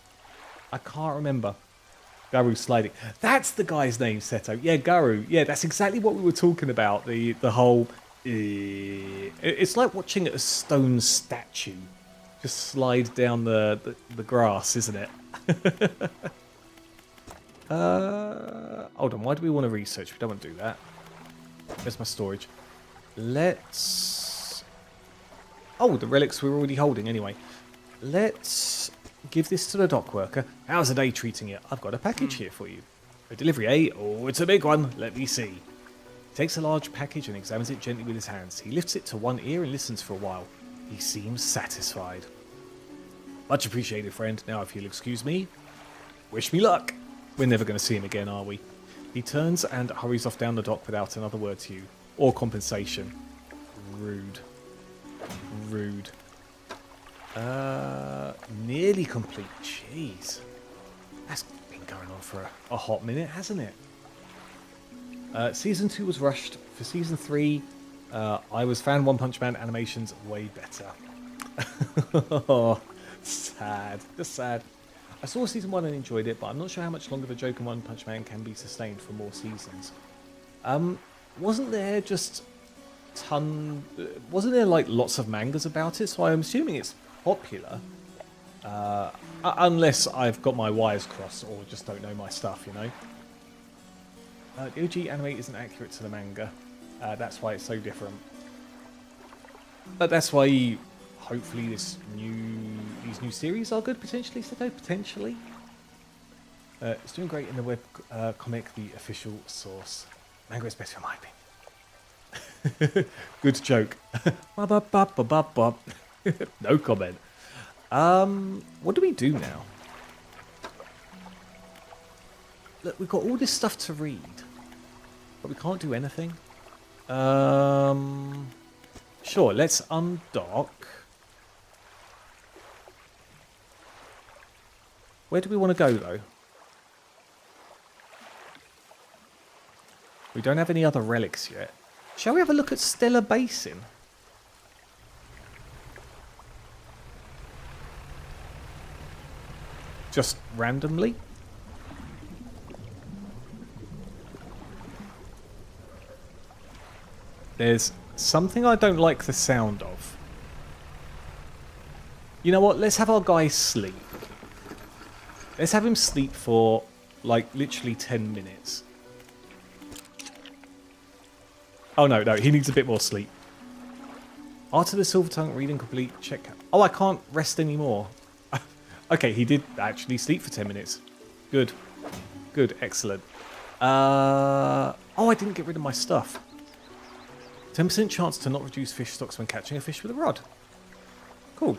Garu sliding. That's the guy's name, Seto. Yeah, Garu. Yeah, that's exactly what we were talking about. The whole... It's like watching a stone statue just slide down the grass, isn't it? Hold on, why do we want to research? We don't want to do that. There's my storage. Let's... Oh, the relics we're already holding anyway. Let's give this to the dock worker. How's the day treating you? I've got a package here for you. A delivery, eh? Oh, it's a big one. Let me see. He takes a large package and examines it gently with his hands. He lifts it to one ear and listens for a while. He seems satisfied. Much appreciated, friend. Now, if you'll excuse me, wish me luck. We're never going to see him again, are we? He turns and hurries off down the dock without another word to you. Or compensation. Rude. Rude. Nearly complete. Jeez. That's been going on for a hot minute, hasn't it? Season 2 was rushed. For Season 3, I was fan One Punch Man animations way better. Oh, sad. Just sad. I saw Season 1 and enjoyed it, but I'm not sure how much longer the joke in One Punch Man can be sustained for more seasons. Wasn't there just wasn't there like lots of mangas about it? So I'm assuming it's popular. Unless I've got my wires crossed or just don't know my stuff, you know. The OG anime isn't accurate to the manga. That's why it's so different. But that's why hopefully these new series are good, potentially, Seto? Potentially. It's doing great in the web comic, the official source. Manga is better in my opinion. Good joke. No comment. What do we do now? Look, we've got all this stuff to read, but we can't do anything. Sure, let's undock. Where do we want to go, though? We don't have any other relics yet. Shall we have a look at Stellar Basin? Just randomly? There's something I don't like the sound of. You know what? Let's have our guy sleep. Let's have him sleep for, like, literally 10 minutes. Oh, no, he needs a bit more sleep. Art of the Silver Tongue, reading complete, check. Oh, I can't rest anymore. Okay, he did actually sleep for 10 minutes. Good. Good, excellent. Oh, I didn't get rid of my stuff. 10% chance to not reduce fish stocks when catching a fish with a rod. Cool.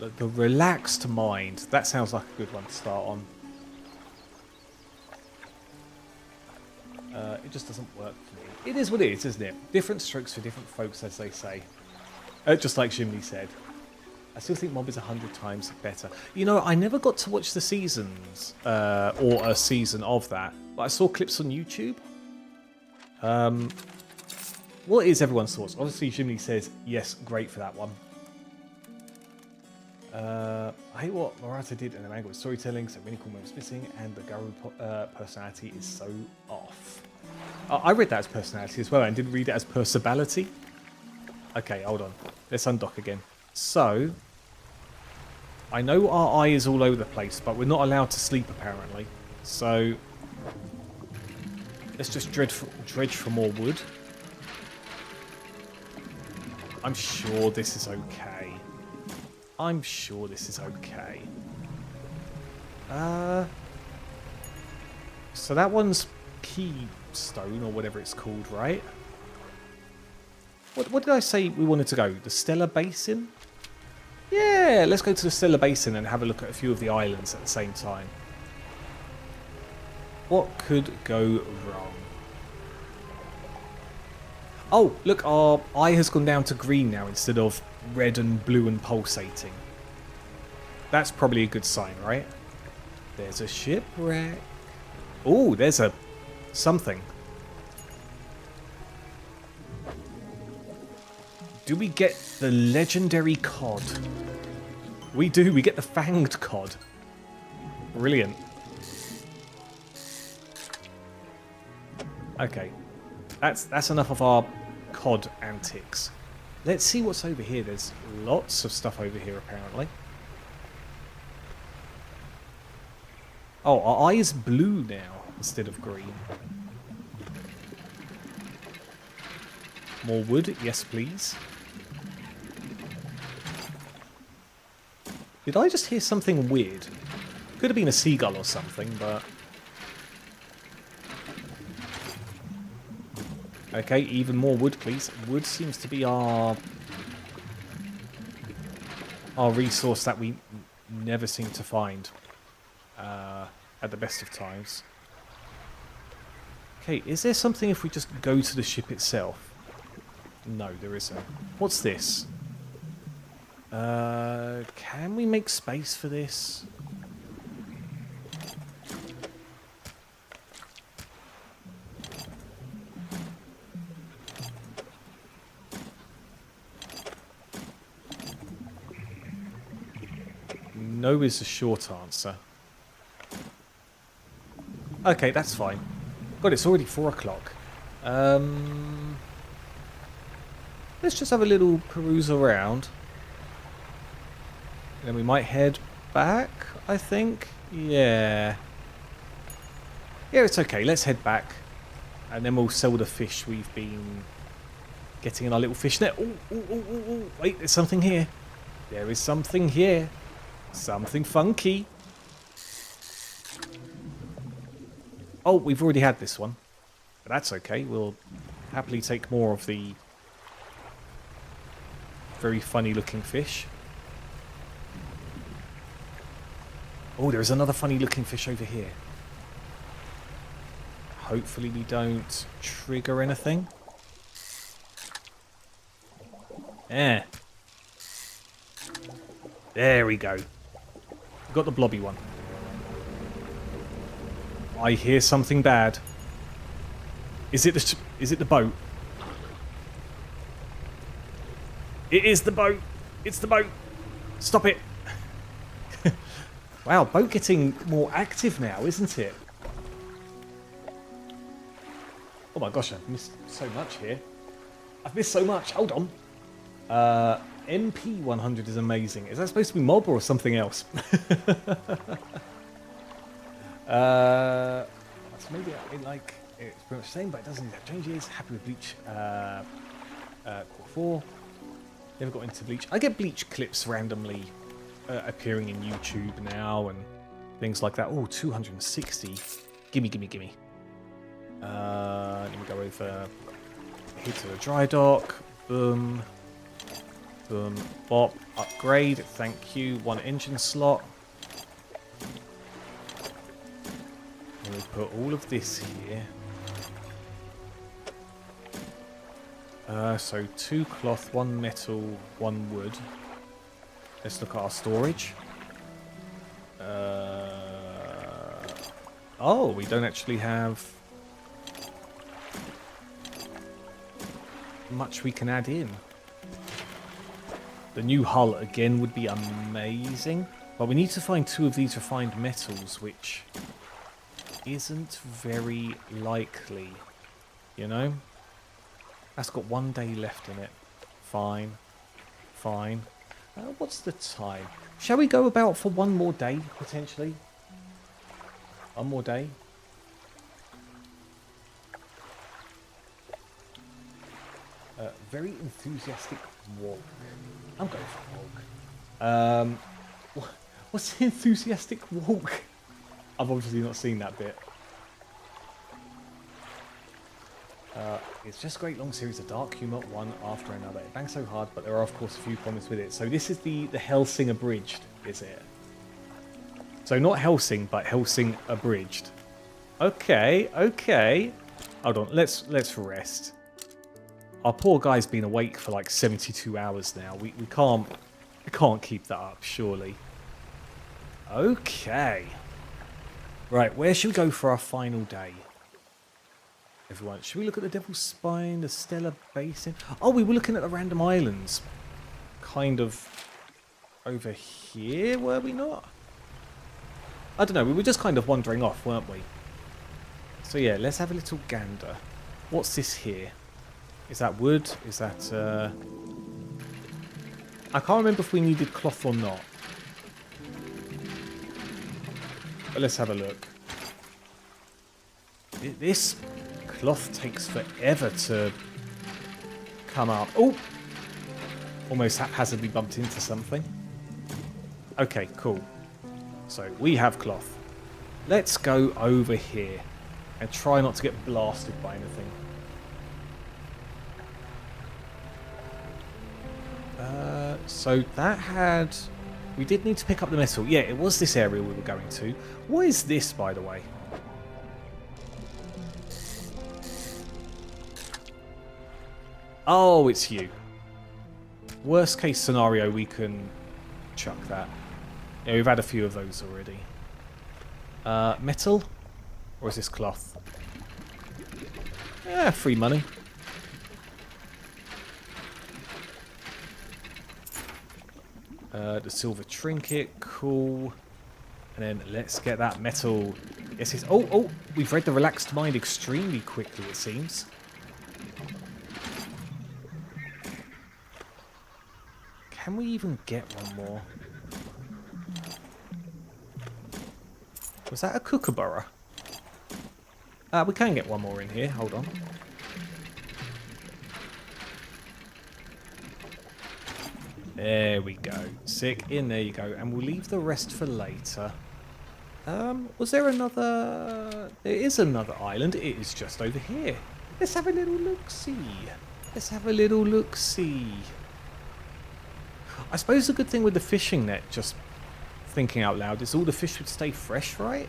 The relaxed mind. That sounds like a good one to start on. It just doesn't work for me. It is what it is, isn't it? Different strokes for different folks, as they say. Just like Jimmy said. I still think Mob is 100 times better. You know, I never got to watch the seasons, or a season of that, but I saw clips on YouTube. What is everyone's thoughts? Obviously, Jimmy says, yes, great for that one. I hate what Murata did in the manga with storytelling, so many cool moments missing, and the Garu personality is so off. I read that as personality as well, and didn't read it as personality. Okay, hold on. Let's undock again. So, I know our eye is all over the place, but we're not allowed to sleep apparently. So, let's just dredge for more wood. I'm sure this is okay. I'm sure this is okay. So that one's keystone or whatever it's called, right? What did I say we wanted to go? The Stellar Basin? Yeah, let's go to the Stellar Basin and have a look at a few of the islands at the same time. What could go wrong? Oh, look, our eye has gone down to green now instead of red and blue and pulsating. That's probably a good sign, right? There's a shipwreck. Oh, there's a something. Do we get the legendary cod? We do, we get the fanged cod. Brilliant. Okay. That's enough of our cod antics. Let's see what's over here. There's lots of stuff over here, apparently. Oh, our eye is blue now instead of green. More wood? Yes, please. Did I just hear something weird? Could have been a seagull or something, but... Okay, even more wood, please. Wood seems to be our resource that we never seem to find at the best of times. Okay, is there something if we just go to the ship itself? No, there isn't. What's this? Can we make space for this? No is the short answer. Okay, that's fine. God, it's already 4 o'clock. Let's just have a little peruse around. And then we might head back, I think. Yeah. Yeah, it's okay. Let's head back. And then we'll sell the fish we've been getting in our little fish net. Oh, wait, there's something here. There is something here. Something funky. Oh, we've already had this one. But that's okay. We'll happily take more of the very funny looking fish. Oh, there's another funny looking fish over here. Hopefully we don't trigger anything. Eh. There we go. Got the blobby one. I hear something bad. Is it the boat? It is the boat. It's the boat. Stop it. Wow, boat getting more active now, isn't it? Oh my gosh, I've missed so much here. I've missed so much. Hold on. MP100 is amazing. Is that supposed to be mob or something else? So maybe like it's pretty much the same, but it doesn't have changes. Happy with Bleach. Core 4. Never got into Bleach. I get Bleach clips randomly appearing in YouTube now and things like that. Oh, 260. Gimme. Let me go over here to the dry dock. Boom. Boom. Bop. Upgrade. Thank you. 1 engine slot. And we put all of this here. So 2 cloth, 1 metal, 1 wood. Let's look at our storage. Oh, we don't actually have much we can add in. The new hull again would be amazing, but we need to find 2 of these refined metals, which isn't very likely, you know? That's got 1 day left in it. Fine. What's the time? Shall we go about for 1 more day, potentially? 1 more day? Very enthusiastic walk. I'm going for a walk. What's the enthusiastic walk? I've obviously not seen that bit. It's just a great long series of dark humour, one after another. It bangs so hard, but there are of course a few problems with it. So this is the Hellsing abridged, is it? So not Hellsing, but Hellsing abridged. Okay, okay. Hold on, let's rest. Our poor guy's been awake for like 72 hours now. We can't keep that up, surely. Okay. Right, where should we go for our final day? Everyone, should we look at the Devil's Spine, the Stellar Basin? Oh, we were looking at the random islands. Kind of over here, were we not? I don't know, we were just kind of wandering off, weren't we? So yeah, let's have a little gander. What's this here? Is that wood? Is that... I can't remember if we needed cloth or not. But let's have a look. This cloth takes forever to come up. Oh! Almost haphazardly bumped into something. Okay, cool. So, we have cloth. Let's go over here and try not to get blasted by anything. So that had... We did need to pick up the metal. Yeah, it was this area we were going to. What is this, by the way? Oh, it's you. Worst case scenario, we can chuck that. Yeah, we've had a few of those already. Metal? Or is this cloth? Yeah, free money. The silver trinket, cool. And then let's get that metal. Yes, it's... Oh, we've read the relaxed mind extremely quickly, it seems. Can we even get one more? Was that a kookaburra? We can get one more in here. Hold on. There we go. Sick. In there you go. And we'll leave the rest for later. Was there another... There is another island. It is just over here. Let's have a little look-see. Let's have a little look-see. I suppose the good thing with the fishing net, just thinking out loud, is all the fish would stay fresh, right?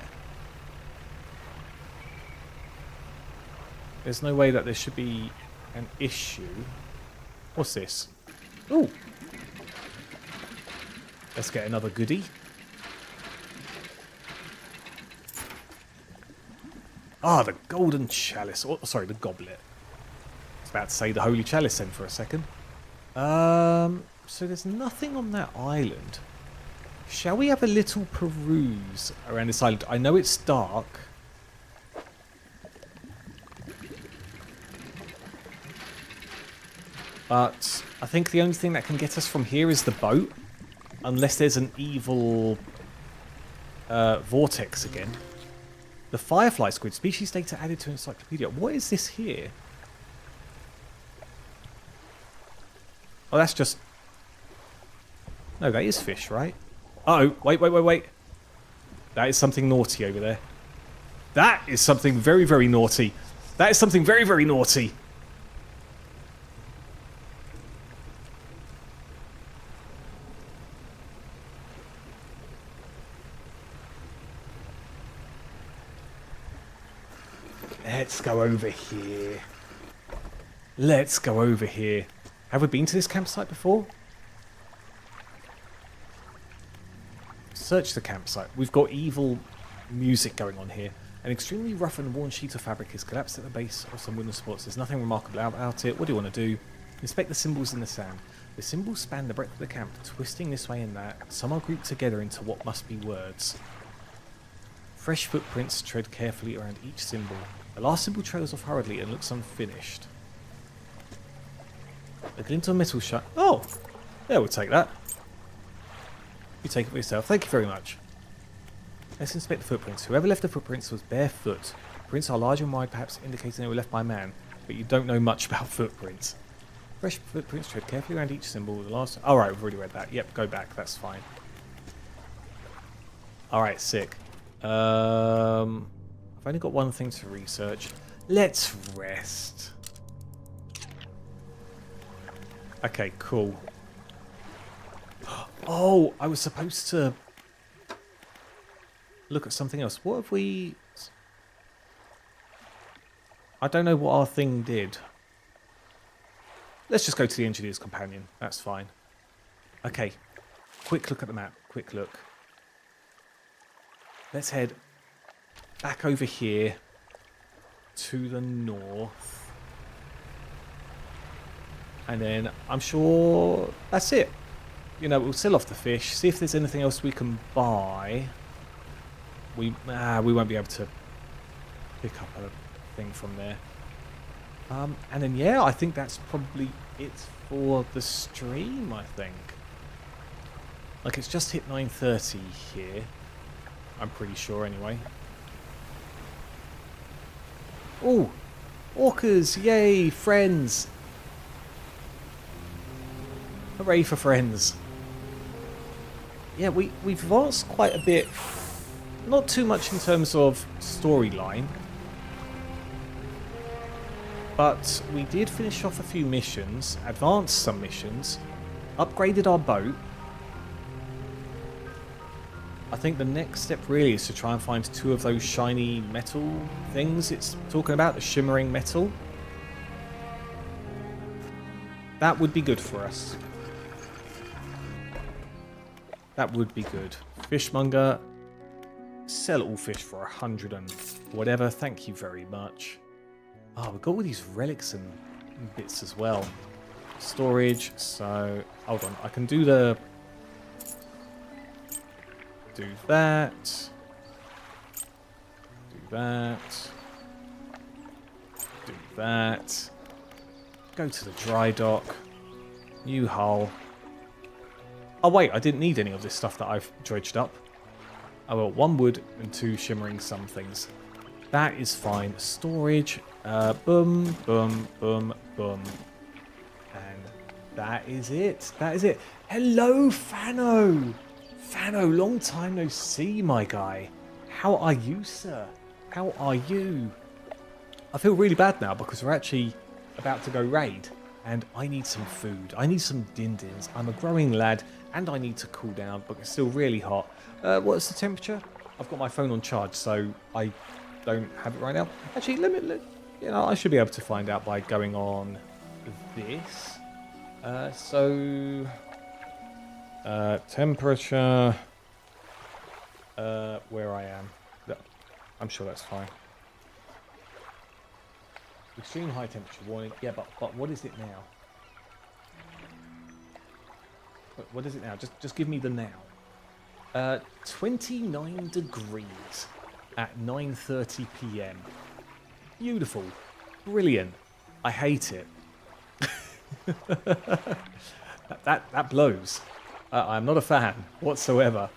There's no way that there should be an issue. What's this? Ooh. Let's get another goodie. Ah, the golden chalice. Oh, sorry, the goblet. I was about to say the holy chalice then for a second. So there's nothing on that island. Shall we have a little peruse around this island? I know it's dark. But I think the only thing that can get us from here is the boat. Unless there's an evil vortex again. The firefly squid, species data added to encyclopedia. What is this here? Oh, that's just... No, that is fish, right? Uh-oh, wait. That is something naughty over there. That is something very, very naughty. That is something very, very naughty. Let's go over here. Let's go over here. Have we been to this campsite before? Search the campsite. We've got evil music going on here. An extremely rough and worn sheet of fabric is collapsed at the base of some wooden supports. There's nothing remarkable about it. What do you want to do? Inspect the symbols in the sand. The symbols span the breadth of the camp, twisting this way and that. Some are grouped together into what must be words. Fresh footprints tread carefully around each symbol. The last symbol trails off hurriedly and looks unfinished. A glint of metal shut. Oh! Yeah, we'll take that. You take it for yourself. Thank you very much. Let's inspect the footprints. Whoever left the footprints was barefoot. Prints are large and wide, perhaps indicating they were left by man, but you don't know much about footprints. Fresh footprints tread carefully around each symbol. The last... Alright, we've already read that. Yep, go back. That's fine. Alright, sick. I've only got one thing to research. Let's rest. Okay, cool. Oh, I was supposed to look at something else. What have we... I don't know what our thing did. Let's just go to the engineer's companion. That's fine. Okay. Quick look at the map. Quick look. Let's head back over here to the north. And then I'm sure that's it. You know, we'll sell off the fish, see if there's anything else we can buy. We won't be able to pick up a thing from there. And then, yeah, I think that's probably it for the stream, I think. Like, it's just hit 9:30 here. I'm pretty sure, anyway. Oh, orcas, yay, friends. Hooray for friends. Yeah, we've advanced quite a bit. Not too much in terms of storyline. But we did finish off a few missions, advanced some missions, upgraded our boat. I think the next step really is to try and find 2 of those shiny metal things it's talking about, the shimmering metal. That would be good for us. That would be good. Fishmonger, sell all fish for 100 and whatever, thank you very much. Oh, we've got all these relics and bits as well. Storage, so... Hold on, I can do the... Do that. Do that. Do that. Go to the dry dock. New hull. Oh wait, I didn't need any of this stuff that I've dredged up. I got 1 wood and 2 shimmering some things. That is fine. Storage. Boom, boom, boom, boom. And that is it. That is it. Hello, Fano. Fano, long time no see, my guy. How are you, sir? How are you? I feel really bad now because we're actually about to go raid. And I need some food. I need some din-dins. I'm a growing lad and I need to cool down, but it's still really hot. What's the temperature? I've got my phone on charge, so I don't have it right now. Actually, you know, I should be able to find out by going on this. Temperature, where I am. I'm sure that's fine. Extreme high temperature warning. Yeah, but what is it now? What is it now? Just give me the now. 29 degrees at 9:30 p.m. Beautiful. Brilliant. I hate it. that blows. I'm not a fan whatsoever.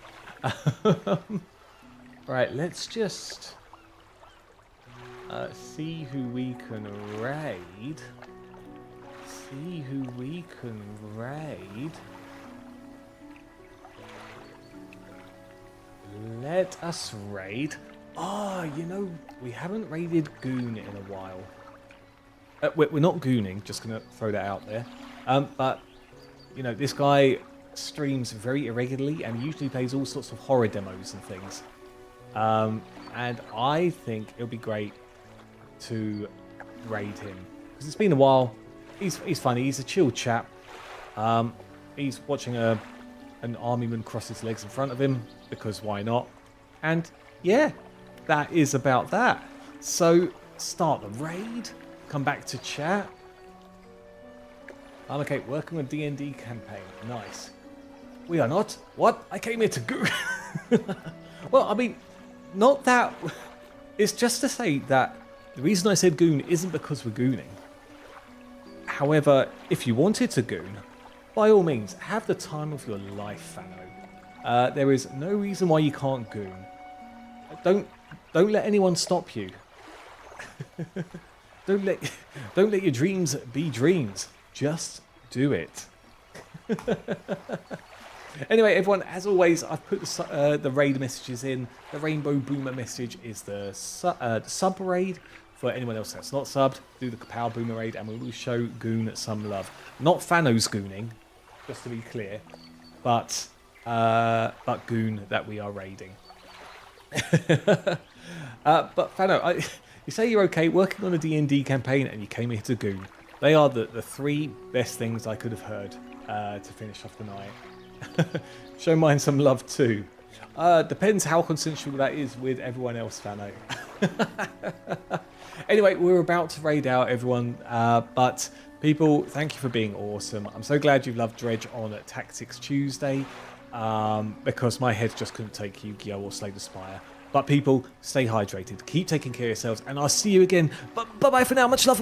Right, let's just see who we can raid. See who we can raid. Let us raid. Ah, you know, we haven't raided Goon in a while. We're not gooning, just going to throw that out there. But, you know, this guy streams very irregularly and usually plays all sorts of horror demos and things. And I think it'll be great to raid him. Because it's been a while. He's funny. He's a chill chap. He's watching an armyman cross his legs in front of him, because why not? And, yeah, that is about that. So, start the raid. Come back to chat. I'm okay, working with D&D campaign. Nice. We are not. What? I came here to go. Well, I mean, not that. It's just to say that the reason I said goon isn't because we're gooning. However, if you wanted to goon, by all means, have the time of your life, Fano. There is no reason why you can't goon. Don't let anyone stop you. Don't let your dreams be dreams. Just do it. Anyway, everyone, as always, I've put the raid messages in. The Rainbow Boomer message is the sub raid for anyone else that's not subbed, do the Kapow Boomer raid, and we will show Goon some love. Not Thanos gooning, just to be clear, but Goon that we are raiding. But Thano, you say you're okay working on a D&D campaign, and you came here to Goon. They are the three best things I could have heard to finish off the night. Show mine some love too. Depends how consensual that is with everyone else, Thano. Anyway, we're about to raid out everyone, but people, thank you for being awesome. I'm so glad you've loved Dredge on Tactics Tuesday, because my head just couldn't take Yu-Gi-Oh! Or Slay the Spire. But people, stay hydrated, keep taking care of yourselves, and I'll see you again. Bye-bye for now, much love.